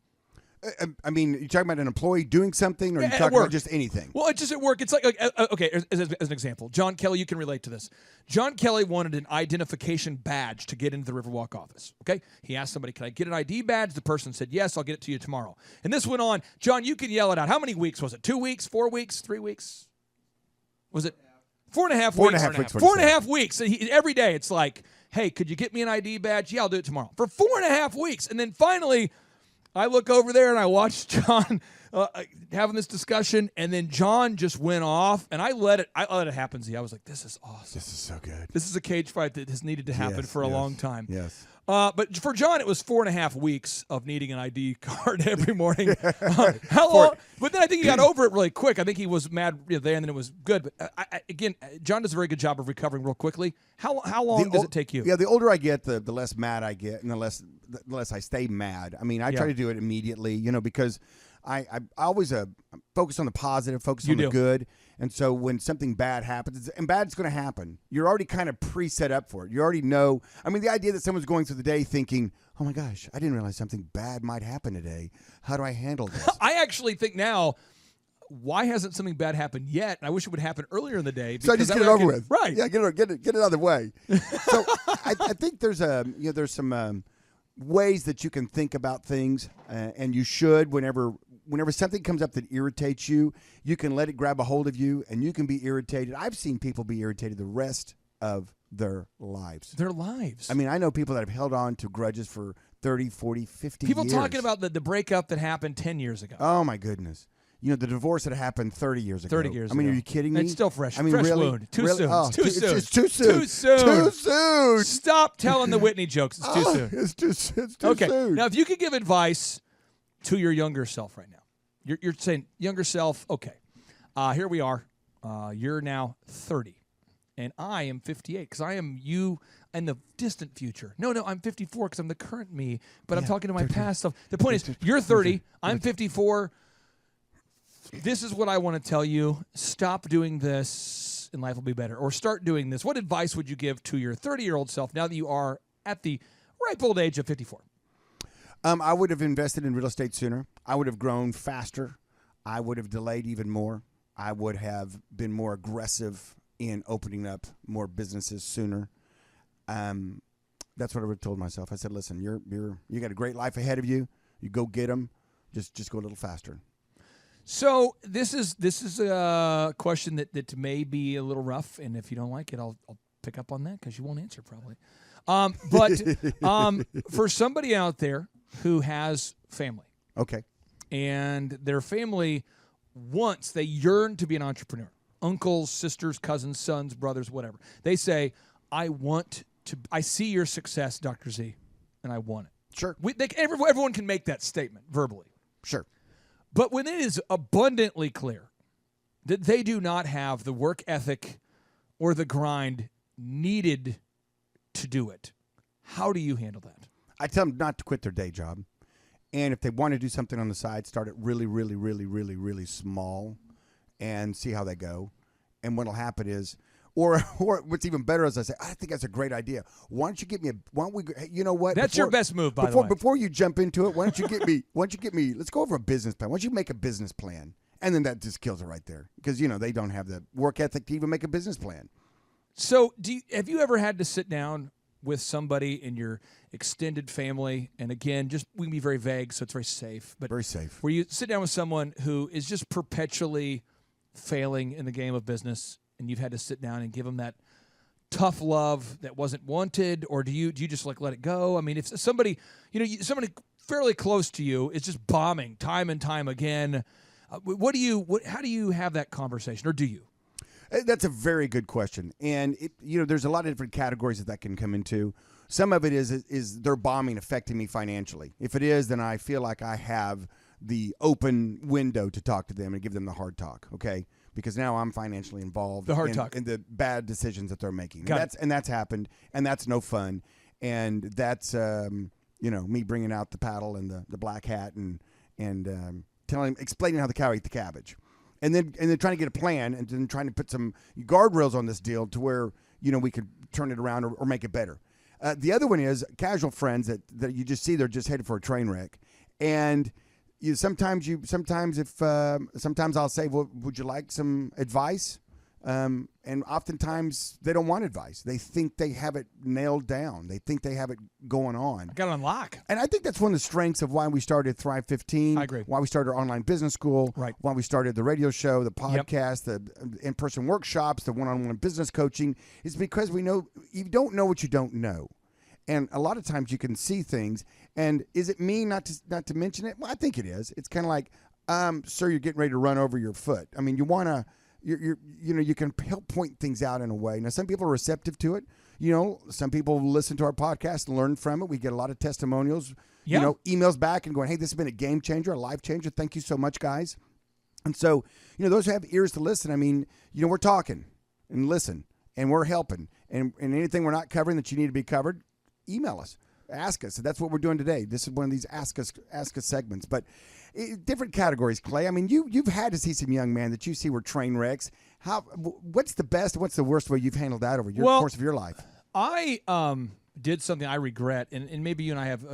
Speaker 7: I mean, you're talking about an employee doing something, or you're talking about just anything?
Speaker 5: Well, it's just at work. It's like okay, as an example, John Kelly, you can relate to this. John Kelly wanted an identification badge to get into the Riverwalk office. Okay, he asked somebody, "Can I get an ID badge?" The person said, "Yes, I'll get it to you tomorrow." And this went on. John, you can yell it out. How many weeks was it? 2 weeks? 4 weeks? 3 weeks? Was it 4.5 weeks? 4.5 weeks. And every day it's like, "Hey, could you get me an ID badge?" "Yeah, I'll do it tomorrow." For 4.5 weeks, and then finally, I look over there and I watch John having this discussion, and then John just went off, and I let it happen. Z, I was like, "This is awesome.
Speaker 7: This is so good.
Speaker 5: This is a cage fight that has needed to happen for a long time."
Speaker 7: Yes.
Speaker 5: But for John, it was 4.5 weeks of needing an ID card every morning. How long? But then I think he got over it really quick. I think he was mad there, and then it was good. But again, John does a very good job of recovering real quickly. How long does it take you?
Speaker 7: Yeah, the older I get, the less mad I get, and the less I stay mad. I mean, I try to do it immediately, because I always focus on the positive, focus on the good. And so when something bad happens, and bad's going to happen, you're already kind of pre-set up for it. You already know. I mean, the idea that someone's going through the day thinking, "Oh my gosh, I didn't realize something bad might happen today. How do I handle this?"
Speaker 5: I actually think now, why hasn't something bad happened yet? And I wish it would happen earlier in the day.
Speaker 7: So I just get it over with.
Speaker 5: Right.
Speaker 7: Yeah, get it out of the way. So I think there's some ways that you can think about things, and you should whenever something comes up that irritates you, you can let it grab a hold of you, and you can be irritated. I've seen people be irritated the rest of their lives. I mean, I know people that have held on to grudges for 30, 40, 50
Speaker 5: people
Speaker 7: years.
Speaker 5: Talking about the breakup that happened 10 years ago.
Speaker 7: Oh, my goodness. The divorce that happened 30 years ago.
Speaker 5: 30 years ago.
Speaker 7: I mean, are you kidding me?
Speaker 5: It's still fresh.
Speaker 7: I mean,
Speaker 5: fresh
Speaker 7: really?
Speaker 5: wound. Too
Speaker 7: really?
Speaker 5: soon.
Speaker 7: Oh,
Speaker 5: it's too soon.
Speaker 7: It's too soon.
Speaker 5: Too soon.
Speaker 7: Too soon.
Speaker 5: Stop telling the Whitney jokes. It's too soon.
Speaker 7: It's too
Speaker 5: okay.
Speaker 7: soon.
Speaker 5: Now, if you could give advice to your younger self right now, you're saying, younger self, okay, here we are. You're now 30, and I am 58 because I am you in the distant future. No, I'm 54 because I'm the current me, but I'm talking to my past self. The point is, you're 30, I'm 54. This is what I want to tell you. Stop doing this, and life will be better. Or start doing this. What advice would you give to your 30-year-old self now that you are at the ripe old age of 54?
Speaker 7: I would have invested in real estate sooner. I would have grown faster. I would have delayed even more. I would have been more aggressive in opening up more businesses sooner. That's what I would have told myself. I said, "Listen, you got a great life ahead of you. You go get them. Just go a little faster."
Speaker 5: So this is a question that may be a little rough, and if you don't like it, I'll pick up on that because you won't answer probably. But for somebody out there who has family,
Speaker 7: okay,
Speaker 5: and their family they yearn to be an entrepreneur, uncles, sisters, cousins, sons, brothers, whatever. They say, "I see your success, Dr. Z, and I want it."
Speaker 7: Sure.
Speaker 5: Everyone can make that statement verbally.
Speaker 7: Sure.
Speaker 5: But when it is abundantly clear that they do not have the work ethic or the grind needed to do it, how do you handle that?
Speaker 7: I tell them not to quit their day job. And if they want to do something on the side, start it really, really, really, really, really small and see how they go. And what will happen is Or what's even better is I say, I think that's a great idea. Why don't you get me you know what?
Speaker 5: That's your best move, by the way.
Speaker 7: Before you jump into it, why don't you get me, let's go over a business plan. Why don't you make a business plan? And then that just kills it right there. Because, they don't have the work ethic to even make a business plan.
Speaker 5: So have you ever had to sit down with somebody in your extended family? And again, we can be very vague, so it's very safe. But
Speaker 7: very safe.
Speaker 5: Where you sit down with someone who is just perpetually failing in the game of business, and you've had to sit down and give them that tough love that wasn't wanted, or do you just like let it go? I mean, if somebody, somebody fairly close to you is just bombing time and time again, how do you have that conversation, or do you?
Speaker 7: That's a very good question, and there's a lot of different categories that can come into. Some of it is their bombing affecting me financially. If it is, then I feel like I have the open window to talk to them and give them the hard talk. Okay. Because now I'm financially involved in the bad decisions that they're making. And that's happened, and that's no fun. And that's me bringing out the paddle and the black hat and explaining how the cow ate the cabbage. And then trying to get a plan and then trying to put some guardrails on this deal to where we could turn it around or make it better. The other one is casual friends that you just see they're just headed for a train wreck. And sometimes I'll say, well, would you like some advice? And oftentimes they don't want advice. They think they have it nailed down. They think they have it going on.
Speaker 5: I got it on lock.
Speaker 7: And I think that's one of the strengths of why we started Thrive 15.
Speaker 5: I agree.
Speaker 7: Why we started our online business school.
Speaker 5: Right.
Speaker 7: Why we started the radio show, the podcast, the in-person workshops, the one-on-one business coaching, is because we know you don't know what you don't know. And a lot of times you can see things. And is it mean not to mention it? Well, I think it is. It's kind of like, sir, you're getting ready to run over your foot. I mean, you want to, you can help point things out in a way. Now, some people are receptive to it. Some people listen to our podcast and learn from it. We get a lot of testimonials, emails back and going, hey, this has been a game changer, a life changer. Thank you so much, guys. And so, those who have ears to listen, I mean, we're talking and listen and we're helping. And anything we're not covering that you need to be covered, email us, ask us. So that's what we're doing today. This is one of these ask us segments, but different categories, Clay. I mean, you've had to see some young men that you see were train wrecks. What's the best and what's the worst way you've handled that over your course of your life?
Speaker 5: I did something I regret, and maybe you and I have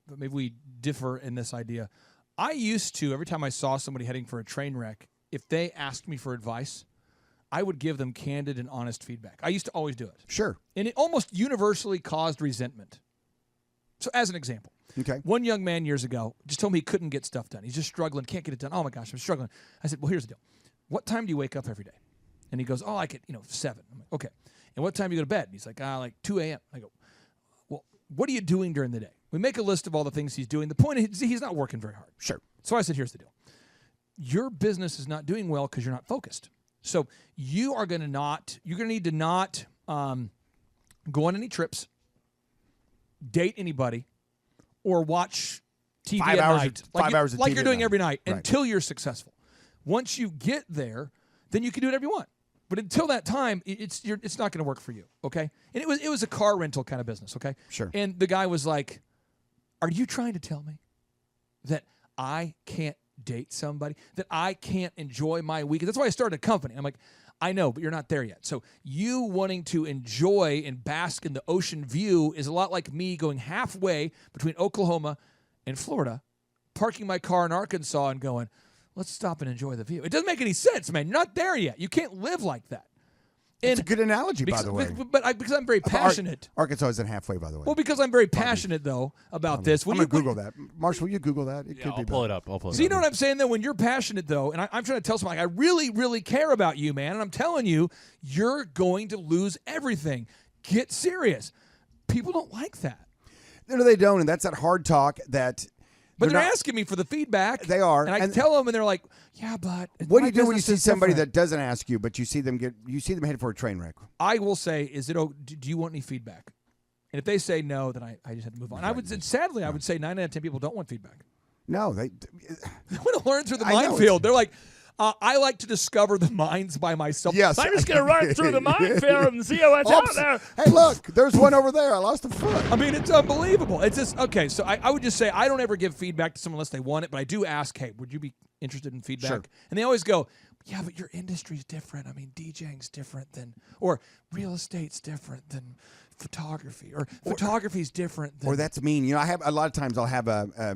Speaker 5: maybe we differ in this idea. I used to, every time I saw somebody heading for a train wreck, if they asked me for advice, I would give them candid and honest feedback. I used to always do it.
Speaker 7: Sure.
Speaker 5: And it almost universally caused resentment. So as an example, one young man years ago just told me he couldn't get stuff done. He's just struggling, can't get it done. Oh, my gosh, I'm struggling. I said, well, here's the deal. What time do you wake up every day? And he goes, like at 7. I'm like, okay. And what time do you go to bed? And he's like, like 2 a.m. I go, well, what are you doing during the day? We make a list of all the things he's doing. The point is he's not working very hard.
Speaker 7: Sure.
Speaker 5: So I said, here's the deal. Your business is not doing well because you're not focused. So you're going to need to not go on any trips, date anybody, or watch TV
Speaker 7: 5
Speaker 5: at
Speaker 7: hours
Speaker 5: night.
Speaker 7: Of, 5 hours of
Speaker 5: like
Speaker 7: TV
Speaker 5: you're doing
Speaker 7: at
Speaker 5: every night
Speaker 7: right.
Speaker 5: until you're successful. Once you get there, then you can do whatever you want. But until that time, it's not going to work for you, okay? And it was a car rental kind of business, okay?
Speaker 7: Sure.
Speaker 5: And the guy was like, are you trying to tell me that I can't date somebody, that I can't enjoy my weekend? That's why I started a company. I'm like, I know, but you're not there yet. So you wanting to enjoy and bask in the ocean view is a lot like me going halfway between Oklahoma and Florida, parking my car in Arkansas and going, let's stop and enjoy the view. It doesn't make any sense, man. You're not there yet. You can't live like that.
Speaker 7: It's a good analogy, by the way.
Speaker 5: But because I'm very passionate.
Speaker 7: Arkansas isn't halfway, by the way.
Speaker 5: Well, because I'm very passionate, though, about this.
Speaker 7: I'm going to Google that. Marshall, will you Google that?
Speaker 16: I'll pull it up.
Speaker 5: So you know what I'm saying, though? When you're passionate, though, and I'm trying to tell somebody, I really, really care about you, man, and I'm telling you, you're going to lose everything. Get serious. People don't like that.
Speaker 7: No, they don't, and that's that hard talk that...
Speaker 5: But they're asking me for the feedback.
Speaker 7: They are.
Speaker 5: And I tell them, and they're like, yeah, but...
Speaker 7: What do you do when you see somebody that doesn't ask you, but you see them headed for a train wreck?
Speaker 5: I will say, do you want any feedback? And if they say no, then I just have to move on. Sadly, I would say 9 out of 10 people don't want feedback.
Speaker 7: No, they
Speaker 5: want to learn through the minefield. They're like, I like to discover the mines by myself.
Speaker 7: Yes.
Speaker 5: I'm just going to run through the minefield and see what's out there.
Speaker 7: Hey, look, there's one over there. I lost a foot.
Speaker 5: I mean, it's unbelievable. It's just, okay, so I would just say I don't ever give feedback to someone unless they want it, but I do ask, hey, would you be interested in feedback?
Speaker 7: Sure.
Speaker 5: And they always go, yeah, but your industry's different. I mean, DJing's different than, or real estate's different than photography, or photography's different than.
Speaker 7: Or that's mean. You know, I have a lot of times I'll have a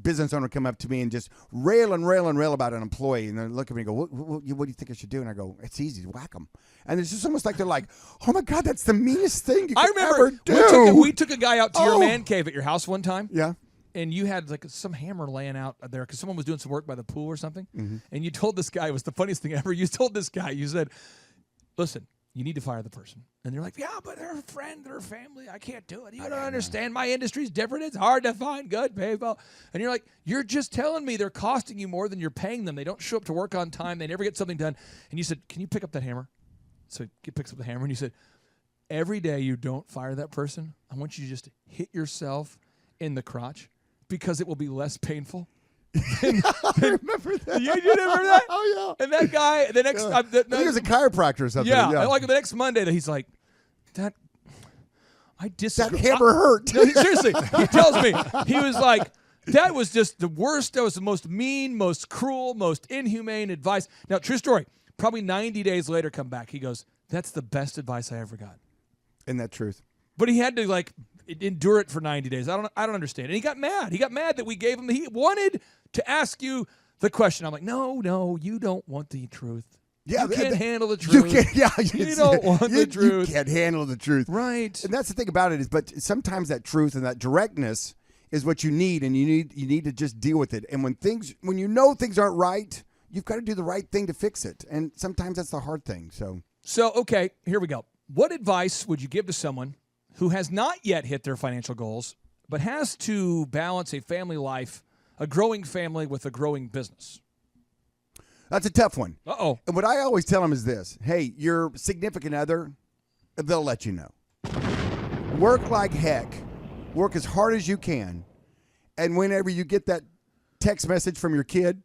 Speaker 7: business owner come up to me and just rail about an employee, and they look at me and go, what do you think I should do? And I go, it's easy, whack them. And it's just almost like they're like, oh my God, that's the meanest thing you could ever do.
Speaker 5: We took a guy out to your man cave at your house one time.
Speaker 7: Yeah.
Speaker 5: And you had like some hammer laying out there because someone was doing some work by the pool or something.
Speaker 7: Mm-hmm.
Speaker 5: And you told this guy, it was the funniest thing ever. You told this guy, you said, listen, you need to fire the person. And they're like, yeah, but they're a friend, they're a family. I can't do it. You don't understand. My industry's different. It's hard to find good people. And you're like, you're just telling me they're costing you more than you're paying them. They don't show up to work on time. They never get something done. And you said, can you pick up that hammer? So he picks up the hammer and you said, every day you don't fire that person, I want you to just hit yourself in the crotch because it will be less painful.
Speaker 7: I remember that.
Speaker 5: You remember that?
Speaker 7: Oh, yeah.
Speaker 5: And that guy, the next...
Speaker 7: I think he was a chiropractor or something.
Speaker 5: Yeah, like the next Monday, he's like, I disagree.
Speaker 7: That hammer hurt.
Speaker 5: No, seriously, he tells me, he was like, that was just the worst. That was the most mean, most cruel, most inhumane advice. Now, true story, probably 90 days later, come back. He goes, that's the best advice I ever got.
Speaker 7: Isn't that truth?
Speaker 5: But he had to, like, endure it for 90 days. I don't understand. And he got mad. He got mad that we gave him, he wanted to ask you the question. I'm like, no, you don't want the truth.
Speaker 7: Yeah,
Speaker 5: you can't handle the truth. You don't want the truth.
Speaker 7: You can't handle the truth.
Speaker 5: Right.
Speaker 7: And that's the thing about it is, but sometimes that truth and that directness is what you need, and you need to just deal with it. And when you know things aren't right, you've got to do the right thing to fix it. And sometimes that's the hard thing. So
Speaker 5: okay, here we go. What advice would you give to someone who has not yet hit their financial goals, but has to balance a family life, a growing family with a growing business?
Speaker 7: That's a tough one.
Speaker 5: Uh-oh.
Speaker 7: And what I always tell them is this. Hey, your significant other, they'll let you know. Work like heck. Work as hard as you can. And whenever you get that text message from your kid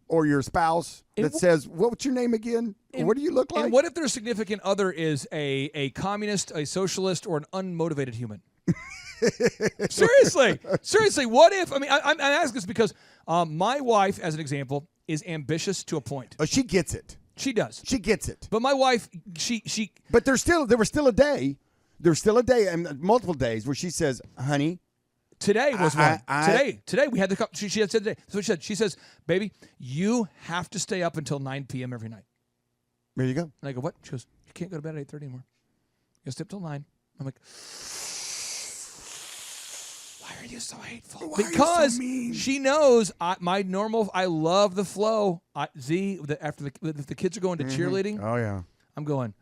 Speaker 7: or your spouse that says, what's your name again? What do you look like?
Speaker 5: And what if their significant other is a communist, a socialist, or an unmotivated human? Seriously, what if, I'm asking this because my wife, as an example, is ambitious to a point.
Speaker 7: Oh, she gets it.
Speaker 5: She does.
Speaker 7: She gets it.
Speaker 5: But my wife, she.
Speaker 7: But there was still a day and multiple days where she says, honey.
Speaker 5: Today was one. Today we had the. She had said today. So she said. She says, baby, you have to stay up until 9 p.m. every night.
Speaker 7: There you go.
Speaker 5: And I go, what? She goes, you can't go to bed at 8:30 anymore. You stay up till 9. I'm like, why are you so hateful? Because she knows I love the flow. After the kids are going to cheerleading.
Speaker 7: Oh yeah.
Speaker 5: I'm going,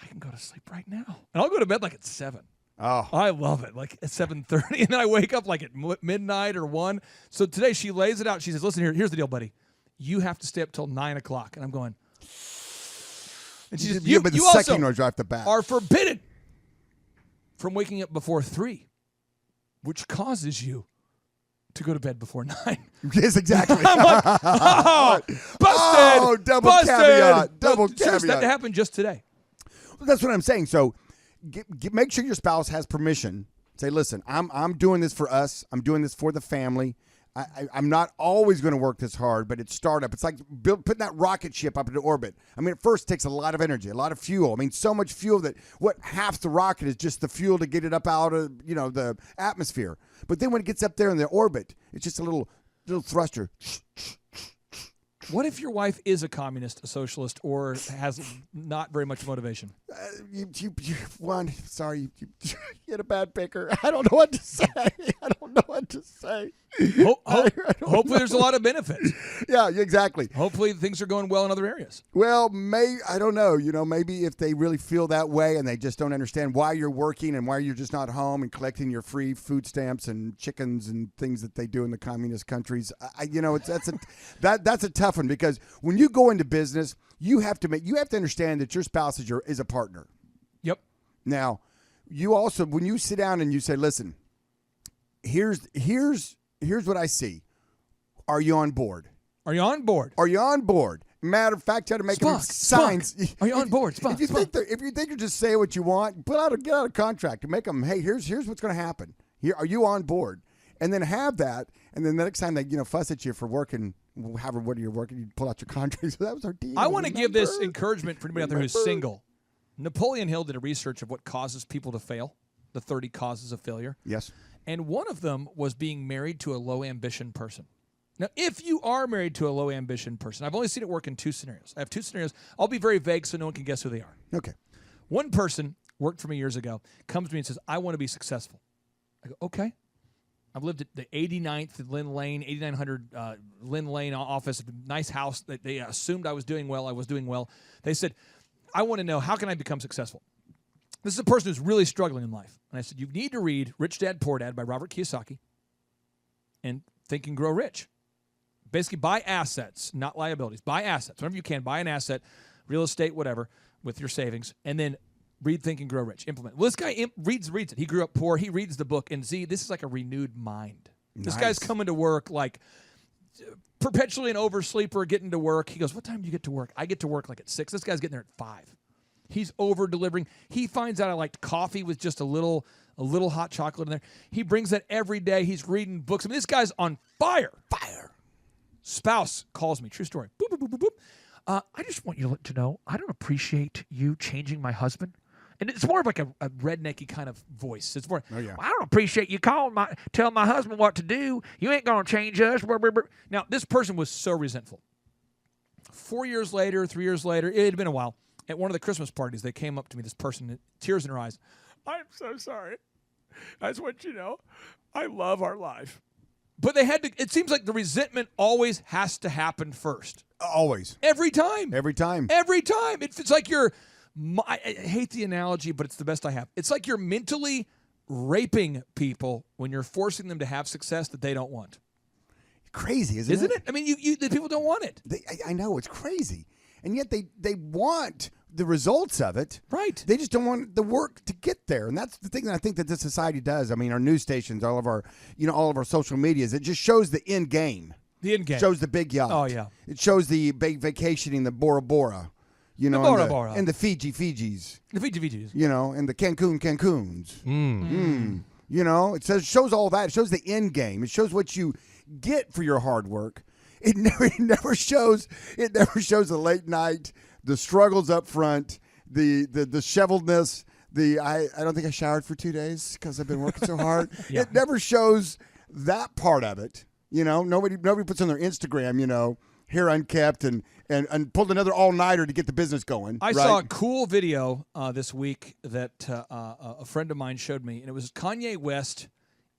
Speaker 5: I can go to sleep right now. And I'll go to bed like at 7.
Speaker 7: Oh.
Speaker 5: I love it. Like at 7:30, and then I wake up like at midnight or 1. So today she lays it out. She says, listen, here's the deal, buddy. You have to stay up till 9 o'clock. And I'm going, and she says, you also are forbidden from waking up before 3, which causes you to go to bed before 9.
Speaker 7: Yes, exactly.
Speaker 5: I'm like, busted.
Speaker 7: Oh, double caveat. Double caveat.
Speaker 5: That happened just today.
Speaker 7: Well, that's what I'm saying. So make sure your spouse has permission. Say, listen, I'm doing this for us. I'm doing this for the family. I'm not always going to work this hard, but it's startup. It's like putting that rocket ship up into orbit. At first it takes a lot of energy, a lot of fuel. So much fuel that half the rocket is just the fuel to get it up out of the atmosphere. But then when it gets up there in the orbit, it's just a little thruster.
Speaker 5: What if your wife is a communist, a socialist, or has not very much motivation?
Speaker 7: You hit a bad picker. I don't know what to say.
Speaker 5: Hopefully there's a lot of benefits.
Speaker 7: Yeah, exactly.
Speaker 5: Hopefully things are going well in other areas.
Speaker 7: Well, I don't know. Maybe if they really feel that way and they just don't understand why you're working and why you're just not home and collecting your free food stamps and chickens and things that they do in the communist countries. That's a tough one, because when you go into business, you have to understand that your spouse is a partner.
Speaker 5: Yep.
Speaker 7: Now, you also, when you sit down and you say, listen, here's what I see. Are you on board?
Speaker 5: Are you on board?
Speaker 7: Are you on board? Matter of fact, try to make them signs.
Speaker 5: Spock, are you on board, Spock?
Speaker 7: If you think you're just saying what you want, get out a contract and make them. Hey, here's what's going to happen. Here, are you on board? And then have that. And then the next time they fuss at you for working, however what you're working, you pull out your contract. So that was our deal.
Speaker 5: I want to give this encouragement for anybody out there who's single. Napoleon Hill did a research of what causes people to fail, the 30 causes of failure.
Speaker 7: Yes.
Speaker 5: And one of them was being married to a low ambition person. Now, if you are married to a low ambition person, I've only seen it work in 2 scenarios. I have 2 scenarios. I'll be very vague so no one can guess who they are.
Speaker 7: Okay.
Speaker 5: One person worked for me years ago, comes to me and says, I want to be successful. I go, okay. I've lived at the 89th Lynn Lane, 8900 Lynn Lane office, nice house. They assumed I was doing well. I was doing well. They said, I want to know, how can I become successful? This is a person who's really struggling in life. And I said, you need to read Rich Dad, Poor Dad by Robert Kiyosaki and Think and Grow Rich. Basically, buy assets, not liabilities. Buy assets. Whenever you can, buy an asset, real estate, whatever, with your savings, and then read Think and Grow Rich. Implement. Well, this guy reads it. He grew up poor. He reads the book, and this is like a renewed mind. Nice. This guy's coming to work like perpetually an oversleeper, getting to work. He goes, what time do you get to work? I get to work like at 6. This guy's getting there at 5. He's over-delivering. He finds out I liked coffee with just a little hot chocolate in there. He brings that every day. He's reading books. I mean, this guy's on fire. Spouse calls me. True story. Boop, boop, boop, boop, boop. I just want you to know I don't appreciate you changing my husband. And it's more of like a rednecky kind of voice. It's more, I don't appreciate you telling my husband what to do. You ain't going to change us. Now, this person was so resentful. 4 years later, 3 years later, it had been a while. At one of the Christmas parties, they came up to me, this person, tears in her eyes. I'm so sorry. I just want you to know, I love our life. But they had to, it seems like the resentment always has to happen first.
Speaker 7: Always.
Speaker 5: Every time.
Speaker 7: Every time.
Speaker 5: Every time. It's like I hate the analogy, but it's the best I have. It's like you're mentally raping people when you're forcing them to have success that they don't want.
Speaker 7: Crazy, isn't it?
Speaker 5: I mean, the people don't want it.
Speaker 7: I know, it's crazy. And yet they want the results of it.
Speaker 5: Right.
Speaker 7: They just don't want the work to get there. And that's the thing that I think that this society does. I mean, our news stations, all of our social medias, it just shows the end game.
Speaker 5: The end game.
Speaker 7: It shows the big yacht.
Speaker 5: Oh, yeah.
Speaker 7: It shows the big vacationing, the Bora Bora. And the Fijis.
Speaker 5: The Fijis.
Speaker 7: And the Cancúns. It shows all that. It shows the end game. It shows what you get for your hard work. It never shows the late night, the struggles up front, the disheveledness. I don't think I showered for 2 days because I've been working so hard. Yeah. It never shows that part of it. Nobody puts on their Instagram, hair unkept and pulled another all-nighter to get the business going.
Speaker 5: I saw a cool video this week that a friend of mine showed me, and it was Kanye West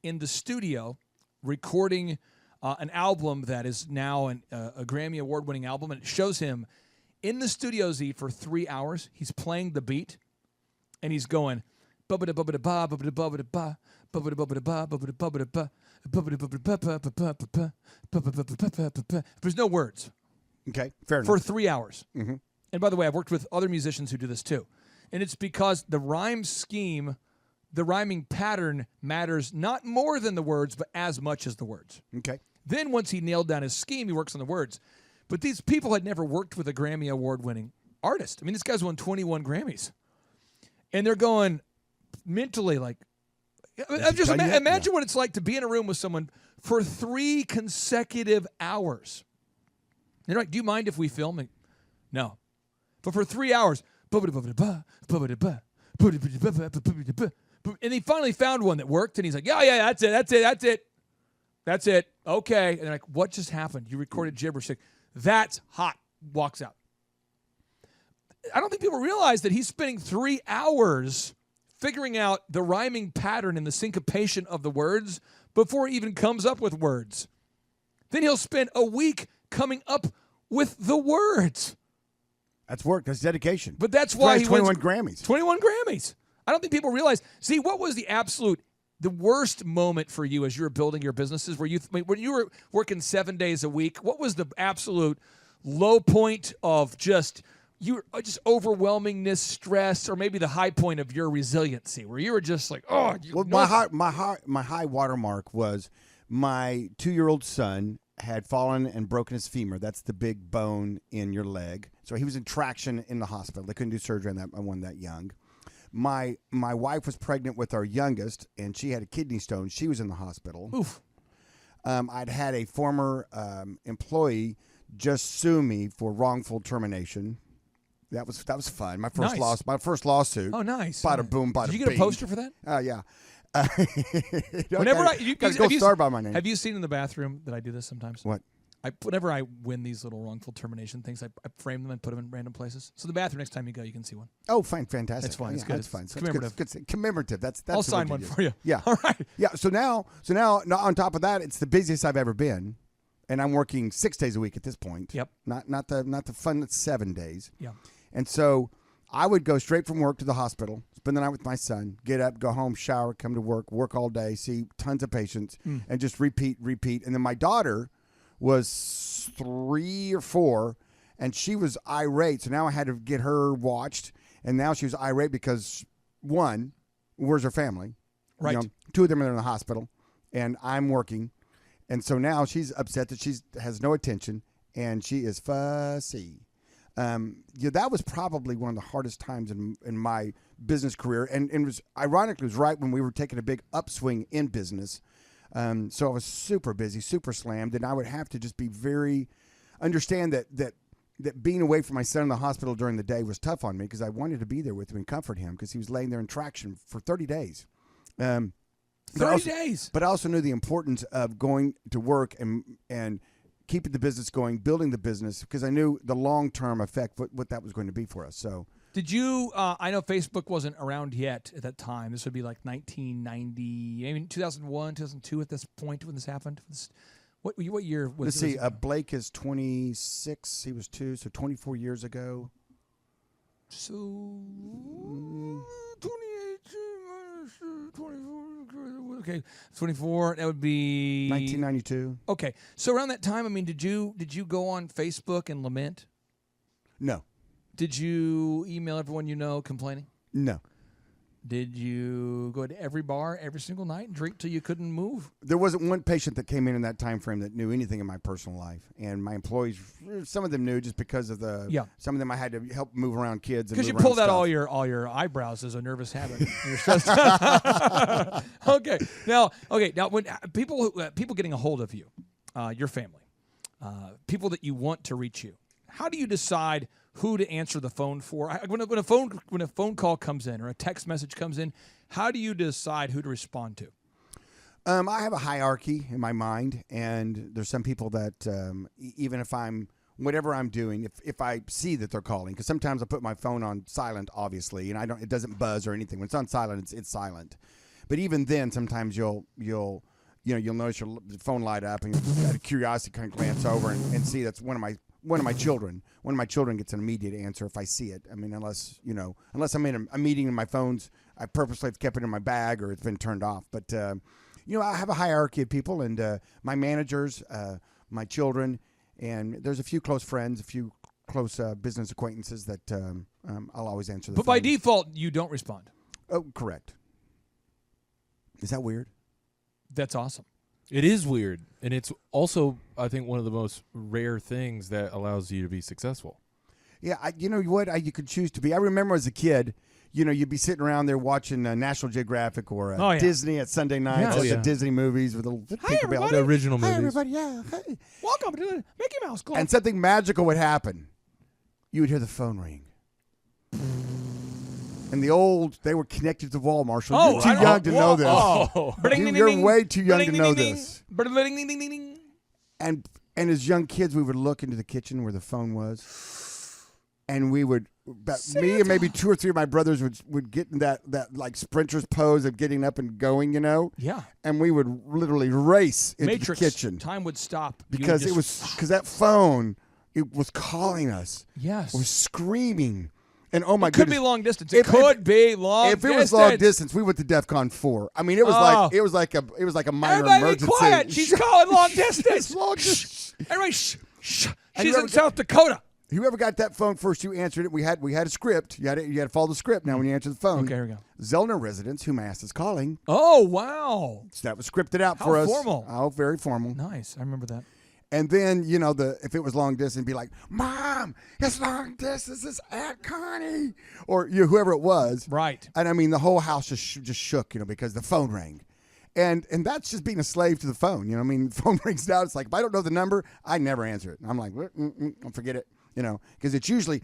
Speaker 5: in the studio recording an album that is now a Grammy Award-winning album, and it shows him in the studio, Z, for 3 hours. He's playing the beat, and he's going bubba da bubba da ba bubba da bubba da ba bubba da bubba da ba bubba da bubba da ba bubba da bubba da ba bubba da. There's no words.
Speaker 7: Okay, fair enough.
Speaker 5: For 3 hours.
Speaker 7: Mm-hmm.
Speaker 5: And by the way, I've worked with other musicians who do this too, and it's because the rhyme scheme, the rhyming pattern matters not more than the words, but as much as the words.
Speaker 7: Okay.
Speaker 5: Then once he nailed down his scheme, he works on the words. But these people had never worked with a Grammy Award-winning artist. I mean, this guy's won 21 Grammys. And they're going mentally like, imagine what it's like to be in a room with someone for 3 consecutive hours. They're like, do you mind if we film? No. But for 3 hours, and he finally found one that worked, and he's like, yeah, that's it. Okay. And they're like, what just happened? You recorded gibberish. Like, that's hot. Walks out. I don't think people realize that he's spending 3 hours figuring out the rhyming pattern and the syncopation of the words before he even comes up with words. Then he'll spend a week coming up with the words.
Speaker 7: That's work. That's dedication.
Speaker 5: But that's why he
Speaker 7: 21 Grammys.
Speaker 5: 21 Grammys. I don't think people realize. See, what was the worst moment for you as you were building your businesses? When you were working 7 days a week, what was the absolute low point of just overwhelmingness, stress, or maybe the high point of your resiliency, where you were just like,
Speaker 7: my high watermark was my 2-year-old son had fallen and broken his femur. That's the big bone in your leg. So he was in traction in the hospital. They couldn't do surgery on one that young. My wife was pregnant with our youngest, and she had a kidney stone. She was in the hospital.
Speaker 5: Oof.
Speaker 7: I'd had a former employee just sue me for wrongful termination. That was fun. My first lawsuit.
Speaker 5: Oh, nice.
Speaker 7: Bada boom, bada bing.
Speaker 5: Did you get a poster for that?
Speaker 7: Yeah.
Speaker 5: Whenever
Speaker 7: star by my name.
Speaker 5: Have you seen in the bathroom that I do this sometimes?
Speaker 7: What?
Speaker 5: Whenever I win these little wrongful termination things, I frame them and put them in random places. So the bathroom, next time you go, you can see one.
Speaker 7: Oh, fine, fantastic.
Speaker 5: It's fun. It's
Speaker 7: Yeah,
Speaker 5: good.
Speaker 7: That's fine. So
Speaker 5: Commemorative.
Speaker 7: Good. Commemorative. That's
Speaker 5: I'll
Speaker 7: the
Speaker 5: sign
Speaker 7: word
Speaker 5: one
Speaker 7: use.
Speaker 5: for you.
Speaker 7: Yeah.
Speaker 5: All right.
Speaker 7: Yeah. So now, on top of that, it's the busiest I've ever been, and I'm working 6 days a week at this point.
Speaker 5: Yep.
Speaker 7: Not the fun 7 days.
Speaker 5: Yeah.
Speaker 7: And so I would go straight from work to the hospital, spend the night with my son, get up, go home, shower, come to work all day, see tons of patients, and just repeat. And then my daughter was 3 or 4, and she was irate. So now I had to get her watched, and now she was irate because, one, where's her family?
Speaker 5: Right.
Speaker 7: 2 of them are in the hospital, and I'm working. And so now she's upset that she has no attention, and she is fussy. That was probably one of the hardest times in my business career, and it was ironically right when we were taking a big upswing in business. So I was super busy, super slammed, and I would have to just be understand that being away from my son in the hospital during the day was tough on me because I wanted to be there with him and comfort him because he was laying there in traction for 30 days.
Speaker 5: 30 days.
Speaker 7: But I also knew the importance of going to work and keeping the business going, building the business, because I knew the long-term effect, what that was going to be for us. So,
Speaker 5: did you? I know Facebook wasn't around yet at that time. This would be like 1990, maybe 2001, 2002 at this point when this happened. What year was?
Speaker 7: Let's see. Blake is 26. He was 2, so 24 years ago.
Speaker 5: So 24. Okay, 24. That would be
Speaker 7: 1992.
Speaker 5: Okay, so around that time, I mean, did you go on Facebook and lament?
Speaker 7: No.
Speaker 5: Did you email everyone you know complaining?
Speaker 7: No.
Speaker 5: Did you go to every bar every single night and drink till you couldn't move?
Speaker 7: There wasn't one patient that came in that time frame that knew anything in my personal life. And my employees, some of them knew just because of some of them I had to help move around kids.
Speaker 5: Because you pulled out all your eyebrows as a nervous habit. You're stressed. Okay. Now when people getting a hold of you, your family, people that you want to reach you, how do you decide who to answer the phone for? When a phone call comes in or a text message comes in, how do you decide who to respond to?
Speaker 7: I have a hierarchy in my mind, and there's some people that even if whatever I'm doing, if I see that they're calling, because sometimes I put my phone on silent, obviously, and it doesn't buzz or anything. When it's on silent, it's silent. But even then, sometimes you'll notice your phone light up, and you'll out of curiosity kind of glance over and see that's one of my children. One of my children gets an immediate answer if I see it. I mean, unless I'm in a meeting and my phone's, I purposely have kept it in my bag or it's been turned off. But, I have a hierarchy of people, and my managers, my children, and there's a few close friends, a few close business acquaintances that I'll always answer the phone.
Speaker 5: But by default, you don't respond.
Speaker 7: Oh, correct. Is that weird?
Speaker 5: That's awesome.
Speaker 16: It is weird, and it's also, I think, one of the most rare things that allows you to be successful.
Speaker 7: Yeah, you could choose to be. I remember as a kid, you'd be sitting around there watching National Geographic or Disney at Sunday nights, the Disney movies with the
Speaker 16: Tinkerbell, the original movies.
Speaker 7: Hi, everybody, yeah. Hey.
Speaker 5: Welcome to the Mickey Mouse Club.
Speaker 7: And something magical would happen. You would hear the phone ring. And they were connected to the wall, Marshall. You're too young to know this. You're way too young to know this. And as young kids, we would look into the kitchen where the phone was, and we would, me and maybe 2 or 3 of my brothers would get in that like sprinter's pose of getting up and going,
Speaker 5: Yeah.
Speaker 7: And we would literally race into
Speaker 5: Matrix.
Speaker 7: the kitchen.
Speaker 5: Time would stop
Speaker 7: because that phone, it was calling us.
Speaker 5: Yes.
Speaker 7: It was screaming. And oh my
Speaker 5: goodness. It could be long distance. It could be long distance.
Speaker 7: If it was long distance, we went to DEFCON 4. I mean, it was like a minor emergency.
Speaker 5: Everybody be quiet. She's calling long distance.
Speaker 7: Long distance.
Speaker 5: Everybody shh. She's in South Dakota.
Speaker 7: Whoever got that phone first, you answered it. We had a script. You had to follow the script now when you answer the phone.
Speaker 5: Okay, here we go.
Speaker 7: Zoellner residents, whom asked is calling.
Speaker 5: Oh, wow.
Speaker 7: So that was scripted out for us.
Speaker 5: How formal.
Speaker 7: Oh, very formal.
Speaker 5: Nice. I remember that.
Speaker 7: And then, you know, if it was long distance, be like, Mom, it's long distance. It's Aunt Connie. Or whoever it was.
Speaker 5: Right.
Speaker 7: And I mean, the whole house just shook, you know, because the phone rang. And that's just being a slave to the phone. You know, I mean, the phone rings out. It's like, if I don't know the number, I never answer it. And I'm like, I'll forget it. You know, because it's usually,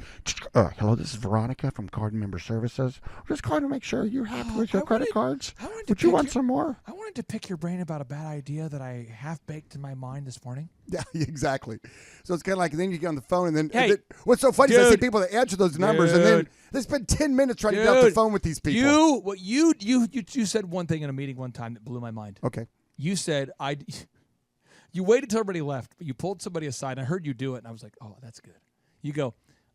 Speaker 15: hello, this is Veronica from Card Member Services. Just calling to make sure you're happy with your credit cards. Would you want some more?
Speaker 5: I wanted to pick your brain about a bad idea that I half-baked in my mind this morning.
Speaker 7: Yeah, exactly. So it's kind of like, then you get on the phone, and then,
Speaker 5: Hey,
Speaker 7: what's so funny is I see
Speaker 5: dude.
Speaker 7: people that answer those numbers, and then they spend 10 minutes trying to get off the phone with these people.
Speaker 5: You said one thing in a meeting one time that blew my mind.
Speaker 7: Okay.
Speaker 5: You said, you waited till everybody left, but you pulled somebody aside, and I heard you do it, and I was like, oh, that's good. You go,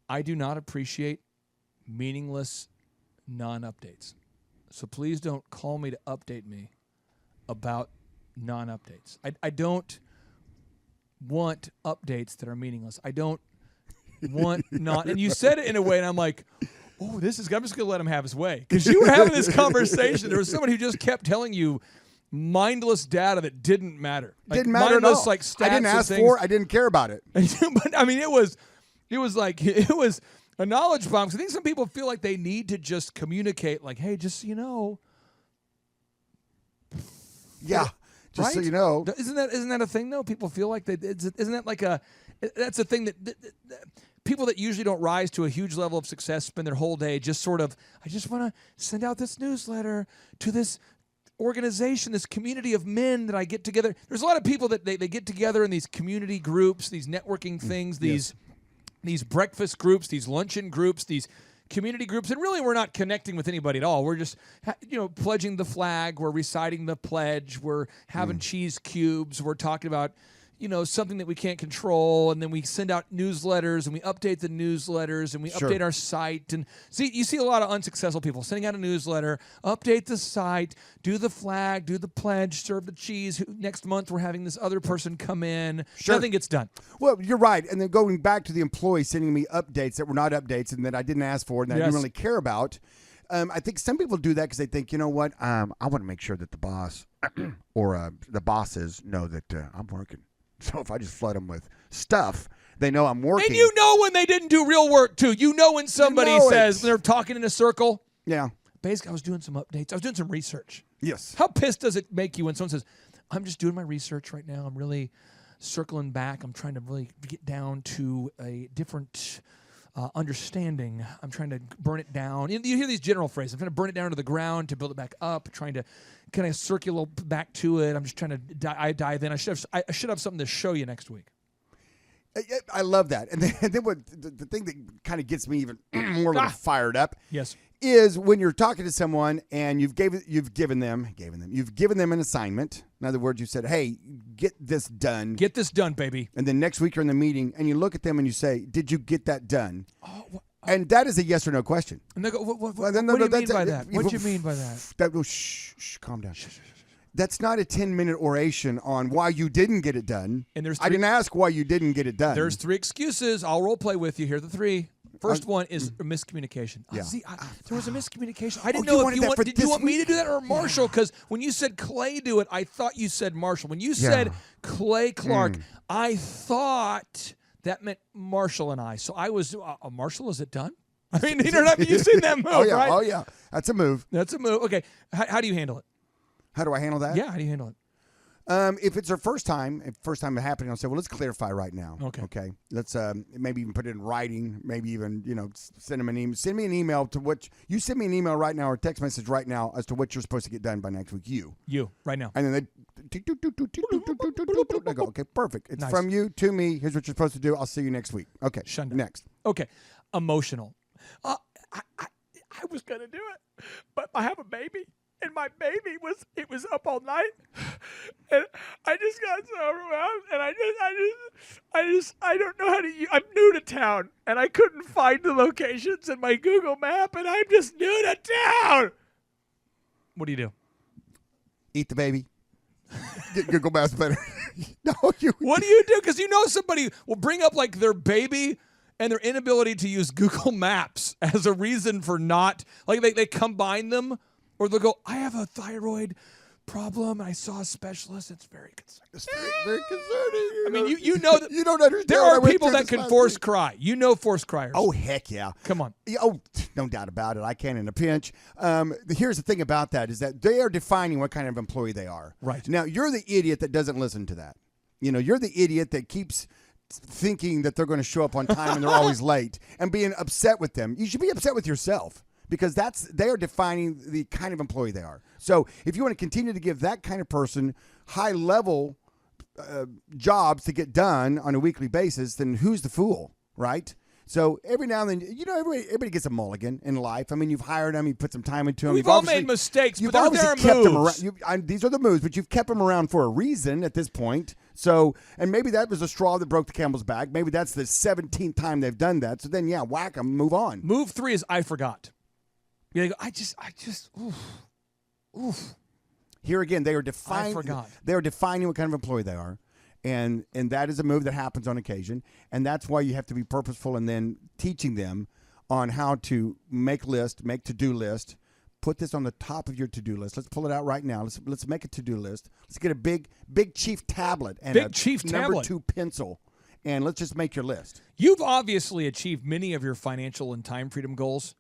Speaker 5: I do not appreciate meaningless non-updates. So please don't call me to update me about non-updates. I don't want updates that are meaningless. I don't want not. And you said it in a way, and I'm like, oh, I'm just going to let him have his way. Because you were having this conversation. There was somebody who just kept telling you mindless data that didn't matter.
Speaker 7: Didn't matter at all.
Speaker 5: Like stats
Speaker 7: I didn't ask for it. I didn't care about it.
Speaker 5: But I mean, it was a knowledge bomb. 'Cause I think some people feel like they need to just communicate, like, hey, just so you know.
Speaker 7: Yeah, just so
Speaker 5: right?
Speaker 7: you know.
Speaker 5: Isn't that a thing though? People feel like isn't that like that's a thing that people that usually don't rise to a huge level of success spend their whole day just sort of, I just want to send out this newsletter to this organization, this community of men that I get together. There's a lot of people that they get together in these community groups, these networking things, these breakfast groups, these luncheon groups, these community groups, and really we're not connecting with anybody at all. We're just pledging the flag, we're reciting the pledge, we're having cheese cubes, we're talking about something that we can't control, and then we send out newsletters, and we update the newsletters, and we update our site. And you see a lot of unsuccessful people sending out a newsletter, update the site, do the flag, do the pledge, serve the cheese. Next month we're having this other person come in. Nothing gets done.
Speaker 7: Well, you're right. And then going back to the employee sending me updates that were not updates and that I didn't ask for and that I didn't really care about. I think some people do that because they think, you know what, I want to make sure that the boss or the bosses know that I'm working. So if I just flood them with stuff, they know I'm working.
Speaker 5: And you know when they didn't do real work, too. You know when somebody says they're talking in a circle.
Speaker 7: Yeah.
Speaker 5: Basically, I was doing some updates. I was doing some research.
Speaker 7: Yes.
Speaker 5: How pissed does it make you when someone says, I'm just doing my research right now. I'm really circling back. I'm trying to really get down to a different understanding. I'm trying to burn it down. You hear these general phrases. I'm trying to burn it down to the ground to build it back up, trying to kind of circle back to it. I'm just trying to dive in. I should have something to show you next week.
Speaker 7: I love that. And then what the thing that kind of gets me even more fired up is when you're talking to someone and you've given them an assignment. In other words, you said, hey, get this done.
Speaker 5: Get this done, baby.
Speaker 7: And then next week you're in the meeting and you look at them and you say, did you get that done? And that is a yes or no question.
Speaker 5: And they go, what do you mean by that? What do you mean by that?
Speaker 7: Shh, calm down. That's not a 10-minute oration on why you didn't get it done.
Speaker 5: And
Speaker 7: I didn't ask why you didn't get it done.
Speaker 5: There's 3 excuses. I'll role play with you. Here are the 3. First one is miscommunication.
Speaker 7: Yeah.
Speaker 5: There was a miscommunication. I didn't know if did you want me to do that or Marshall? Because when you said Clay do it, I thought you said Marshall. When you said Clay Clark, I thought that meant Marshall and I. So I was, Marshall, is it done? I mean, you've seen that move, right?
Speaker 7: Oh, yeah. That's a move.
Speaker 5: Okay. How do you handle it?
Speaker 7: How do I handle that?
Speaker 5: Yeah, how do you handle it?
Speaker 7: If it's our first time it happening, I'll say, well, let's clarify right now. Okay. Let's maybe even put it in writing. Maybe even send them an email. Send me an email to what you send me an email right now or a text message right now as to what you're supposed to get done by next week. You right now. And then they go, okay, perfect. It's from you to me. Here's what you're supposed to do. I'll see you next week. Okay. Next.
Speaker 5: Okay. Emotional. I was gonna do it, but I have a baby. And my baby was up all night, and I just got so overwhelmed, and I don't know how to. I'm new to town, and I couldn't find the locations in my Google map, and I'm just new to town. What do you do?
Speaker 7: Eat the baby. Get Google Maps better.
Speaker 5: What do you do? Because somebody will bring up like their baby and their inability to use Google Maps as a reason for not, like they combine them. Or they'll go, I have a thyroid problem. I saw a specialist. It's very concerning.
Speaker 7: It's very concerning.
Speaker 5: I mean, you know that
Speaker 7: you don't understand.
Speaker 5: there
Speaker 7: what I
Speaker 5: are
Speaker 7: went
Speaker 5: people
Speaker 7: through
Speaker 5: that
Speaker 7: this
Speaker 5: can
Speaker 7: last
Speaker 5: force
Speaker 7: week.
Speaker 5: cry. You know force criers.
Speaker 7: Oh, heck yeah.
Speaker 5: Come on.
Speaker 7: Yeah, oh, no doubt about it. I can in a pinch. Here's the thing about that is that they are defining what kind of employee they are.
Speaker 5: Right.
Speaker 7: Now, you're the idiot that doesn't listen to that. You're the idiot that keeps thinking that they're going to show up on time and they're always late and being upset with them. You should be upset with yourself because they are defining the kind of employee they are. So if you want to continue to give that kind of person high-level jobs to get done on a weekly basis, then who's the fool, right? So every now and then, everybody gets a mulligan in life. I mean, you've hired them, you put some time into them.
Speaker 5: We've all made mistakes, but there are
Speaker 7: kept
Speaker 5: moves.
Speaker 7: them around. These are the moves, but you've kept them around for a reason at this point. So, and maybe that was a straw that broke the camel's back. Maybe that's the 17th time they've done that. So then, whack them, move on.
Speaker 5: Move 3 is I forgot. You go, I just, oof.
Speaker 7: Here again, they are defining.
Speaker 5: I forgot.
Speaker 7: They are defining what kind of employee they are. And that is a move that happens on occasion, and that's why you have to be purposeful and then teaching them on how to make to-do list, put this on the top of your to-do list. Let's pull it out right now. Let's make a to-do list. Let's get a big chief tablet and number 2 pencil, and let's just make your list.
Speaker 5: You've obviously achieved many of your financial and time freedom goals.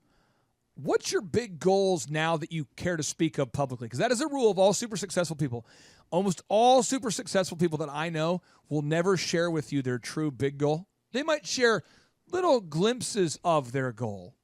Speaker 5: What's your big goals now that you care to speak of publicly? Because that is a rule of all super successful people. Almost all super successful people that I know will never share with you their true big goal. They might share little glimpses of their goal,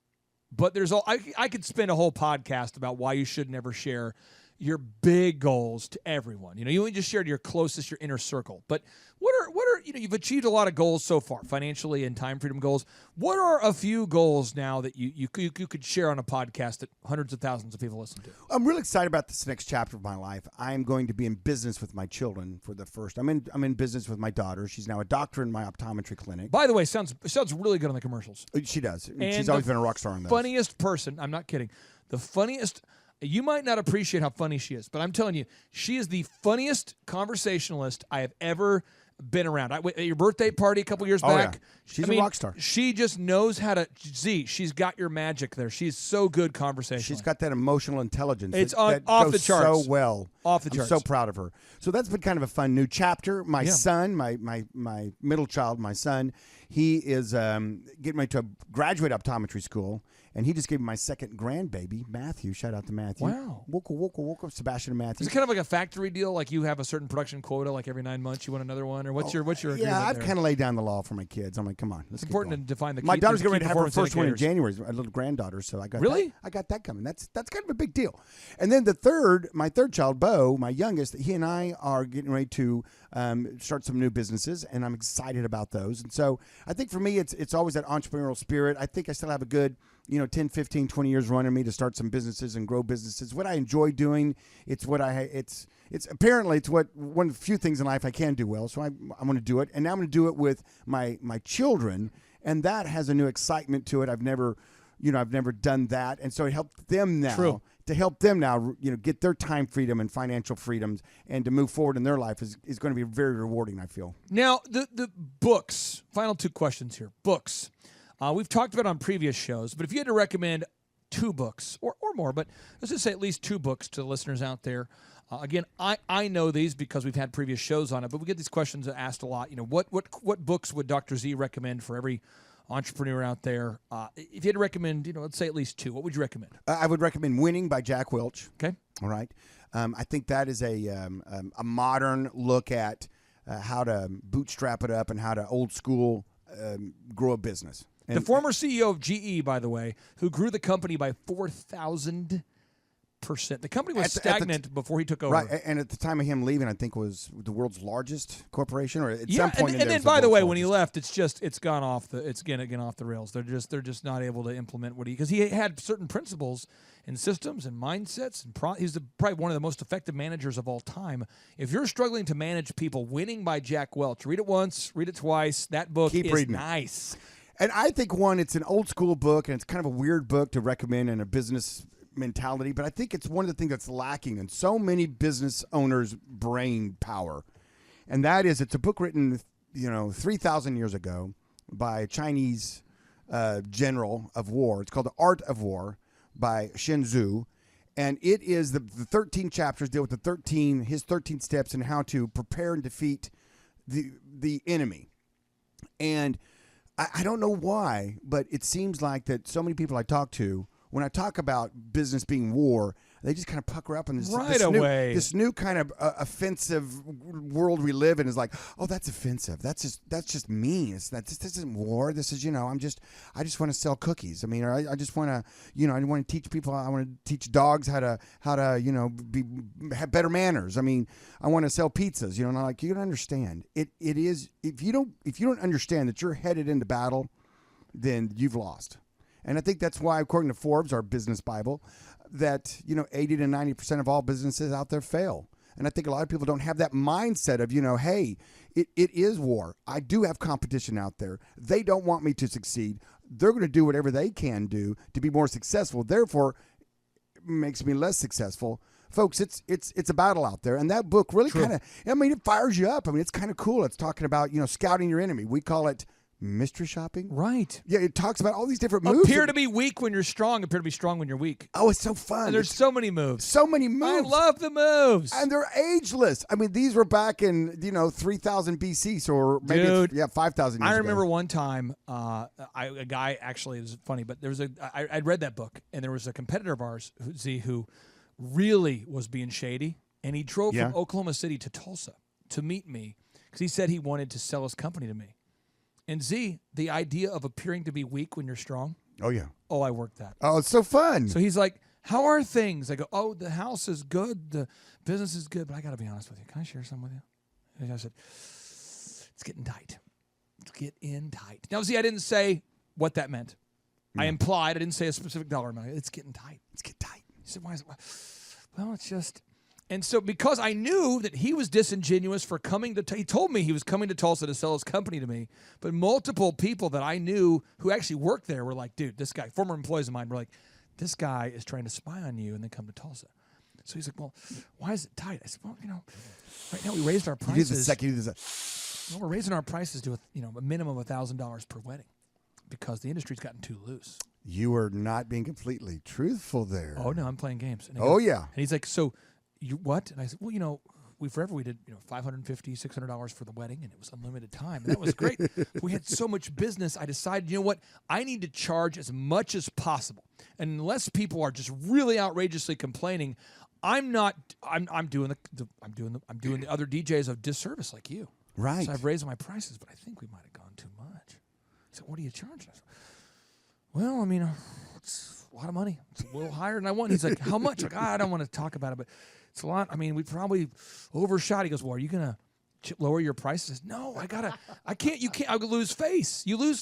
Speaker 5: but I could spend a whole podcast about why you should never share your big goals to everyone. You only just shared your closest, your inner circle. But what are you've achieved a lot of goals so far, financially and time freedom goals. What are a few goals now that you could share on a podcast that hundreds of thousands of people listen to?
Speaker 7: I'm really excited about this next chapter of my life. I am going to be in business with my children for the first. I'm in business with my daughter. She's now a doctor in my optometry clinic.
Speaker 5: By the way, sounds really good on the commercials.
Speaker 7: She does.
Speaker 5: And
Speaker 7: she's always been a rock star on those.
Speaker 5: Funniest person. I'm not kidding. The funniest. You might not appreciate how funny she is, but I'm telling you, she is the funniest conversationalist I have ever been around. At your birthday party a couple years back.
Speaker 7: Yeah. She's a rock star.
Speaker 5: She just knows how to. She's got your magic there. She's so good conversationally.
Speaker 7: She's got that emotional intelligence.
Speaker 5: It's
Speaker 7: that
Speaker 5: off
Speaker 7: goes
Speaker 5: the charts.
Speaker 7: so well.
Speaker 5: Off the charts.
Speaker 7: I'm so proud of her. So that's been kind of a fun new chapter. My son, my middle child, my son, he is getting ready to graduate optometry school. And he just gave me my second grandbaby, Matthew. Shout out to Matthew.
Speaker 5: Wow.
Speaker 7: Woke Sebastian and Matthew.
Speaker 5: Is it kind of like a factory deal? Like you have a certain production quota, like every 9 months you want another one? Or what's your agreement
Speaker 7: Yeah, I've
Speaker 5: there?
Speaker 7: kind of laid down the law for my kids. I'm like, come on.
Speaker 5: It's important to define the
Speaker 7: My daughter's getting ready to have her
Speaker 5: performance
Speaker 7: first one in
Speaker 5: indicators.
Speaker 7: January, a little granddaughter. So I got
Speaker 5: Really?
Speaker 7: I got that coming. That's kind of a big deal. And then my third child, Bo, my youngest, he and I are getting ready to start some new businesses, and I'm excited about those. And so I think for me, it's always that entrepreneurial spirit. I think I still have a good 10, 15, 20 years running me to start some businesses and grow businesses. What I enjoy doing, it's what apparently it's what one of the few things in life I can do well. So I'm going to do it, and now I'm going to do it with my children, and that has a new excitement to it. I've never done that, and so it helped them now.
Speaker 5: True.
Speaker 7: To help them now, get their time freedom and financial freedoms, and to move forward in their life is going to be very rewarding, I feel.
Speaker 5: Now, the books. Final 2 questions here. Books. We've talked about it on previous shows, but if you had to recommend 2 books or more, but let's just say at least 2 books to the listeners out there. Again, I know these because we've had previous shows on it, but we get these questions asked a lot. What books would Dr. Z recommend for every entrepreneur out there? If you had to recommend, let's say at least 2, what would you recommend?
Speaker 7: I would recommend Winning by Jack Welch.
Speaker 5: Okay.
Speaker 7: All right. I think that is a modern look at how to bootstrap it up and how to old school grow a business.
Speaker 5: The former CEO of GE, by the way, who grew the company by 4,000%. The company was stagnant before he took over.
Speaker 7: Right, and at the time of him leaving, I think was the world's largest corporation, or at some point.
Speaker 5: And then by the way, when he left, it's gone off the rails. They're just not able to implement because he had certain principles and systems and mindsets, and he's probably one of the most effective managers of all time. If you're struggling to manage people, Winning by Jack Welch, read it once, read it twice. That book is nice.
Speaker 7: And I think it's an old school book, and it's kind of a weird book to recommend in a business mentality, but I think it's one of the things that's lacking in so many business owners' brain power. And that is, it's a book written, 3,000 years ago by a Chinese general of war. It's called The Art of War by Sun Tzu. And it is the 13 chapters deal with his 13 steps and how to prepare and defeat the enemy. And I don't know why, but it seems like that so many people I talk to, when I talk about business being war, they just kind of pucker up, and this new kind of offensive world we live in is like, oh, that's offensive. That's just mean. This isn't war. This is, I just want to sell cookies. I mean, I just want to, I want to teach people. I want to teach dogs how to have better manners. I mean, I want to sell pizzas. And I'm like, you don't understand. It is if you don't understand that you're headed into battle, then you've lost. And I think that's why, according to Forbes, our business Bible, that 80 to 90% of all businesses out there fail. And I think a lot of people don't have that mindset of, hey, it is war. I do have competition out there. They don't want me to succeed. They're going to do whatever they can do to be more successful. Therefore, it makes me less successful. Folks, it's a battle out there. And that book really kind of, it fires you up. I mean, it's kind of cool. It's talking about, scouting your enemy. We call it mystery shopping.
Speaker 5: Right.
Speaker 7: Yeah, it talks about all these different moves.
Speaker 5: Appear to be weak when you're strong, appear to be strong when you're weak.
Speaker 7: Oh, it's so fun.
Speaker 5: And there's so many moves.
Speaker 7: So many moves.
Speaker 5: I love the moves.
Speaker 7: And they're ageless. I mean, these were back in, 3000 BC, so maybe 5,000 years ago.
Speaker 5: I remember one time, a guy, actually, it was funny, but there was I'd read that book, and there was a competitor of ours, who really was being shady, and he drove from Oklahoma City to Tulsa to meet me because he said he wanted to sell his company to me. And Z, the idea of appearing to be weak when you're strong.
Speaker 7: Oh, yeah.
Speaker 5: Oh, I worked that.
Speaker 7: Oh, it's so fun.
Speaker 5: So he's like, how are things? I go, oh, the house is good. The business is good. But I got to be honest with you. Can I share something with you? And I said, it's getting tight. It's getting tight. Now, Z, I didn't say what that meant. I implied. I didn't say a specific dollar amount. It's getting tight. It's getting tight. He said, why is it? Well, it's just... And so because I knew that he was disingenuous for coming to he told me he was coming to Tulsa to sell his company to me, but multiple people that I knew who actually worked there were like, dude, this guy, former employees of mine were like, this guy is trying to spy on you and then come to Tulsa. So he's like, well, why is it tight? I said, well, right now we raised our prices.
Speaker 7: You do this.
Speaker 5: Well, we're raising our prices to a minimum of $1,000 per wedding because the industry's gotten too loose.
Speaker 7: You are not being completely truthful there.
Speaker 5: Oh, no, I'm playing games. And
Speaker 7: yeah.
Speaker 5: And he's like, so... You what? And I said, well, we did $550, $600 for the wedding, and it was unlimited time. And that was great. We had so much business. I decided, you know what? I need to charge as much as possible. And unless people are just really outrageously complaining, I'm doing the other DJs a disservice like you.
Speaker 7: Right.
Speaker 5: So I've raised my prices, but I think we might have gone too much. He said, what are you charging? I said, well, it's a lot of money. It's a little higher than I want. He's like, how much? Like, I don't want to talk about it, but it's a lot. I mean, we probably overshot. He goes, well, are you going to lower your prices? No, I can't. You can't. I'll lose face. You lose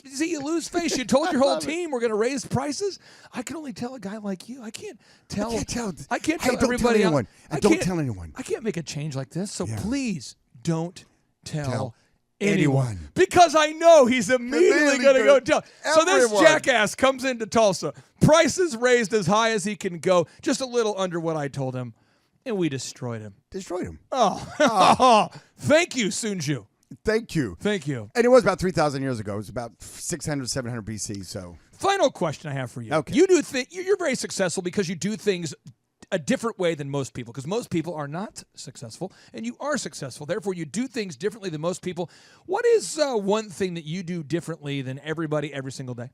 Speaker 5: face. You told your whole team we're going to raise prices. I can only tell a guy like you. I can't tell everybody.
Speaker 7: Don't tell anyone.
Speaker 5: I can't make a change like this. So please don't tell
Speaker 7: anyone.
Speaker 5: Because I know he's immediately going to go tell. So this jackass comes into Tulsa. Prices raised as high as he can go. Just a little under what I told him. And we destroyed him. Oh. Thank you, Sunju.
Speaker 7: Thank you. And it was about 3,000 years ago. It was about 600, 700 BC. So,
Speaker 5: final question I have for you.
Speaker 7: Okay.
Speaker 5: You're very successful because you do things a different way than most people. Because most people are not successful, and you are successful. Therefore, you do things differently than most people. What is one thing that you do differently than everybody every single day?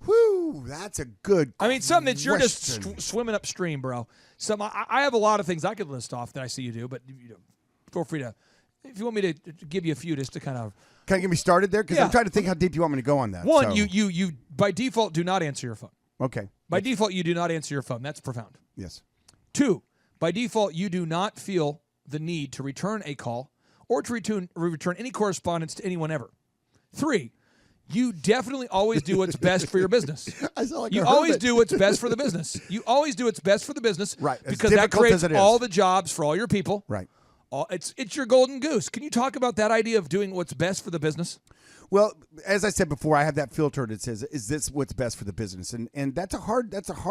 Speaker 7: Whew, that's a good
Speaker 5: something that you're just swimming upstream, bro. I have a lot of things I could list off that I see you do, but feel free to, if you want me to give you a few just to kind of.
Speaker 7: Can I get me started there? Because I'm trying to think how deep you want me to go on that.
Speaker 5: One, you by default do not answer your phone.
Speaker 7: Okay.
Speaker 5: By default, you do not answer your phone. That's profound.
Speaker 7: Yes.
Speaker 5: 2, by default, you do not feel the need to return a call or to return any correspondence to anyone ever. 3, you definitely always do what's best for your business. You always do what's best for the business. You always do what's best for the business.
Speaker 7: Right.
Speaker 5: Because that creates all the jobs for all your people.
Speaker 7: Right.
Speaker 5: It's your golden goose. Can you talk about that idea of doing what's best for the business?
Speaker 7: Well, as I said before, I have that filter that says, "Is this what's best for the business?" And that's a hard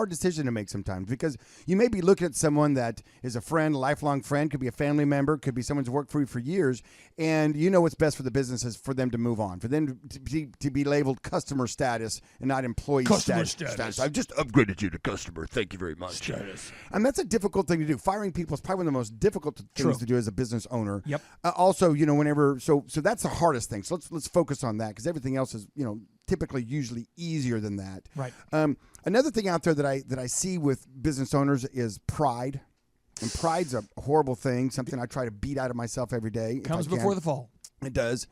Speaker 7: decision to make sometimes, because you may be looking at someone that is a friend, a lifelong friend, could be a family member, could be someone who's worked for you for years, and you know what's best for the business is for them to move on, for them to be labeled customer status and not employee status. I've just upgraded you to customer. Thank you very much.
Speaker 5: Status.
Speaker 7: And that's a difficult thing to do. Firing people is probably one of the most difficult things to do as a business owner.
Speaker 5: Yep.
Speaker 7: Also, whenever so that's the hardest thing. So let's focus on that, because everything else is typically usually easier than that.
Speaker 5: Right.
Speaker 7: Another thing out there that I see with business owners is pride, and pride's a horrible thing. Something I try to beat out of myself every day.
Speaker 5: Comes before the fall.
Speaker 7: It does,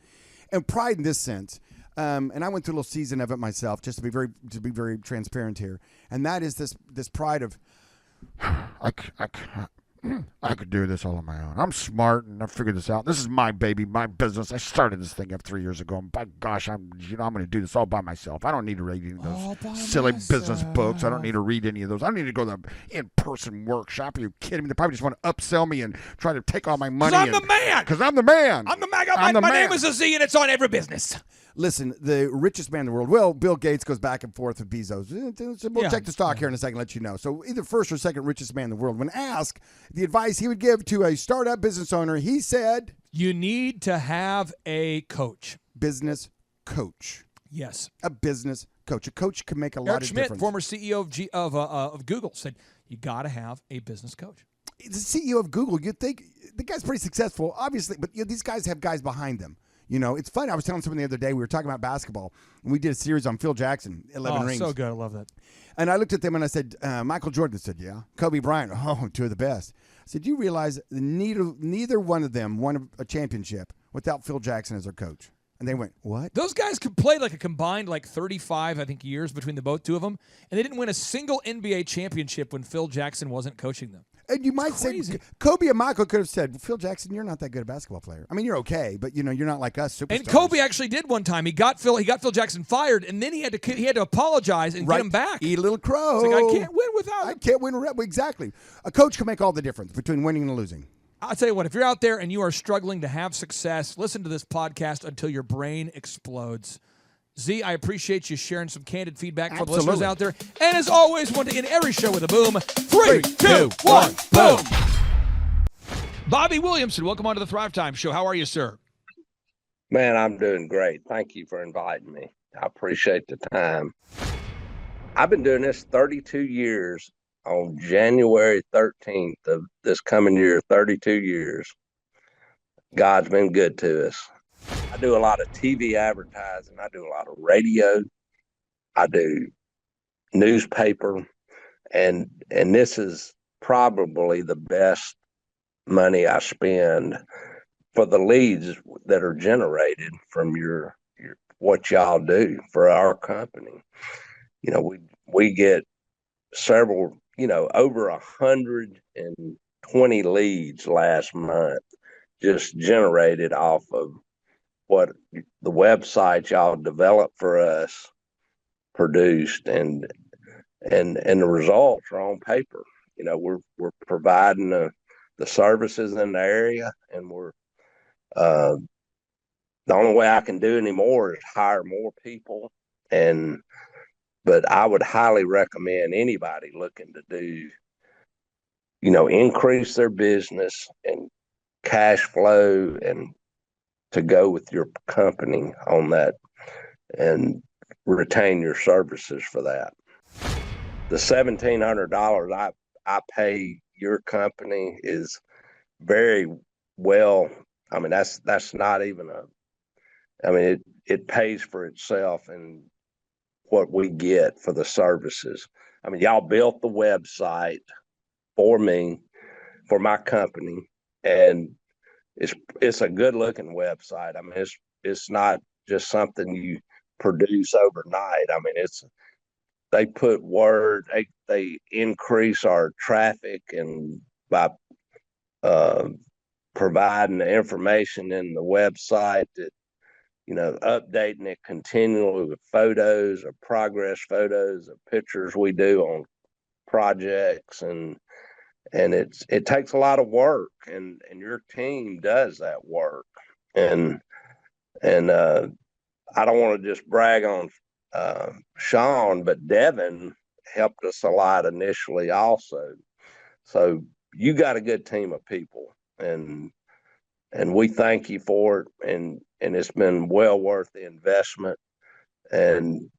Speaker 7: and pride in this sense. And I went through a little season of it myself, just to be very transparent here. And that is this pride of
Speaker 15: I could do this all on my own. I'm smart and I figured this out. This is my baby, my business. I started this thing up 3 years ago, and by gosh, I'm going to do this all by myself. I don't need to read any of those silly business books. I don't need to read any of those. I don't need to go to the in-person workshop. Are you kidding me? They probably just want to upsell me and try to take all my money.
Speaker 5: Because I'm the man.
Speaker 15: Because I'm the man.
Speaker 5: I'm the man. My name is a Z, and it's on every business.
Speaker 7: Listen, the richest man in the world. Well, Bill Gates goes back and forth with Bezos. We'll check the stock here in a second, let you know. So either first or second richest man in the world. When asked the advice he would give to a startup business owner, he said,
Speaker 5: "You need to have a coach."
Speaker 7: Business coach.
Speaker 5: Yes.
Speaker 7: A business coach. A coach can make a lot
Speaker 5: Eric
Speaker 7: of
Speaker 5: Schmidt,
Speaker 7: difference.
Speaker 5: former CEO of Google, said you got to have a business coach.
Speaker 7: The CEO of Google, you'd think the guy's pretty successful, obviously, but these guys have guys behind them. It's funny. I was telling someone the other day, we were talking about basketball, and we did a series on Phil Jackson, 11 rings.
Speaker 5: So good. I love that.
Speaker 7: And I looked at them and I said, Michael Jordan. Said, yeah. Kobe Bryant, two of the best. I said, you realize neither one of them won a championship without Phil Jackson as their coach. And they went, what?
Speaker 5: Those guys could play like a combined 35, I think, years between the two of them, and they didn't win a single NBA championship when Phil Jackson wasn't coaching them.
Speaker 7: And you might say, Kobe and Michael could have said, Phil Jackson, you're not that good a basketball player. I mean, you're okay, but you're not like us superstars.
Speaker 5: And Kobe actually did one time. He got Phil Jackson fired, and then he had to apologize and get him back.
Speaker 7: Eat a little crow.
Speaker 5: It's like, I can't win without him.
Speaker 7: I can't win. Exactly. A coach can make all the difference between winning and losing.
Speaker 5: I'll tell you what, if you're out there and you are struggling to have success, listen to this podcast until your brain explodes. Z, I appreciate you sharing some candid feedback for the listeners out there. And as always, want to end every show with a boom. 3, 2, 1, boom. Bobby Williamson, welcome onto the Thrivetime Show. How are you, sir?
Speaker 17: Man, I'm doing great. Thank you for inviting me. I appreciate the time. I've been doing this 32 years. On January 13th of this coming year, 32 years. God's been good to us. I do a lot of TV advertising. I do a lot of radio. I do newspaper. And this is probably the best money I spend for the leads that are generated from your what y'all do for our company. We get several, over 120 leads last month just generated off of what the website y'all developed for us produced, and the results are on paper. We're providing the services in the area, and we're the only way I can do anymore is hire more people. But I would highly recommend anybody looking to do, increase their business and cash flow and to go with your company on that and retain your services for that. The $1,700 I pay your company is very well. I mean, that's not even it pays for itself and what we get for the services. I mean, y'all built the website for me, for my company, and it's a good looking website. I mean, it's not just something you produce overnight. I mean, they put they increase our traffic, and by providing the information in the website that, updating it continually with photos or progress photos of pictures we do on projects, and and it takes a lot of work, and your team does that work. And I don't want to just brag on Sean, but Devin helped us a lot initially also. So you got a good team of people, and we thank you for it, and it's been well worth the investment, and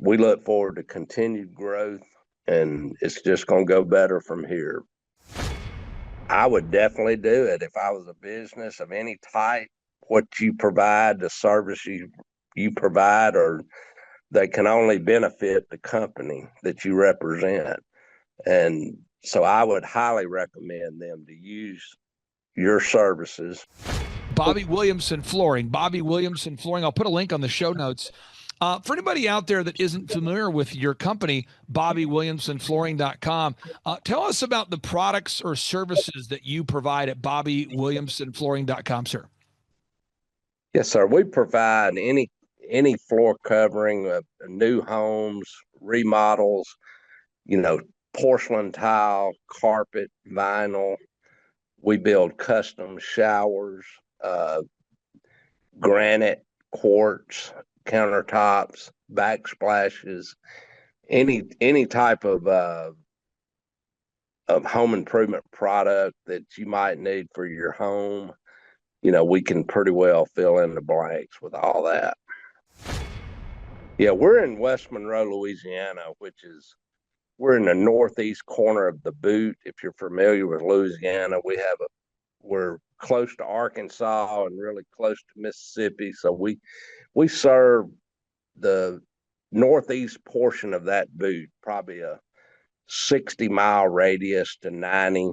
Speaker 17: we look forward to continued growth, and it's just going to go better from here. I would definitely do it if I was a business of any type. What you provide, the service you provide, or they can only benefit the company that you represent. And so I would highly recommend them to use your services.
Speaker 5: Bobby Williamson Flooring. Bobby Williamson Flooring. I'll put a link on the show notes. For anybody out there that isn't familiar with your company, BobbyWilliamsonFlooring.com, tell us about the products or services that you provide at BobbyWilliamsonFlooring.com, sir.
Speaker 17: Yes, sir. We provide any floor covering, new homes, remodels, porcelain tile, carpet, vinyl. We build custom showers, granite, quartz, countertops, backsplashes, any type of home improvement product that you might need for your home. We can pretty well fill in the blanks with all that. Yeah, we're in West Monroe, Louisiana, we're in the northeast corner of the Butte. If you're familiar with Louisiana, we're close to Arkansas and really close to Mississippi. So we serve the northeast portion of that Butte, probably a 60-mile radius to 90.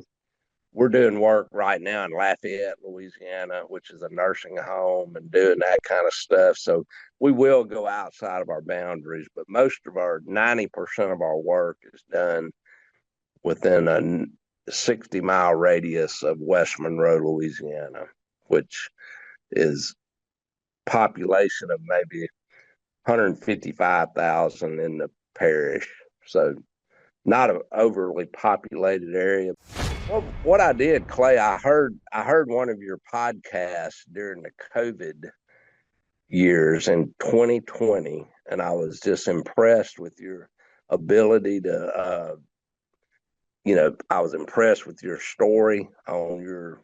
Speaker 17: We're doing work right now in Lafayette, Louisiana, which is a nursing home, and doing that kind of stuff. So we will go outside of our boundaries, but 90% of our work is done within a 60-mile radius of West Monroe, Louisiana, which is population of maybe 155,000 in the parish. So not an overly populated area. Well, what I did, Clay, I heard one of your podcasts during the COVID years in 2020, and I was just impressed with your ability to, I was impressed with your story on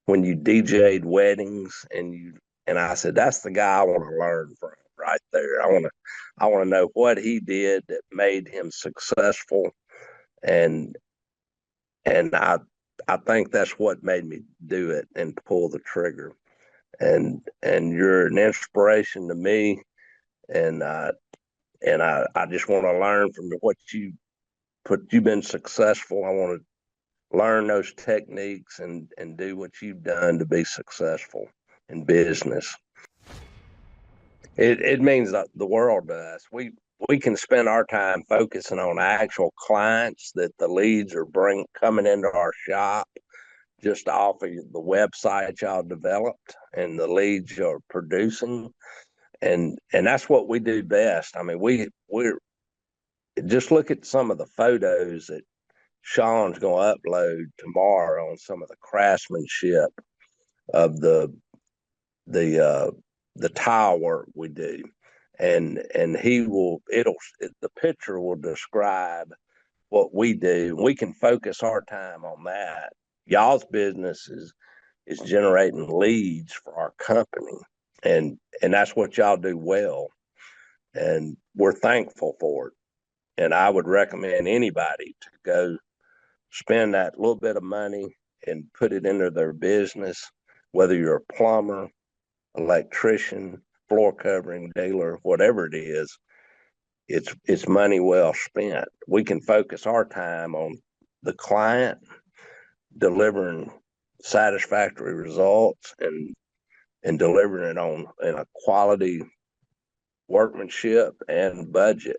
Speaker 17: when you DJ'd weddings, and I said, that's the guy I want to learn from right there. I want to know what he did that made him successful, and I think that's what made me do it and pull the trigger. And you're an inspiration to me, and I just want to learn from what you've been successful. I want to learn those techniques and do what you've done to be successful in business. It means the world to us. We can spend our time focusing on actual clients that the leads are coming into our shop just off of the website y'all developed and the leads you're producing. And that's what we do best. I mean, we're just look at some of the photos that Sean's going to upload tomorrow on some of the craftsmanship of the tile work we do. And the picture will describe what we do. We can focus our time on that. Y'all's business is generating leads for our company, and that's what y'all do well, and we're thankful for it. And I would recommend anybody to go spend that little bit of money and put it into their business, whether you're a plumber, electrician, floor covering dealer, whatever it is. It's money well spent. We can focus our time on the client, delivering satisfactory results, and delivering it in a quality workmanship and budget.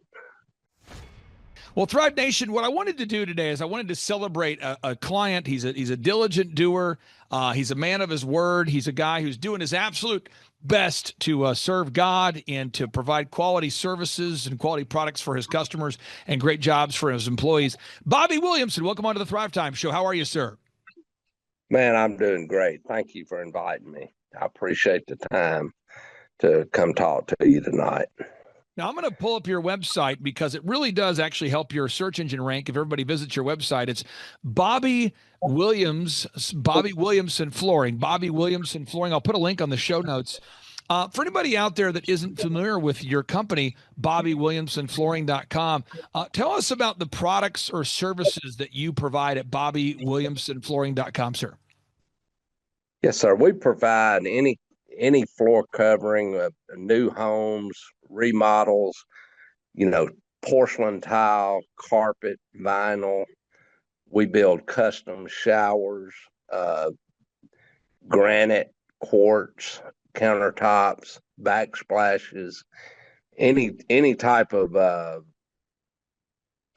Speaker 5: Well, Thrive Nation, what I wanted to do today is I wanted to celebrate a client. He's a diligent doer. He's a man of his word. He's a guy who's doing his absolute best to serve God and to provide quality services and quality products for his customers and great jobs for his employees. Bobby Williamson, welcome on to the Thrive Time Show. How are you, sir?
Speaker 17: Man, I'm doing great. Thank you for inviting me. I appreciate the time to come talk to you tonight.
Speaker 5: Now, I'm going to pull up your website because it really does actually help your search engine rank. If everybody visits your website, it's Bobby Williamson Flooring. Bobby Williamson Flooring. I'll put a link on the show notes. For anybody out there that isn't familiar with your company, BobbyWilliamsonFlooring.com, tell us about the products or services that you provide at BobbyWilliamsonFlooring.com, sir.
Speaker 17: Yes, sir. We provide any floor covering, new homes, remodels, porcelain tile, carpet, vinyl. We build custom showers, granite, quartz, countertops, backsplashes, any type of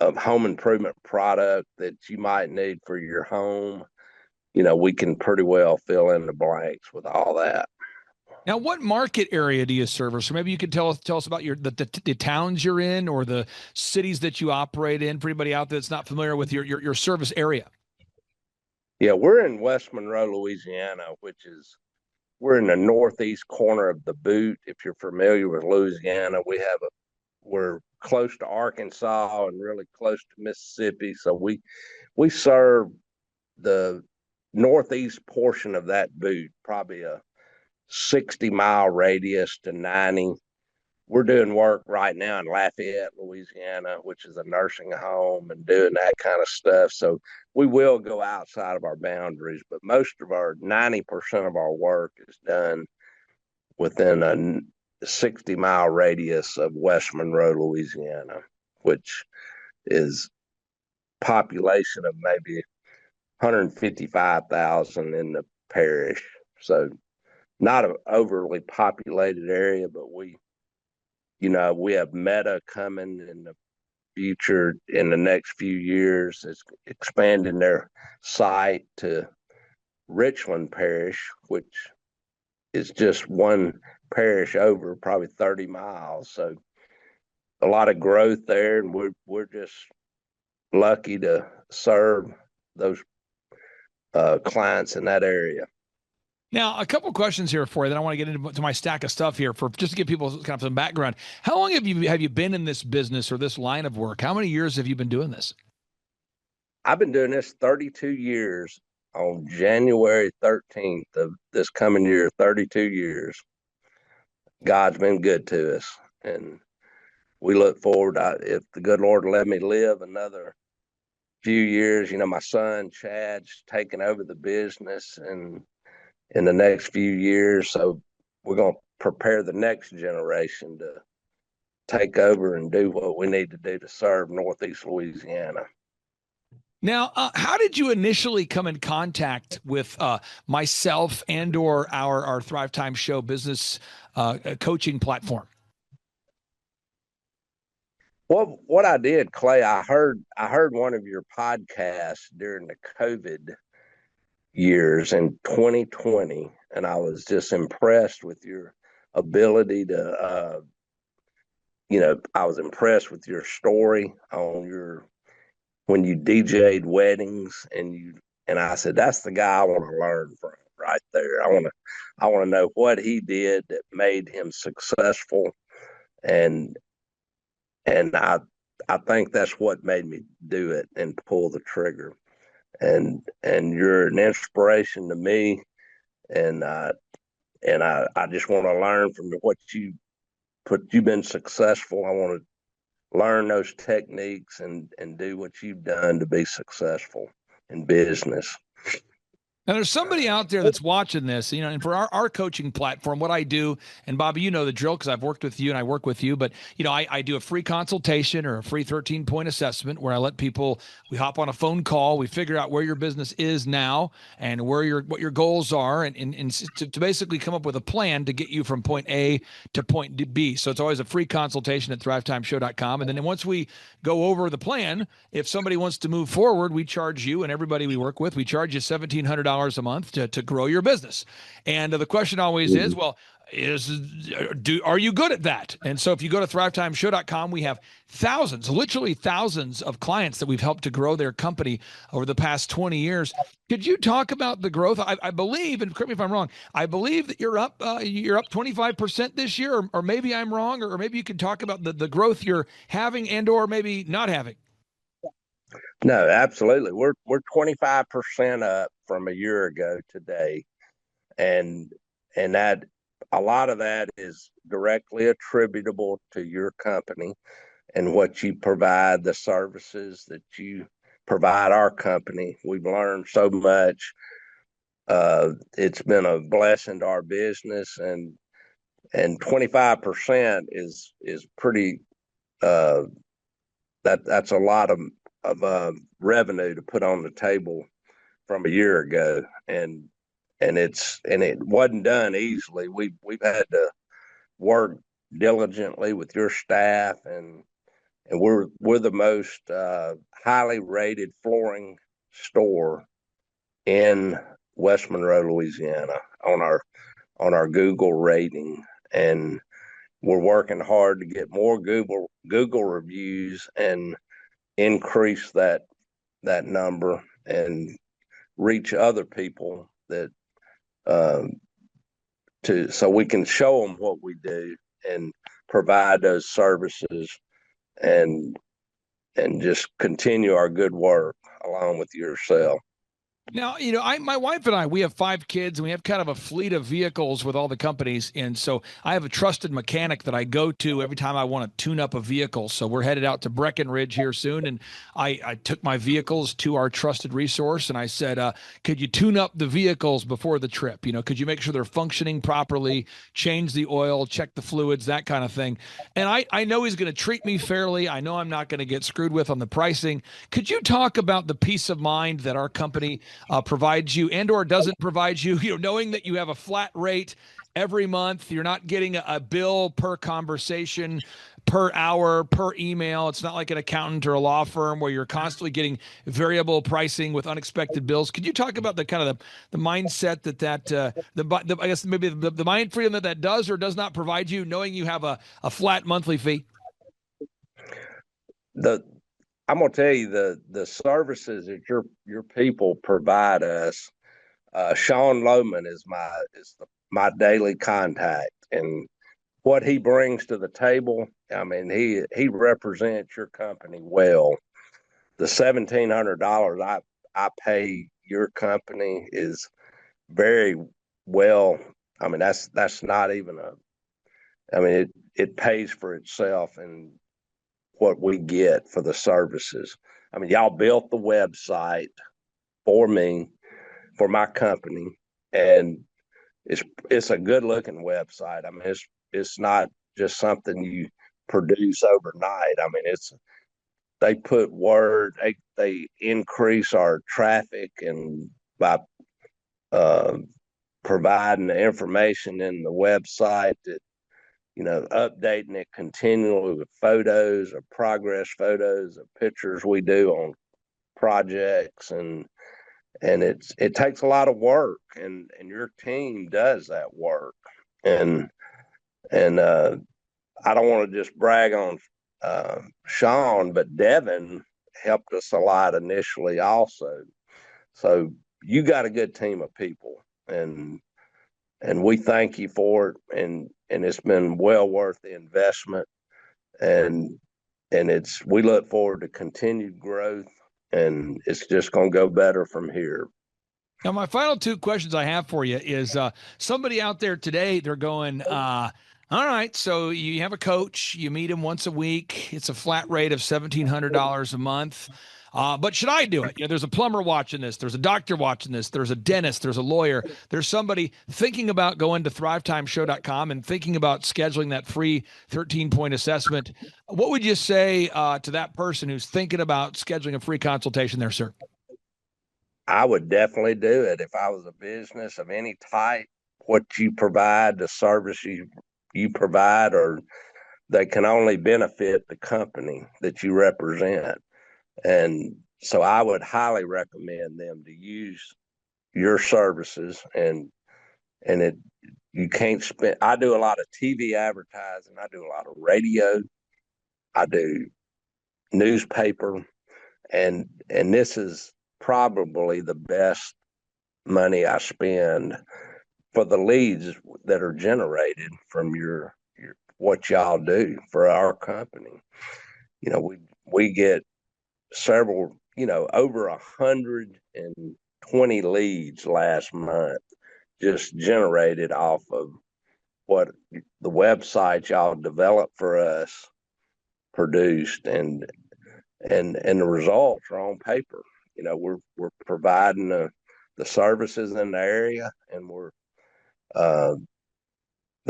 Speaker 17: home improvement product that you might need for your home. We can pretty well fill in the blanks with all that.
Speaker 5: Now, what market area do you service? So maybe you could tell us about the towns you're in or the cities that you operate in. For anybody out there that's not familiar with your service area.
Speaker 17: Yeah, we're in West Monroe, Louisiana, we're in the northeast corner of the Butte. If you're familiar with Louisiana, we're close to Arkansas and really close to Mississippi. So we serve the northeast portion of that Butte, probably a 60-mile radius to 90. We're doing work right now in Lafayette, Louisiana, which is a nursing home, and doing that kind of stuff. So we will go outside of our boundaries, but 90% of our work is done within a 60-mile radius of West Monroe, Louisiana, which is population of maybe 155,000 in the parish. So not an overly populated area, but we have Meta coming in the future in the next few years. It's expanding their site to Richland Parish, which is just one parish over, probably 30 miles. So a lot of growth there, and we're just lucky to serve those clients in that area.
Speaker 5: Now, a couple of questions here for you. Then I want to get into my stack of stuff here just to give people kind of some background. How long have you been in this business or this line of work? How many years have you been doing this?
Speaker 17: I've been doing this 32 years. On January 13th of this coming year, 32 years. God's been good to us, and we look forward. If the good Lord let me live another few years, my son Chad's taking over the business, and in the next few years. So we're going to prepare the next generation to take over and do what we need to do to serve Northeast Louisiana.
Speaker 5: Now, how did you initially come in contact with myself and or our Thrive Time Show business coaching platform?
Speaker 17: Well, what I did, Clay, I heard one of your podcasts during the COVID years in 2020, and I was just impressed with your ability to I was impressed with your story on when you DJ'd weddings, and I said, that's the guy I want to learn from right there. I want to know what he did that made him successful, and I think that's what made me do it and pull the trigger. And you're an inspiration to me, and I just want to learn from what you've been successful. I want to learn those techniques and do what you've done to be successful in business.
Speaker 5: Now, there's somebody out there that's watching this, and for our coaching platform, what I do, and Bobby, you know the drill because I've worked with you and I work with you, but, I do a free consultation or a free 13-point assessment where I let people, we hop on a phone call, we figure out where your business is now and what your goals are, and to basically come up with a plan to get you from point A to point B. So it's always a free consultation at thrivetimeshow.com. And then once we go over the plan, if somebody wants to move forward, we charge you and everybody we work with, we charge you $1,700 a month to grow your business. And the question always is, well, are you good at that? And so if you go to thrivetimeshow.com, we have literally thousands of clients that we've helped to grow their company over the past 20 years. Could you talk about the growth? I believe, and correct me if I'm wrong, I believe that you're up 25% this year, or maybe I'm wrong, or maybe you could talk about the growth you're having and or maybe not having.
Speaker 17: No, absolutely. We're 25% up from a year ago today. And that a lot of that is directly attributable to your company and what you provide, the services that you provide our company. We've learned so much. It's been a blessing to our business, and 25% is pretty that's a lot of revenue to put on the table from a year ago, and it wasn't done easily. We've had to work diligently with your staff, and we're the most highly rated flooring store in West Monroe, Louisiana on our Google rating, and we're working hard to get more Google reviews and increase that number and reach other people that so we can show them what we do and provide those services and just continue our good work along with yourself.
Speaker 5: Now, my wife and I, we have 5 kids, and we have kind of a fleet of vehicles with all the companies. And so I have a trusted mechanic that I go to every time I want to tune up a vehicle. So we're headed out to Breckenridge here soon. And I took my vehicles to our trusted resource, and I said, could you tune up the vehicles before the trip? Could you make sure they're functioning properly, change the oil, check the fluids, that kind of thing. And I know he's going to treat me fairly. I know I'm not going to get screwed with on the pricing. Could you talk about the peace of mind that our company provides you and or doesn't provide you, knowing that you have a flat rate every month, you're not getting a bill per conversation, per hour, per email. It's not like an accountant or a law firm where you're constantly getting variable pricing with unexpected bills. Could you talk about the kind of the mindset that I guess maybe the mind freedom that does or does not provide you, knowing you have a flat monthly fee?
Speaker 17: I'm gonna tell you the services that your people provide us. Sean Lohman is my daily contact, and what he brings to the table. I mean, he represents your company well. The $1,700 I pay your company is very well. I mean, that's not even it pays for itself and what we get for the services. I mean, y'all built the website for me, for my company, and it's a good looking website. I mean, it's not just something you produce overnight. I mean, they put they increase our traffic, and by providing the information in the website that updating it continually with photos or progress photos of pictures we do on projects, and it takes a lot of work, and your team does that work, and I don't want to just brag on Sean, but Devin helped us a lot initially also. So you got a good team of people, and we thank you for it, and it's been well worth the investment, and we look forward to continued growth, and it's just going to go better from here.
Speaker 5: Now, my final 2 questions I have for you is somebody out there today, they're going, all right, so you have a coach, you meet him once a week. It's a flat rate of $1,700 a month. But should I do it? There's a plumber watching this. There's a doctor watching this. There's a dentist. There's a lawyer. There's somebody thinking about going to thrivetimeshow.com and thinking about scheduling that free 13-point assessment. What would you say to that person who's thinking about scheduling a free consultation there, sir?
Speaker 17: I would definitely do it if I was a business of any type. What you provide, the service you provide, or they can only benefit the company that you represent. And so I would highly recommend them to use your services. And you can't spend. I do a lot of TV advertising. I do a lot of radio. I do newspaper, and this is probably the best money I spend for the leads that are generated from your what y'all do for our company. We get several, over 120 leads last month just generated off of what the website y'all developed for us produced, and the results are on paper. We're providing the services in the area, and we're the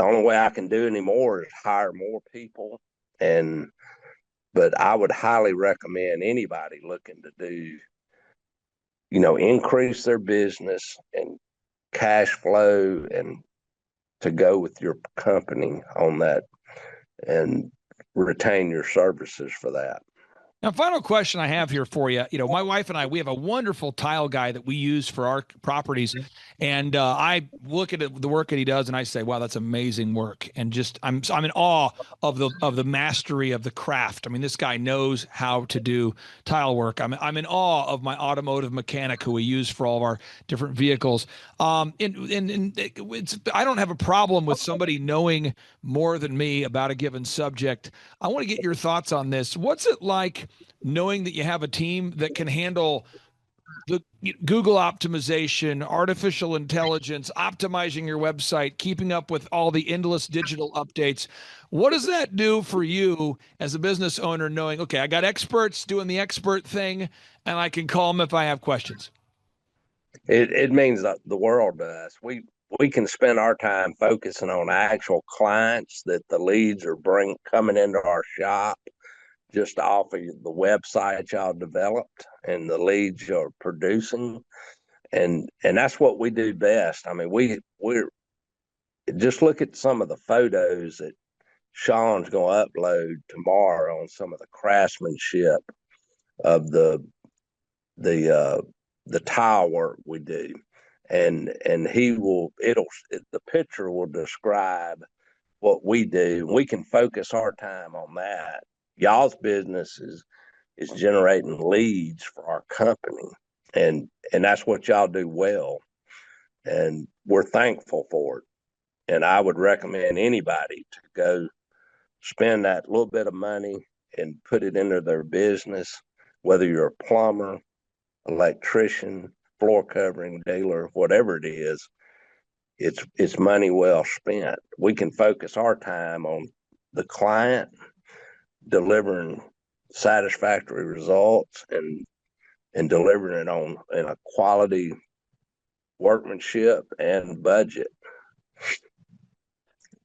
Speaker 17: only way I can do anymore is hire more people. But I would highly recommend anybody looking to do, increase their business and cash flow and to go with your company on that and retain your services for that.
Speaker 5: Now, final question I have here for you. My wife and I, we have a wonderful tile guy that we use for our properties. And I look at the work that he does and I say, wow, that's amazing work. And just, I'm in awe of the mastery of the craft. I mean, this guy knows how to do tile work. I'm in awe of my automotive mechanic who we use for all of our different vehicles. I don't have a problem with somebody knowing more than me about a given subject. I want to get your thoughts on this. What's it like knowing that you have a team that can handle the Google optimization, artificial intelligence, optimizing your website, keeping up with all the endless digital updates? What does that do for you as a business owner, knowing, okay, I got experts doing the expert thing and I can call them if I have questions?
Speaker 17: It means the world to us. We can spend our time focusing on actual clients that the leads are coming into our shop just off of the website y'all developed and the leads you're producing. And that's what we do best. I mean, we're just look at some of the photos that Sean's going to upload tomorrow on some of the craftsmanship of the tile work we do. And the picture will describe what we do. We can focus our time on that. Y'all's business is generating leads for our company, and that's what y'all do well, and we're thankful for it. And I would recommend anybody to go spend that little bit of money and put it into their business, whether you're a plumber, electrician, floor covering dealer, whatever it is. It's money well spent. We can focus our time on the client, delivering satisfactory results and delivering it in a quality workmanship and budget.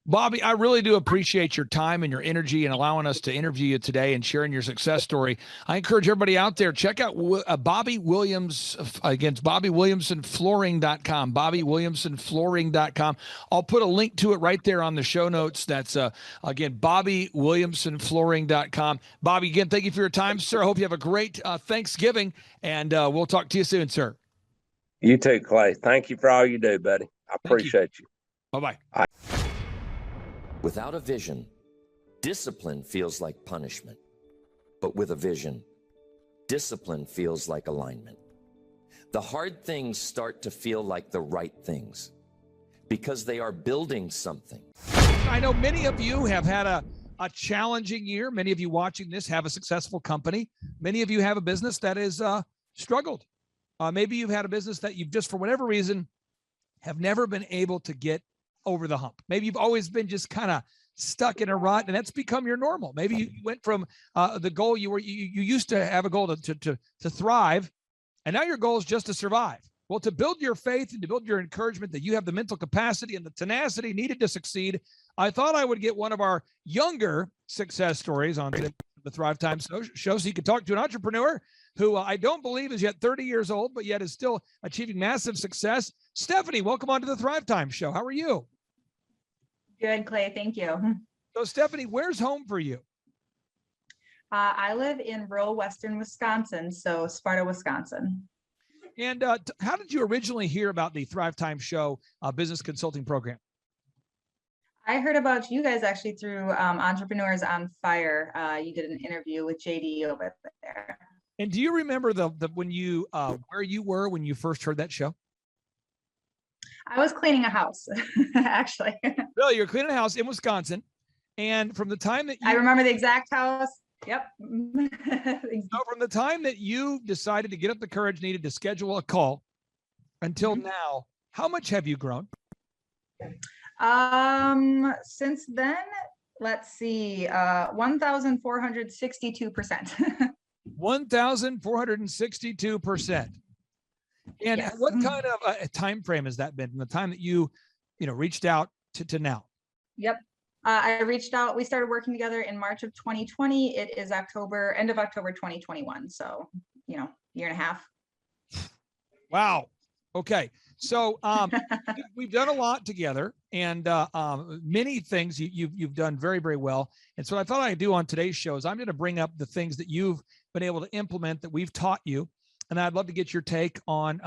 Speaker 5: Bobby, I really do appreciate your time and your energy and allowing us to interview you today and sharing your success story. I encourage everybody out there, check out Bobby Williams, against BobbyWilliamsonFlooring.com, BobbyWilliamsonFlooring.com. I'll put a link to it right there on the show notes. That's, again, BobbyWilliamsonFlooring.com. Bobby, again, thank you for your time, sir. I hope you have a great Thanksgiving, and we'll talk to you soon, sir.
Speaker 17: You too, Clay. Thank you for all you do, buddy. I appreciate you.
Speaker 5: Bye-bye.
Speaker 18: Without a vision, discipline feels like punishment. But with a vision, discipline feels like alignment. The hard things start to feel like the right things because they are building something.
Speaker 5: I know many of you have had a challenging year. Many of you watching this have a successful company. Many of you have a business that is struggled. Maybe you've had a business that you've just, for whatever reason, have never been able to get over the hump. Maybe you've always been just kind of stuck in a rut, and that's become your normal. Maybe you went from the goal you used to have a goal to thrive, and now your goal is just to survive. Well, to build your faith and to build your encouragement that you have the mental capacity and the tenacity needed to succeed, I thought I would get one of our younger success stories on the Thrivetime show so you could talk to an entrepreneur who I don't believe is yet 30 years old, but yet is still achieving massive success. Stephanie, welcome on to the Thrivetime show. How are you?
Speaker 19: Good, Clay. Thank you.
Speaker 5: So, Stephanie, where's home for you?
Speaker 19: I live in rural western Wisconsin, so Sparta, Wisconsin.
Speaker 5: And how did you originally hear about the Thrivetime show business consulting program?
Speaker 19: I heard about you guys actually through Entrepreneurs on Fire. You did an interview with JD over there.
Speaker 5: And do you remember the when you where you were when you first heard that show?
Speaker 19: I was cleaning a house, actually.
Speaker 5: Really, you're cleaning a house in Wisconsin, and from the time that
Speaker 19: I remember the exact house. Yep.
Speaker 5: So from the time that you decided to get up the courage needed to schedule a call until now, how much have you grown?
Speaker 19: Since then, let's see, 1,462%.
Speaker 5: 1,462%. And
Speaker 19: Yes.
Speaker 5: what kind of a time frame has that been from the time that you reached out to now?
Speaker 19: Yep. I reached out. We started working together in March of 2020. It is end of October 2021. So, year and a half.
Speaker 5: Wow. Okay. So we've done a lot together, and many things you've done very, very well. And so what I thought I'd do on today's show is I'm going to bring up the things that you've been able to implement that we've taught you. And I'd love to get your take on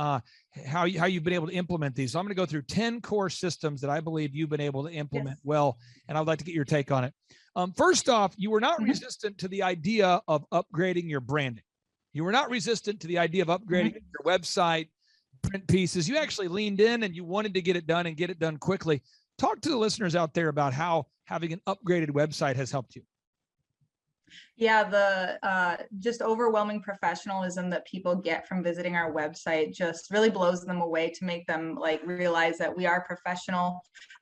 Speaker 5: how you've been able to implement these. So I'm going to go through 10 core systems that I believe you've been able to implement well, and I'd like to get your take on it. First off, you were not resistant to the idea of upgrading your branding. You were not resistant to the idea of upgrading your website, print pieces. You actually leaned in and you wanted to get it done and get it done quickly. Talk to the listeners out there about how having an upgraded website has helped you.
Speaker 19: Yeah, the just overwhelming professionalism that people get from visiting our website just really blows them away to make them realize that we are professional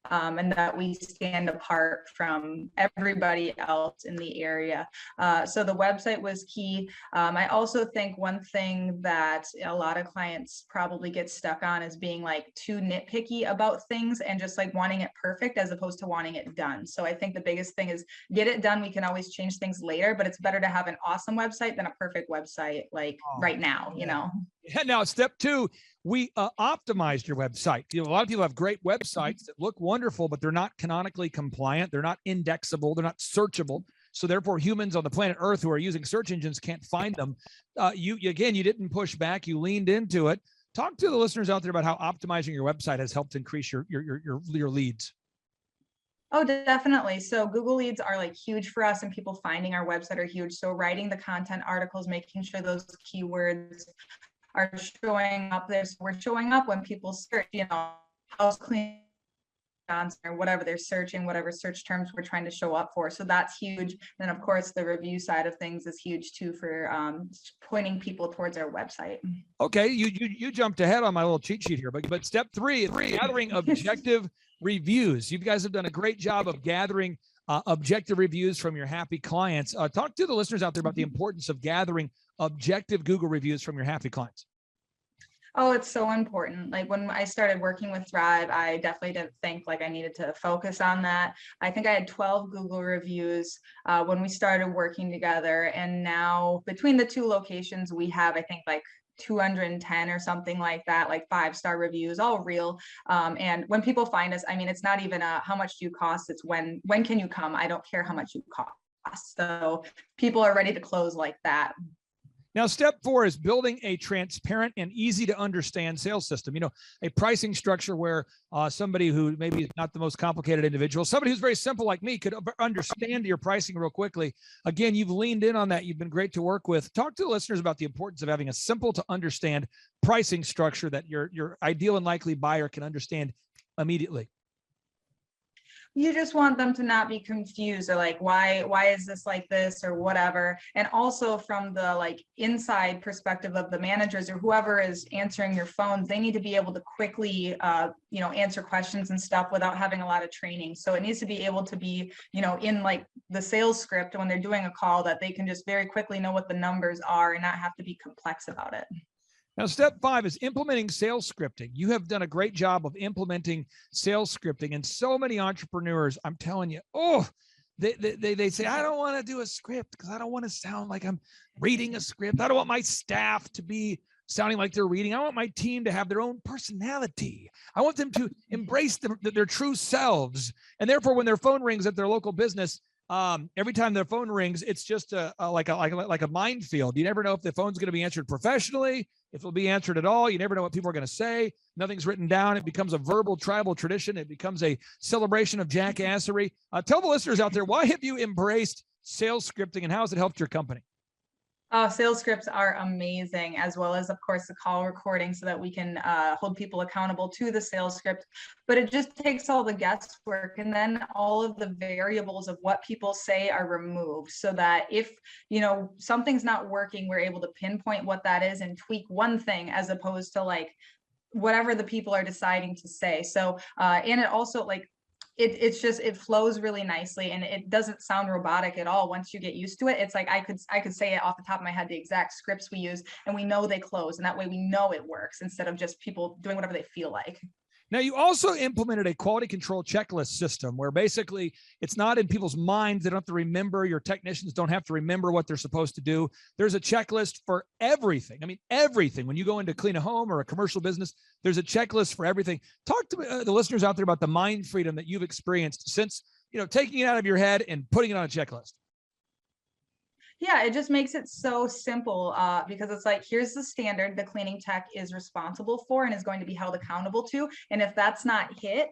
Speaker 19: and that we stand apart from everybody else in the area. So the website was key. I also think one thing that a lot of clients probably get stuck on is being too nitpicky about things and just wanting it perfect as opposed to wanting it done. So I think the biggest thing is get it done. We can always change things later, but it's better to have an awesome website than a perfect website right now,
Speaker 5: Yeah, now step two, we optimized your website. A lot of people have great websites that look wonderful, but they're not canonically compliant. They're not indexable. They're not searchable. So therefore humans on the planet Earth who are using search engines can't find them. You didn't push back. You leaned into it. Talk to the listeners out there about how optimizing your website has helped increase your leads.
Speaker 19: Oh, definitely. So Google leads are huge for us, and people finding our website are huge. So writing the content articles, making sure those keywords are showing up there. So we're showing up when people search, house cleaning or whatever they're searching, whatever search terms we're trying to show up for. So that's huge. And of course, the review side of things is huge too for pointing people towards our website.
Speaker 5: Okay, you jumped ahead on my little cheat sheet here, but step three is gathering objective reviews. You guys have done a great job of gathering objective reviews from your happy clients. Talk to the listeners out there about the importance of gathering objective Google reviews from your happy clients.
Speaker 19: Oh, it's so important. When I started working with Thrive, I definitely didn't think I needed to focus on that. I think I had 12 Google reviews when we started working together. And now between the two locations, we have, I think 210 or something like that, 5-star reviews, all real. And when people find us, it's not even how much do you cost, it's when can you come? I don't care how much you cost. So people are ready to close like that.
Speaker 5: Now, step 4 is building a transparent and easy to understand sales system. A pricing structure where somebody who maybe is not the most complicated individual, somebody who's very simple like me could understand your pricing real quickly. Again, you've leaned in on that. You've been great to work with. Talk to the listeners about the importance of having a simple to understand pricing structure that your ideal and likely buyer can understand immediately.
Speaker 19: you just want them to not be confused or like, why is this like this or whatever. And also from the like inside perspective of the managers or whoever is answering your phones, they need to be able to quickly, answer questions and stuff without having a lot of training. So it needs to be able to be, in like the sales script when they're doing a call, that they can just very quickly know what the numbers are and not have to be complex about it.
Speaker 5: Now, step 5 is implementing sales scripting. You have done a great job of implementing sales scripting, and so many entrepreneurs, I'm telling you, they say, I don't want to do a script because I don't want to sound like I'm reading a script. I don't want my staff to be sounding like they're reading. I want my team to have their own personality. I want them to embrace their true selves. And therefore, when their phone rings at their local business, every time their phone rings, it's just like a minefield. You never know if the phone's going to be answered professionally, if it'll be answered at all. You never know what people are going to say. Nothing's written down. It becomes a verbal tribal tradition. It becomes a celebration of jackassery. Tell the listeners out there, why have you embraced sales scripting and how has it helped your company?
Speaker 19: Sales scripts are amazing, as well as, of course, the call recording so that we can hold people accountable to the sales script. But it just takes all the guesswork, and then all of the variables of what people say are removed so that if, something's not working, we're able to pinpoint what that is and tweak one thing as opposed to like whatever the people are deciding to say. So, and it also like, it flows really nicely and it doesn't sound robotic at all. Once you get used to it, it's like I could say it off the top of my head, the exact scripts we use, and we know they close, and that way we know it works instead of just people doing whatever they feel like.
Speaker 5: Now, you also implemented a quality control checklist system where basically it's not in people's minds. They don't have to remember. Your technicians don't have to remember what they're supposed to do. There's a checklist for everything. I mean, everything. When you go in to clean a home or a commercial business, there's a checklist for everything. Talk to the listeners out there about the mind freedom that you've experienced since, taking it out of your head and putting it on a checklist.
Speaker 19: Yeah, it just makes it so simple because it's like, here's the standard the cleaning tech is responsible for and is going to be held accountable to. And if that's not hit,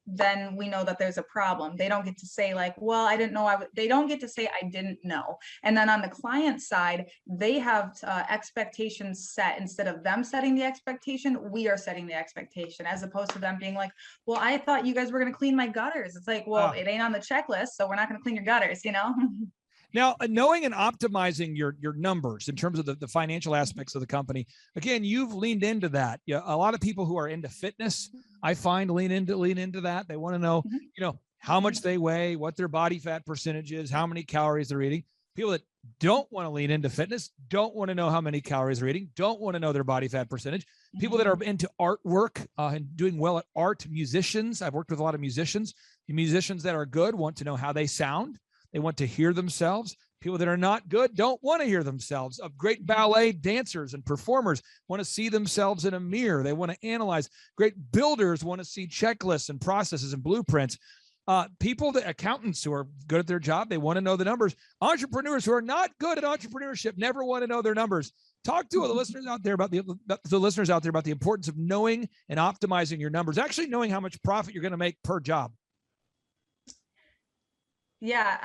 Speaker 19: then we know that there's a problem. They don't get to say like, well, I didn't know. They don't get to say I didn't know. And then on the client side, they have expectations set. Instead of them setting the expectation, we are setting the expectation, as opposed to them being like, well, I thought you guys were going to clean my gutters. It's like, well, it ain't on the checklist, so we're not going to clean your gutters,
Speaker 5: Now, knowing and optimizing your numbers in terms of the financial aspects of the company, again, you've leaned into that. Yeah, a lot of people who are into fitness, I find lean into that. They want to know, how much they weigh, what their body fat percentage is, how many calories they're eating. People that don't want to lean into fitness, don't want to know how many calories they're eating, don't want to know their body fat percentage. People that are into artwork and doing well at art, musicians. I've worked with a lot of musicians. The musicians that are good want to know how they sound. They want to hear themselves. People that are not good don't want to hear themselves. Of great ballet dancers and performers want to see themselves in a mirror. They want to analyze. Great builders want to see checklists and processes and blueprints. Accountants who are good at their job, they want to know the numbers. Entrepreneurs who are not good at entrepreneurship never want to know their numbers. Talk to the listeners out there about the importance of knowing and optimizing your numbers, actually knowing how much profit you're going to make per job.
Speaker 19: Yeah,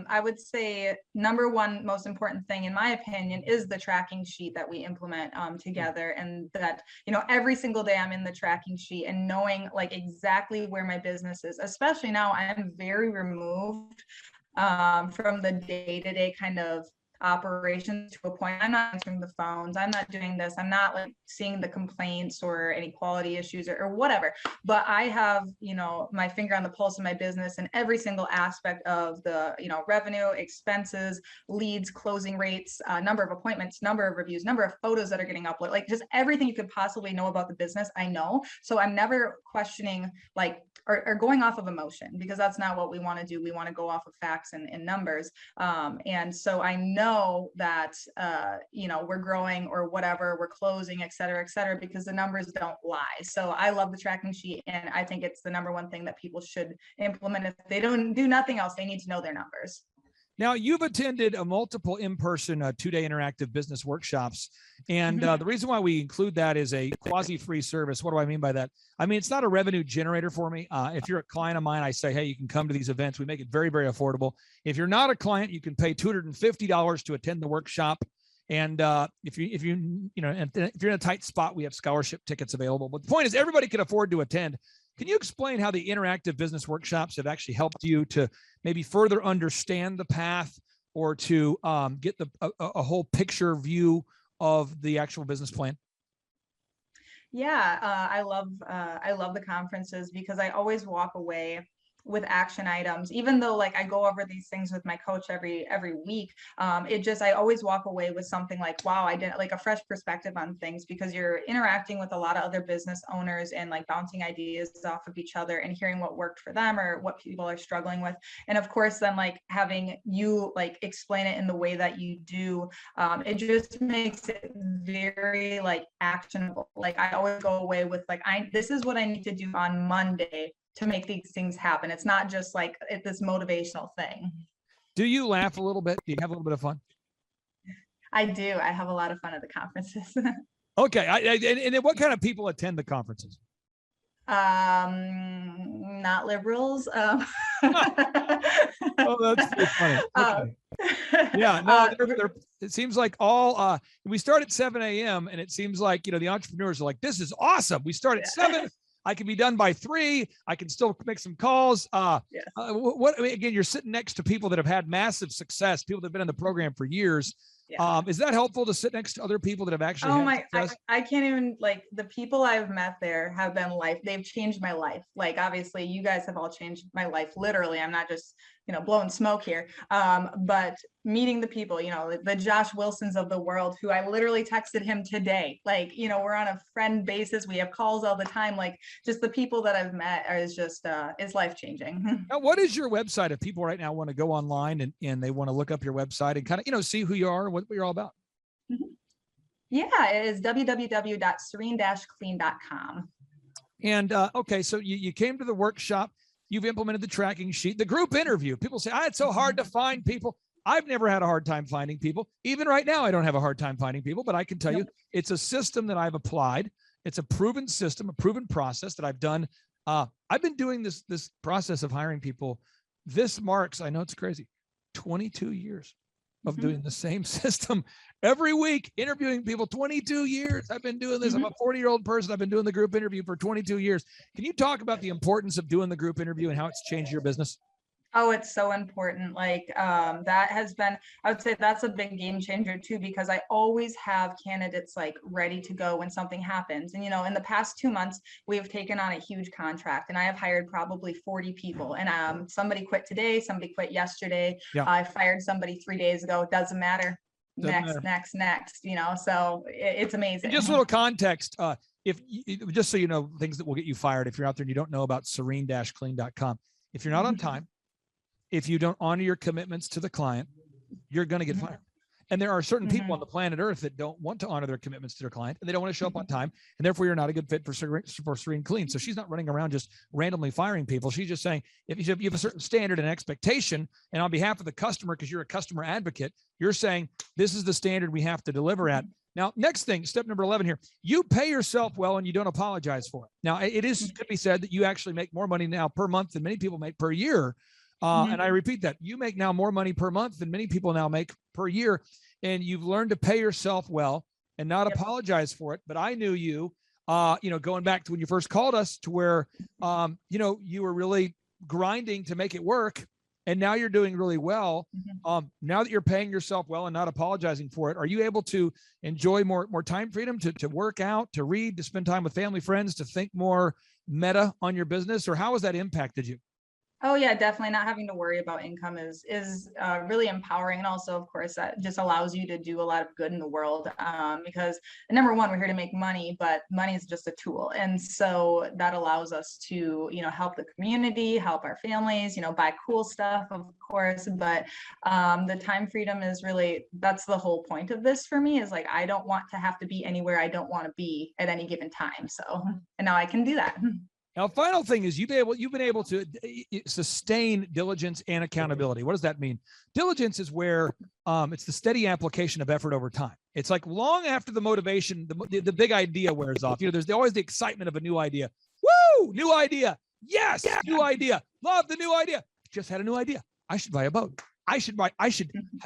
Speaker 19: I would say number one most important thing, in my opinion, is the tracking sheet that we implement together. And that, every single day I'm in the tracking sheet and knowing like exactly where my business is, especially now I'm very removed from the day-to-day kind of operations to a point. I'm not answering the phones. I'm not doing this. I'm not like seeing the complaints or any quality issues or whatever. But I have, my finger on the pulse of my business and every single aspect of the, revenue, expenses, leads, closing rates, number of appointments, number of reviews, number of photos that are getting uploaded, like just everything you could possibly know about the business. I know. So I'm never questioning like, or going off of emotion, because that's not what we want to do. We want to go off of facts and numbers. And so I know that, we're growing or whatever, we're closing, et cetera, because the numbers don't lie. So I love the tracking sheet. And I think it's the number one thing that people should implement. If they don't do nothing else, they need to know their numbers.
Speaker 5: Now, you've attended a multiple in-person 2-day interactive business workshops. And the reason why we include that is a quasi-free service. What do I mean by that? I mean, it's not a revenue generator for me. If you're a client of mine, I say, hey, you can come to these events. We make it very, very affordable. If you're not a client, you can pay $250 to attend the workshop. And if you're in a tight spot, we have scholarship tickets available. But the point is, everybody can afford to attend. Can you explain how the interactive business workshops have actually helped you to maybe further understand the path or to get a whole picture view of the actual business plan?
Speaker 19: Yeah, I love the conferences because I always walk away with action items, even though like I go over these things with my coach every week. I always walk away with something like, wow, I did like a fresh perspective on things, because you're interacting with a lot of other business owners and like bouncing ideas off of each other and hearing what worked for them or what people are struggling with. And of course, then like having you like explain it in the way that you do, it just makes it very like actionable. Like I always go away with like, this is what I need to do on Monday to make these things happen. It's not just like this motivational thing.
Speaker 5: Do you laugh a little bit? Do you have a little bit of fun?
Speaker 19: I do. I have a lot of fun at the conferences.
Speaker 5: Okay. And then what kind of people attend the conferences?
Speaker 19: Not liberals.
Speaker 5: Oh, that's pretty funny. Okay. Yeah, no, it seems like all we start at 7 a.m. and it seems like, you know, the entrepreneurs are like, this is awesome. We start at 7. I can be done by 3. I can still make some calls. Again, you're sitting next to people that have had massive success, people that have been in the program for years. Yeah. Is that helpful to sit next to other people that have actually had success?
Speaker 19: I can't even, like, the people I've met there have been they've changed my life. Like, obviously you guys have all changed my life. Literally. I'm not just, you know, blowing smoke here. But meeting the people, you know, the Josh Wilsons of the world, who I literally texted him today. Like, you know, we're on a friend basis. We have calls all the time. Like, just the people that I've met is just, is life-changing.
Speaker 5: Now, what is your website if people right now want to go online and they want to look up your website and kind of, you know, see who you are, what you're all about?
Speaker 19: Yeah, it is www.serene-clean.com.
Speaker 5: And okay, so you came to the workshop, you've implemented the tracking sheet, the group interview. People say, it's so hard to find people. I've never had a hard time finding people. Even right now, I don't have a hard time finding people, but I can tell you it's a system that I've applied. It's a proven system, a proven process that I've done. I've been doing this process of hiring people. This marks, I know it's crazy, 22 years of doing the same system every week, interviewing people. 22 years I've been doing this. I'm a 40-year-old person. I've been doing the group interview for 22 years. Can you talk about the importance of doing the group interview and how it's changed your business?
Speaker 19: Oh, it's so important. Like, that has been, I would say that's a big game changer too, because I always have candidates like ready to go when something happens. And, you know, in the past 2 months, we have taken on a huge contract and I have hired probably 40 people, and somebody quit today, somebody quit yesterday. I fired somebody 3 days ago. It doesn't matter. Next, you know, so it's amazing.
Speaker 5: And just a little context. Just so you know, things that will get you fired if you're out there and you don't know about serene-clean.com. If you're not on time, if you don't honor your commitments to the client, you're going to get fired. And there are certain people on the planet Earth that don't want to honor their commitments to their client, and they don't want to show up on time, and therefore you're not a good fit for Serene Clean. So she's not running around just randomly firing people. She's just saying, if you have a certain standard and expectation, and on behalf of the customer, because you're a customer advocate, you're saying, this is the standard we have to deliver at. Now, next thing, step number 11 here, you pay yourself well and you don't apologize for it. Now, it could be said that you actually make more money now per month than many people make per year. And I repeat that you make now more money per month than many people now make per year. And you've learned to pay yourself well and not apologize for it. But I knew you, going back to when you first called us, to where, you were really grinding to make it work. And now you're doing really well. Now that you're paying yourself well and not apologizing for it, are you able to enjoy more time freedom to work out, to read, to spend time with family, friends, to think more meta on your business? Or how has that impacted you?
Speaker 19: Oh yeah, definitely. Not having to worry about income is really empowering. And also, of course, that just allows you to do a lot of good in the world, because number one, we're here to make money, but money is just a tool. And so that allows us to, help the community, help our families, buy cool stuff, of course, but the time freedom is really, that's the whole point of this for me, is like, I don't want to have to be anywhere I don't want to be at any given time. So, and now I can do that.
Speaker 5: Now, final thing is you've been able to sustain diligence and accountability. What does that mean? Diligence is where it's the steady application of effort over time. It's like long after the motivation, the big idea wears off. There's always the excitement of a new idea. Woo! New idea. Yes, new idea. Love the new idea. Just had a new idea. I should buy a boat. I should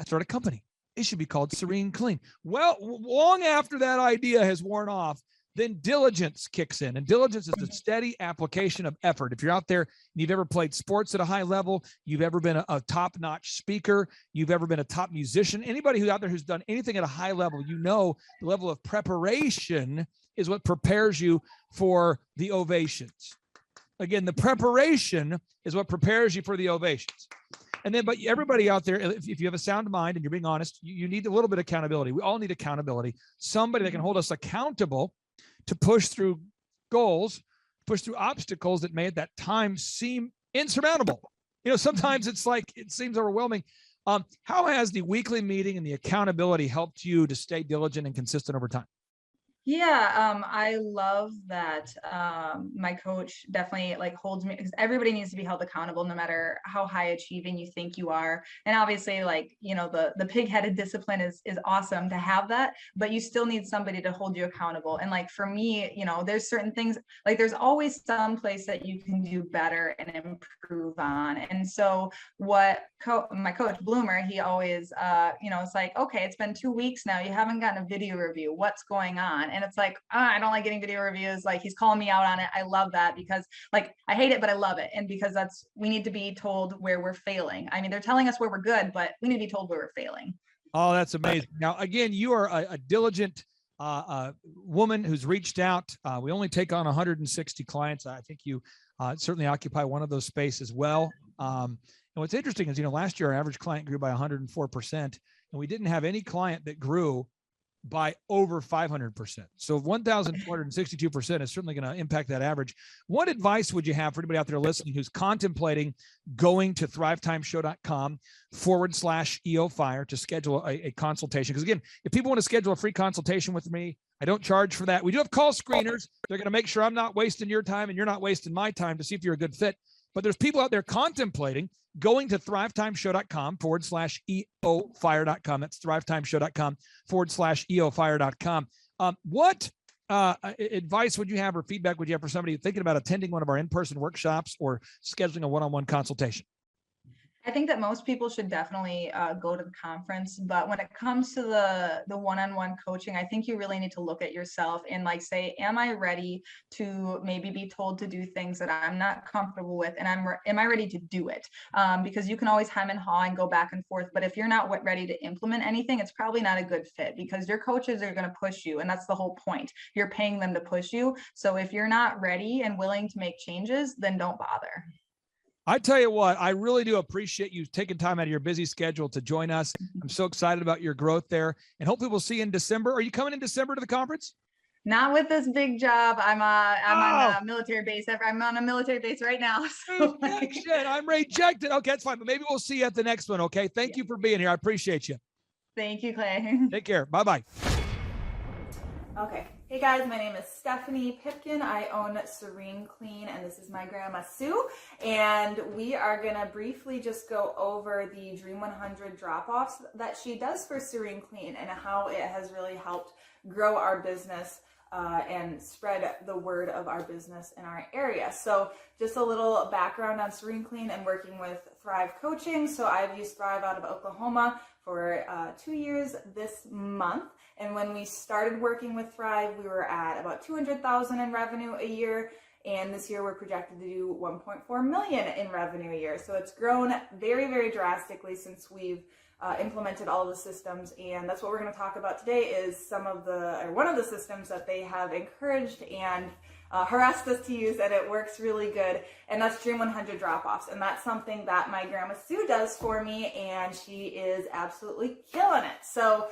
Speaker 5: start a company. It should be called Serene Clean. Well, long after that idea has worn off, then diligence kicks in. And diligence is the steady application of effort. If you're out there and you've ever played sports at a high level, you've ever been a top-notch speaker, you've ever been a top musician, anybody who out there who's done anything at a high level, you know the level of preparation is what prepares you for the ovations. Again, the preparation is what prepares you for the ovations. And then, but everybody out there, if you have a sound mind and you're being honest, you need a little bit of accountability. We all need accountability. Somebody that can hold us accountable to push through goals, push through obstacles that may at that time seem insurmountable. You know, sometimes it's like, it seems overwhelming. How has the weekly meeting and the accountability helped you to stay diligent and consistent over time?
Speaker 19: Yeah, I love that my coach definitely like holds me, because everybody needs to be held accountable no matter how high achieving you think you are. And obviously, like, you know, the pig-headed discipline is awesome to have that, but you still need somebody to hold you accountable. And like for me, you know, there's certain things, like there's always some place that you can do better and improve on. And so what my coach Bloomer, he always, you know, it's like, okay, it's been 2 weeks now, you haven't gotten a video review. What's going on? And it's like, I don't like getting video reviews. Like he's calling me out on it. I love that because like, I hate it, but I love it. And because we need to be told where we're failing. I mean, they're telling us where we're good, but we need to be told where we're failing.
Speaker 5: Oh, that's amazing. Now, again, you are a diligent woman who's reached out. We only take on 160 clients. I think you certainly occupy one of those spaces well. And what's interesting is, you know, last year our average client grew by 104%, and we didn't have any client that grew by over 500%. So 1,462% is certainly going to impact that average. What advice would you have for anybody out there listening who's contemplating going to thrivetimeshow.com/EOFire to schedule a consultation? Because again, if people want to schedule a free consultation with me, I don't charge for that. We do have call screeners. They're going to make sure I'm not wasting your time and you're not wasting my time to see if you're a good fit. But there's people out there contemplating going to thrivetimeshow.com/EOFire.com. That's thrivetimeshow.com/EOFire.com. What advice would you have or feedback would you have for somebody thinking about attending one of our in-person workshops or scheduling a one-on-one consultation?
Speaker 19: I think that most people should definitely go to the conference, but when it comes to the one-on-one coaching, I think you really need to look at yourself and like say, am I ready to maybe be told to do things that I'm not comfortable with, and am I ready to do it? Because you can always hem and haw and go back and forth, but if you're not ready to implement anything, it's probably not a good fit because your coaches are going to push you, and that's the whole point. You're paying them to push you. So if you're not ready and willing to make changes, then don't bother.
Speaker 5: I tell you what, I really do appreciate you taking time out of your busy schedule to join us. I'm so excited about your growth there, and hopefully we'll see you in December. Are you coming in December to the conference?
Speaker 19: Not with this big job. I'm on a military base. I'm on a military base right now. So
Speaker 5: I'm rejected. Okay, that's fine, but maybe we'll see you at the next one. Okay, thank you for being here. I appreciate you.
Speaker 19: Thank you, Clay.
Speaker 5: Take care. Bye-bye.
Speaker 20: Okay. Hey guys, my name is Stephanie Pipkin. I own Serene Clean, and this is my grandma Sue. And we are gonna briefly just go over the Dream 100 drop-offs that she does for Serene Clean and how it has really helped grow our business and spread the word of our business in our area. So just a little background on Serene Clean and working with Thrive Coaching. So I've used Thrive out of Oklahoma for 2 years this month. And when we started working with Thrive, we were at about $200,000 in revenue a year. And this year we're projected to do $1.4 million in revenue a year. So it's grown very, very drastically since we've implemented all of the systems. And that's what we're going to talk about today is one of the systems that they have encouraged and harassed us to use, and it works really good. And that's Dream 100 drop-offs. And that's something that my grandma Sue does for me, and she is absolutely killing it. So,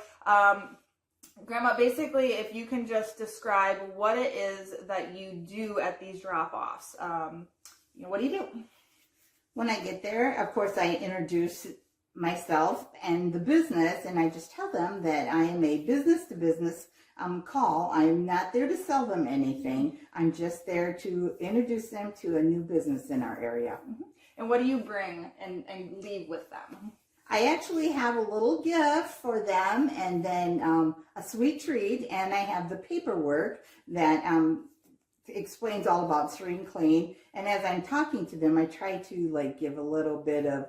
Speaker 20: Grandma, basically, if you can just describe what it is that you do at these drop-offs. What do you do?
Speaker 21: When I get there, of course, I introduce myself and the business, and I just tell them that I am a business-to-business call. I am not there to sell them anything. I'm just there to introduce them to a new business in our area.
Speaker 20: Mm-hmm. And what do you bring and leave with them?
Speaker 21: I actually have a little gift for them, and then a sweet treat, and I have the paperwork that explains all about Serene Clean. And as I'm talking to them, I try to like give a little bit of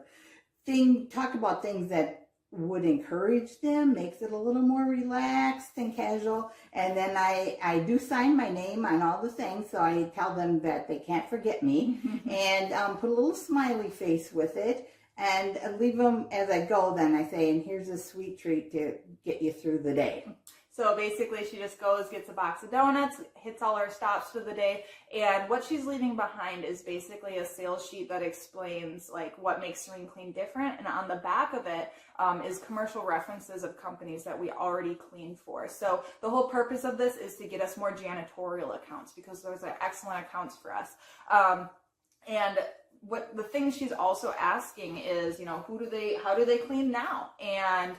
Speaker 21: talk about things that would encourage them, makes it a little more relaxed and casual. And then I do sign my name on all the things, so I tell them that they can't forget me, and put a little smiley face with it, and leave them as I go. Then I say, and here's a sweet treat to get you through the day.
Speaker 20: So basically she just goes, gets a box of donuts, hits all her stops for the day, and what she's leaving behind is basically a sales sheet that explains like what makes Serene Clean different, and on the back of it is commercial references of companies that we already cleaned for. So the whole purpose of this is to get us more janitorial accounts, because those are excellent accounts for us. And what the thing she's also asking is, you know, how do they clean now? And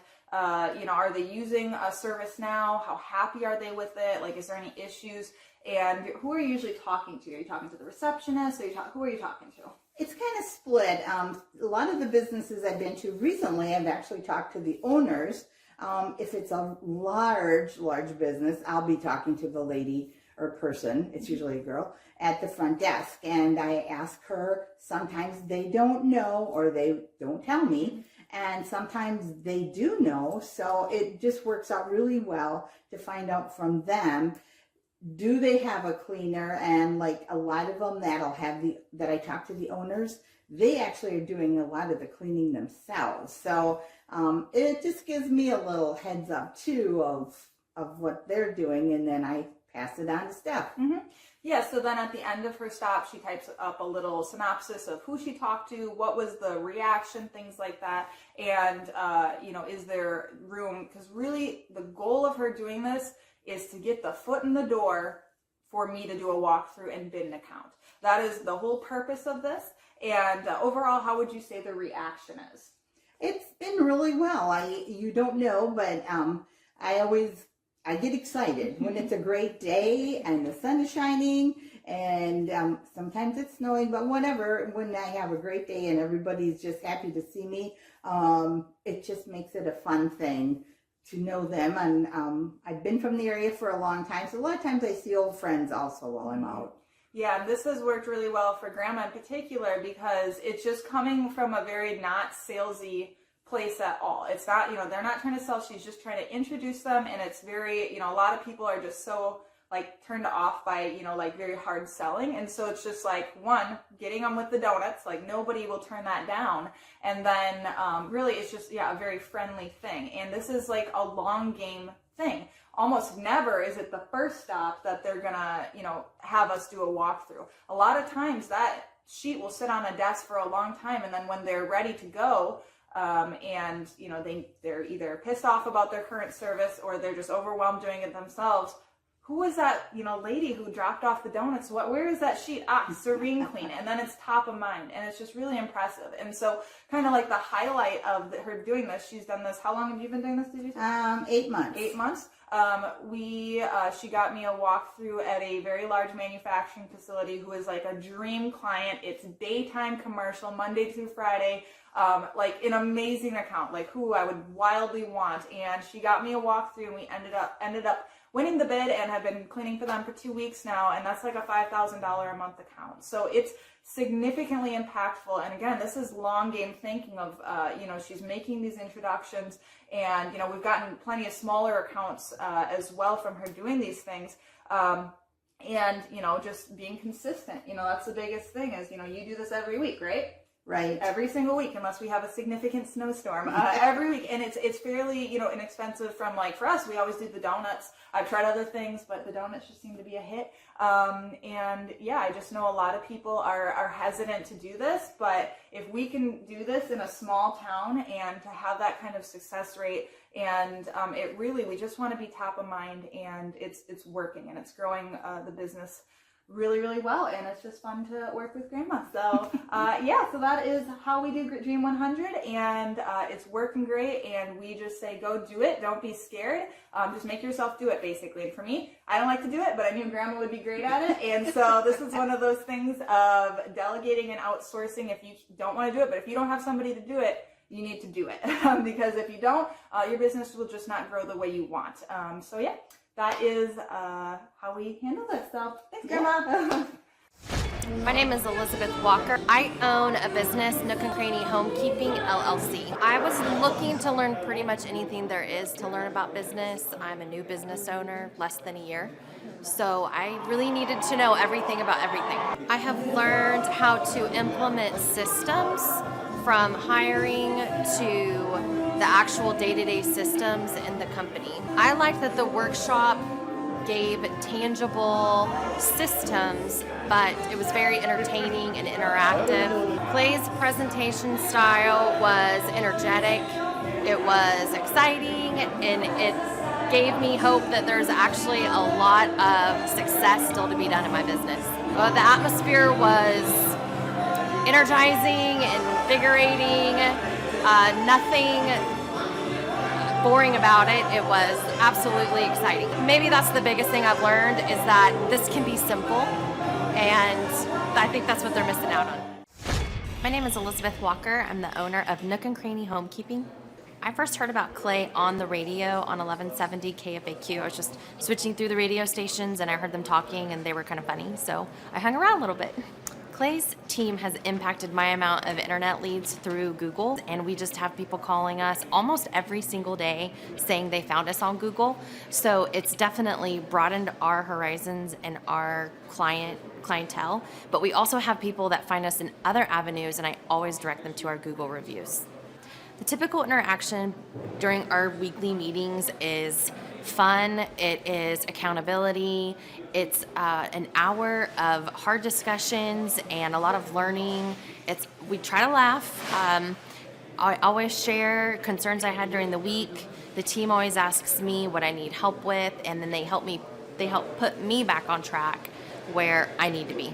Speaker 20: you know, are they using a service now? How happy are they with it? Like, is there any issues? And who are you usually talking to? Are you talking to the receptionist? Who are you talking to?
Speaker 21: It's kind of split. A lot of the businesses I've been to recently, I've actually talked to the owners. If it's a large business, I'll be talking to the lady or person, it's usually a girl, at the front desk. And I ask her, sometimes they don't know or they don't tell me. And sometimes they do know, so it just works out really well to find out from them, do they have a cleaner? And like a lot of them that I talk to the owners, they actually are doing a lot of the cleaning themselves. So it just gives me a little heads up too of what they're doing, and then I pass it on to Steph.
Speaker 20: Yeah, so then at the end of her stop, she types up a little synopsis of who she talked to, what was the reaction, things like that, and, you know, is there room? Because really, the goal of her doing this is to get the foot in the door for me to do a walkthrough and bid an account. That is the whole purpose of this. And overall, how would you say the reaction is?
Speaker 21: It's been really well. You don't know, but I get excited when it's a great day and the sun is shining, and sometimes it's snowing, but whatever. When I have a great day and everybody's just happy to see me, it just makes it a fun thing to know them. And I've been from the area for a long time, so a lot of times I see old friends also while I'm out.
Speaker 20: Yeah, and this has worked really well for Grandma in particular, because it's just coming from a very not salesy place at all. It's not, you know, they're not trying to sell, she's just trying to introduce them, and it's very, you know, a lot of people are just so like turned off by, you know, like very hard selling, and so it's just like, one, getting them with the donuts, like nobody will turn that down, and then really it's just, yeah, a very friendly thing. And this is like a long game thing. Almost never is it the first stop that they're gonna, you know, have us do a walkthrough. A lot of times that sheet will sit on a desk for a long time, and then when they're ready to go, and you know, they're either pissed off about their current service or they're just overwhelmed doing it themselves. Who was that, you know, lady who dropped off the donuts? Where is that sheet? Serene Clean. And then it's top of mind, and it's just really impressive. And so kind of like the highlight of her doing this, she's done this. How long have you been doing this, did you say?
Speaker 21: 8 months.
Speaker 20: 8 months. She got me a walkthrough at a very large manufacturing facility who is like a dream client. It's daytime commercial, Monday through Friday. Like an amazing account, like who I would wildly want. And she got me a walkthrough, and we ended up winning the bid and have been cleaning for them for 2 weeks now. And that's like a $5,000 a month account. So it's significantly impactful. And again, this is long game thinking of, you know, she's making these introductions, and, you know, we've gotten plenty of smaller accounts as well from her doing these things. And, you know, just being consistent, you know, that's the biggest thing is, you know, you do this every week, right?
Speaker 21: Right.
Speaker 20: Every single week, unless we have a significant snowstorm, every week. And it's fairly, you know, inexpensive from, like, for us, we always do the donuts. I've tried other things, but the donuts just seem to be a hit. And yeah, I just know a lot of people are hesitant to do this, but if we can do this in a small town and to have that kind of success rate, and it really, we just want to be top of mind, and it's working, and it's growing the business really, really well, and it's just fun to work with Grandma. So yeah, so that is how we do Dream 100, and it's working great, and we just say go do it, don't be scared, just make yourself do it, basically. And for me, I don't like to do it, but I knew Grandma would be great at it, and so this is one of those things of delegating and outsourcing if you don't want to do it. But if you don't have somebody to do it, you need to do it, because if you don't, your business will just not grow the way you want. So yeah, that is how we handle this. So thanks, Grandma.
Speaker 9: My name is Elizabeth Walker. I own a business, Nook and Cranny Homekeeping LLC. I was looking to learn pretty much anything there is to learn about business. I'm a new business owner, less than a year. So I really needed to know everything about everything. I have learned how to implement systems from hiring to the actual day-to-day systems in the company. I like that the workshop gave tangible systems, but it was very entertaining and interactive. Clay's presentation style was energetic, it was exciting, and it gave me hope that there's actually a lot of success still to be done in my business. The atmosphere was energizing, invigorating, nothing boring about it. It was absolutely exciting. Maybe that's the biggest thing I've learned is that this can be simple, and I think that's what they're missing out on. My name is Elizabeth Walker. I'm the owner of Nook and Cranny Homekeeping. I first heard about Clay on the radio on 1170 KFAQ. I was just switching through the radio stations and I heard them talking and they were kind of funny, so I hung around a little bit. Clay's team has impacted my amount of internet leads through Google, and we just have people calling us almost every single day saying they found us on Google. So it's definitely broadened our horizons and our clientele, but we also have people that find us in other avenues, and I always direct them to our Google reviews. The typical interaction during our weekly meetings is fun, it is accountability, it's an hour of hard discussions and a lot of learning. We try to laugh. I always share concerns I had during the week. The team always asks me what I need help with, and then they help put me back on track where I need to be.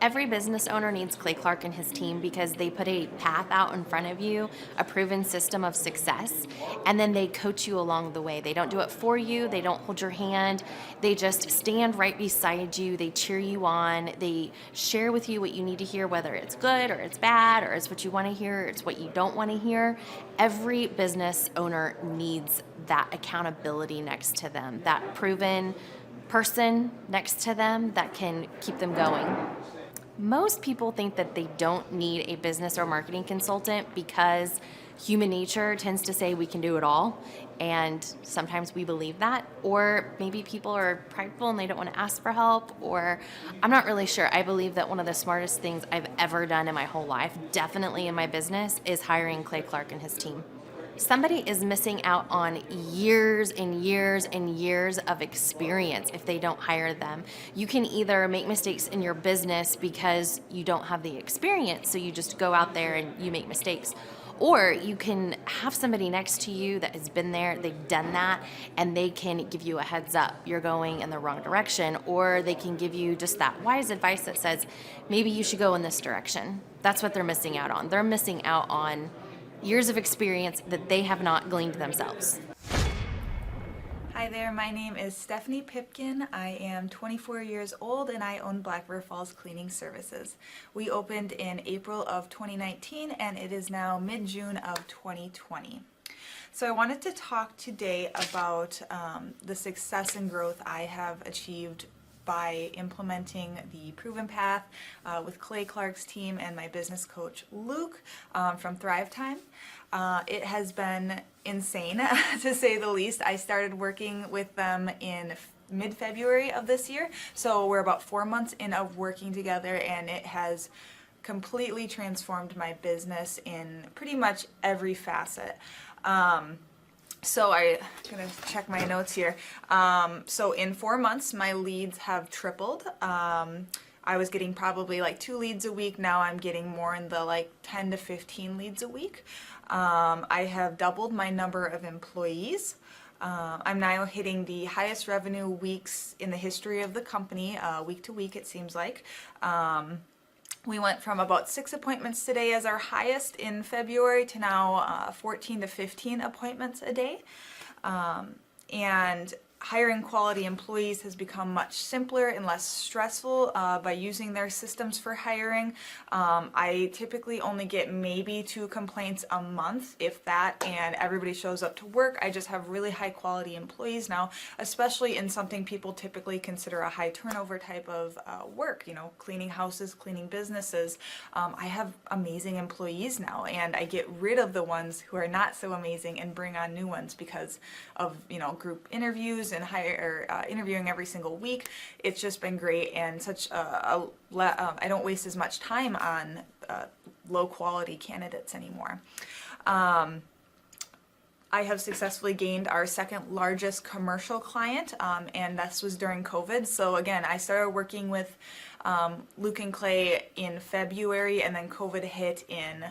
Speaker 9: Every business owner needs Clay Clark and his team because they put a path out in front of you, a proven system of success, and then they coach you along the way. They don't do it for you. They don't hold your hand. They just stand right beside you. They cheer you on. They share with you what you need to hear, whether it's good or it's bad or it's what you want to hear or it's what you don't want to hear. Every business owner needs that accountability next to them, that proven person next to them that can keep them going. Most people think that they don't need a business or marketing consultant because human nature tends to say we can do it all, and sometimes we believe that, or maybe people are prideful and they don't want to ask for help, or I'm not really sure. I believe that one of the smartest things I've ever done in my whole life, definitely in my business, is hiring Clay Clark and his team. Somebody is missing out on years and years and years of experience if they don't hire them. You can either make mistakes in your business because you don't have the experience, so you just go out there and you make mistakes. Or you can have somebody next to you that has been there, they've done that, and they can give you a heads up. You're going in the wrong direction. Or they can give you just that wise advice that says, maybe you should go in this direction. That's what they're missing out on. They're missing out on years of experience that they have not gleaned themselves.
Speaker 22: Hi there, my name is Stephanie Pipkin. I am 24 years old and I own Black River Falls Cleaning Services. We opened in April of 2019 and it is now mid-June of 2020. So I wanted to talk today about the success and growth I have achieved by implementing the Proven Path with Clay Clark's team and my business coach Luke from Thrivetime. It has been insane to say the least. I started working with them in mid-February of this year, so we're about 4 months in of working together, and it has completely transformed my business in pretty much every facet. So I'm gonna check my notes here. So in 4 months, my leads have tripled. I was getting probably like 2 leads a week. Now I'm getting more in the like 10 to 15 leads a week. I have doubled my number of employees. I'm now hitting the highest revenue weeks in the history of the company, week to week it seems like. We went from about 6 appointments today as our highest in February to now 14 to 15 appointments a day. And hiring quality employees has become much simpler and less stressful by using their systems for hiring. I typically only get maybe 2 complaints a month, if that, and everybody shows up to work. I just have really high quality employees now, especially in something people typically consider a high turnover type of work, cleaning houses, cleaning businesses. I have amazing employees now, and I get rid of the ones who are not so amazing and bring on new ones because of, group interviews and interviewing every single week. It's just been great, and I don't waste as much time on low quality candidates anymore. I have successfully gained our second largest commercial client, and this was during COVID. So again, I started working with Luke and Clay in February, and then COVID hit in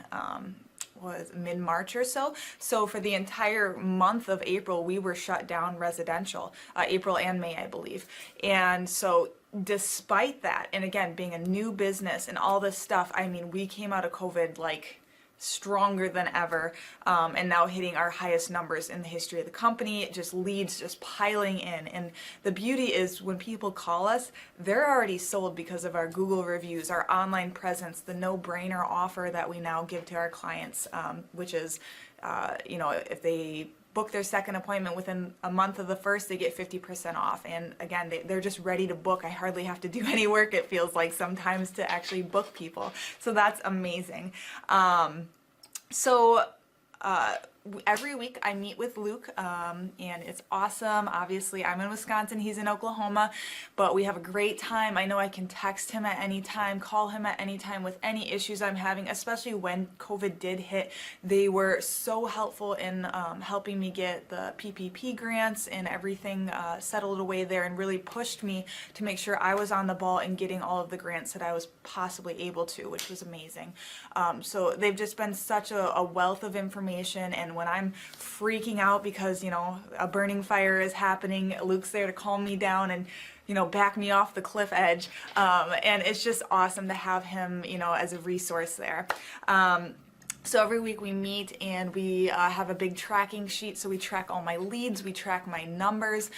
Speaker 22: was mid-March or so. So for the entire month of April, we were shut down residential, April and May, I believe. And so despite that, and again, being a new business and all this stuff, I mean, we came out of COVID like stronger than ever, and now hitting our highest numbers in the history of the company. Just leads just piling in, and the beauty is when people call us, they're already sold because of our Google reviews, our online presence, the no-brainer offer that we now give to our clients, which is if they book their second appointment within a month of the first, they get 50% off. And again, they're just ready to book. I hardly have to do any work, it feels like sometimes, to actually book people. So that's amazing. Every week I meet with Luke, and it's awesome. Obviously, I'm in Wisconsin, he's in Oklahoma, but we have a great time. I know I can text him at any time, call him at any time with any issues I'm having, especially when COVID did hit. They were so helpful in helping me get the PPP grants and everything settled away there, and really pushed me to make sure I was on the ball and getting all of the grants that I was possibly able to, which was amazing. So they've just been such a wealth of information, and when I'm freaking out because, a burning fire is happening, Luke's there to calm me down and, back me off the cliff edge. And it's just awesome to have him, as a resource there. So every week we meet and we have a big tracking sheet. So we track all my leads, we track my numbers,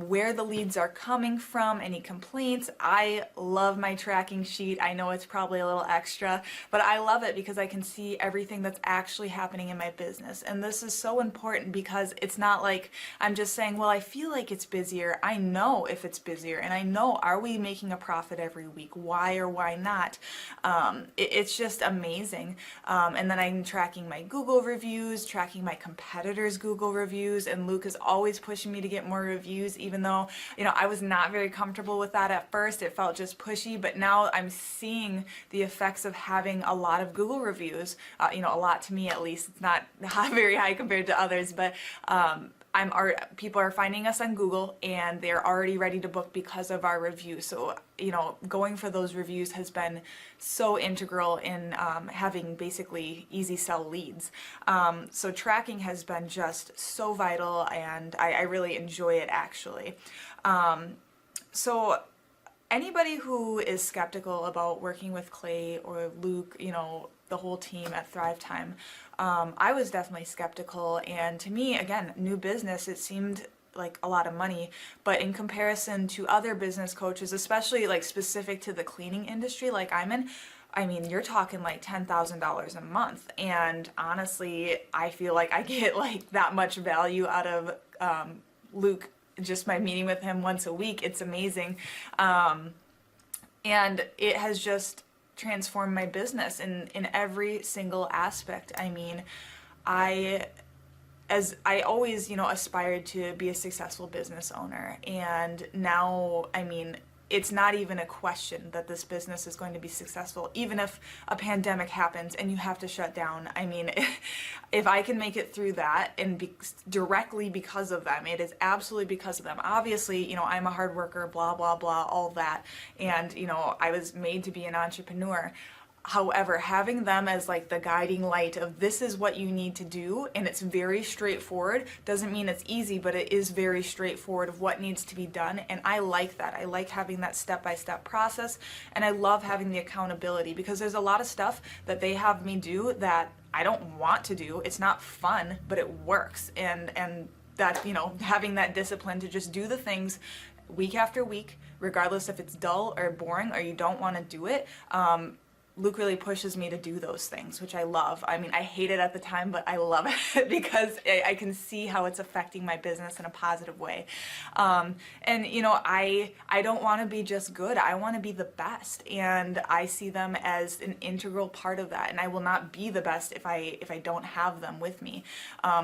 Speaker 22: where the leads are coming from, any complaints. I love my tracking sheet. I know it's probably a little extra, but I love it because I can see everything that's actually happening in my business. And this is so important because it's not like I'm just saying, well, I feel like it's busier. I know if it's busier, and I know, are we making a profit every week? Why or why not? It's just amazing. And then I'm tracking my Google reviews, tracking my competitors' Google reviews, and Luke is always pushing me to get more reviews, even though, I was not very comfortable with that at first. It felt just pushy, but now I'm seeing the effects of having a lot of Google reviews, a lot to me at least. It's not very high compared to others, but people are finding us on Google and they're already ready to book because of our reviews. So, going for those reviews has been so integral in having basically easy sell leads. So tracking has been just so vital, and I really enjoy it, actually. So anybody who is skeptical about working with Clay or Luke, the whole team at Thrivetime, I was definitely skeptical, and to me, again, new business, it seemed like a lot of money, but in comparison to other business coaches, especially like specific to the cleaning industry like I'm in, I mean, you're talking like $10,000 a month, and honestly, I feel like I get like that much value out of Luke just by meeting with him once a week. It's amazing, and it has just transformed my business in every single aspect. I mean, I always, aspired to be a successful business owner, and now, I mean, it's not even a question that this business is going to be successful, even if a pandemic happens and you have to shut down. I mean, if I can make it through that and directly because of them, it is absolutely because of them. Obviously, I'm a hard worker, blah, blah, blah, all that. And, I was made to be an entrepreneur. However, having them as like the guiding light of this is what you need to do, and it's very straightforward, doesn't mean it's easy, but it is very straightforward of what needs to be done, and I like that. I like having that step-by-step process, and I love having the accountability, because there's a lot of stuff that they have me do that I don't want to do. It's not fun, but it works, and
Speaker 20: that, having that discipline to just do the things week after week, regardless if it's dull or boring or you don't want to do it. Luke really pushes me to do those things, which I love. I mean, I hate it at the time, but I love it because I can see how it's affecting my business in a positive way. And I don't want to be just good. I want to be the best, and I see them as an integral part of that. And I will not be the best if I don't have them with me.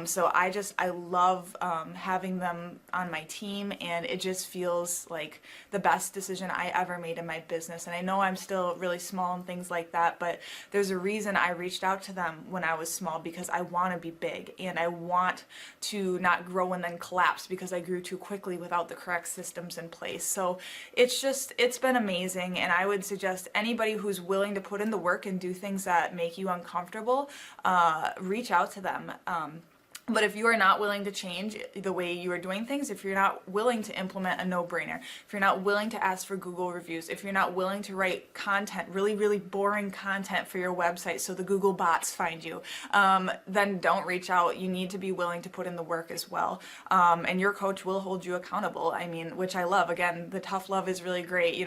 Speaker 20: So I love having them on my team, and it just feels like the best decision I ever made in my business. And I know I'm still really small and things like that, but there's a reason I reached out to them when I was small, because I want to be big and I want to not grow and then collapse because I grew too quickly without the correct systems in place. So it's been amazing, and I would suggest anybody who's willing to put in the work and do things that make you uncomfortable, reach out to them. But if you are not willing to change the way you are doing things, if you're not willing to implement a no-brainer, if you're not willing to ask for Google reviews, if you're not willing to write content, really, really boring content for your website so the Google bots find you, then don't reach out. You need to be willing to put in the work as well. And your coach will hold you accountable. I mean, which I love. Again, the tough love is really great.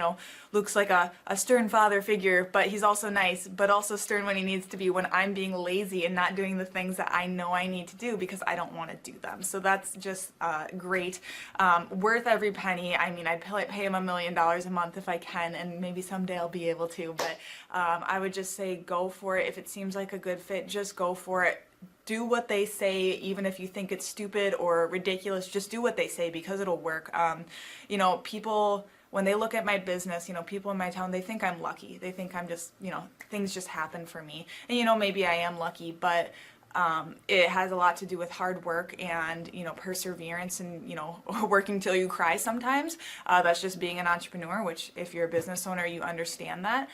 Speaker 20: Luke's like a stern father figure, but he's also nice, but also stern when he needs to be, when I'm being lazy and not doing the things that I know I need to do because I don't want to do them. So that's just great. Worth every penny. I mean, I'd pay him $1 million a month if I can, and maybe someday I'll be able to, but I would just say go for it. If it seems like a good fit, just go for it. Do what they say, even if you think it's stupid or ridiculous, just do what they say because it'll work. People, when they look at my business, people in my town, they think I'm lucky. They think I'm just, things just happen for me. And, maybe I am lucky, but it has a lot to do with hard work and, perseverance and, working till you cry sometimes. That's just being an entrepreneur, which if you're a business owner, you understand that.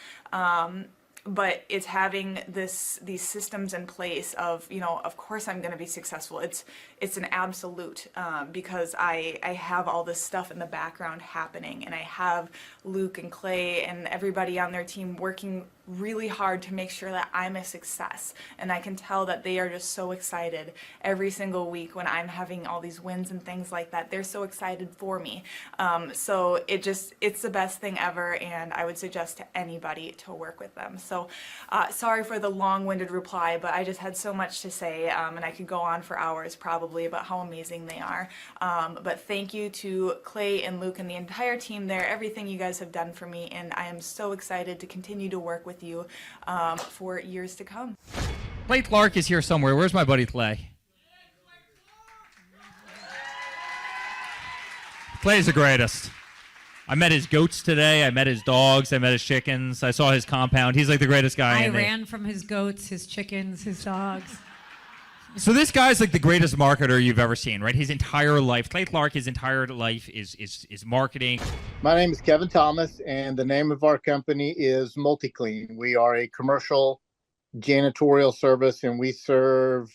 Speaker 20: But it's having these systems in place of, of course I'm going to be successful. It's an absolute, because I have all this stuff in the background happening, and I have Luke and Clay and everybody on their team working really hard to make sure that I'm a success. And I can tell that they are just so excited every single week when I'm having all these wins and things like that. They're so excited for me. So it's the best thing ever, and I would suggest to anybody to work with them. So sorry for the long-winded reply, but I just had so much to say, and I could go on for hours probably about how amazing they are. But thank you to Clay and Luke and the entire team there, everything you guys have done for me, and I am so excited to continue to work with you for years to come.
Speaker 1: Clay Clark is here somewhere. Where's my buddy Clay? Clay's the greatest. I met his goats today. I met his dogs. I met his chickens. I saw his compound. He's like the greatest guy.
Speaker 3: I ran from his goats, his chickens, his dogs.
Speaker 1: So this guy's like the greatest marketer you've ever seen, right? His entire life, Clay Clark, his entire life is marketing.
Speaker 4: My name is Kevin Thomas, and the name of our company is MultiClean. We are a commercial janitorial service, and we serve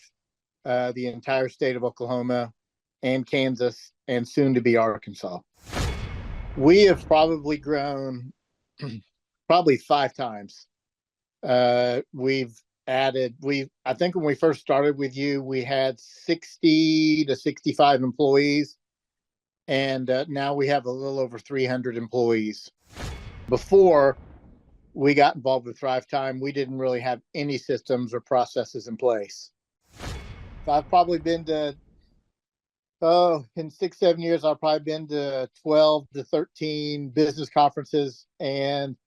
Speaker 4: the entire state of Oklahoma and Kansas, and soon to be Arkansas. We have probably grown probably 5 times. I think when we first started with you, we had 60 to 65 employees, and now we have a little over 300 employees. Before we got involved with Thrivetime, we didn't really have any systems or processes in place. So I've probably been to, in 6-7 years, I've probably been to 12 to 13 business conferences, and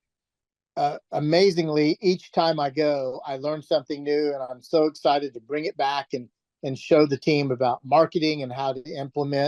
Speaker 4: amazingly, each time I go, I learn something new, and I'm so excited to bring it back and show the team about marketing and how to implement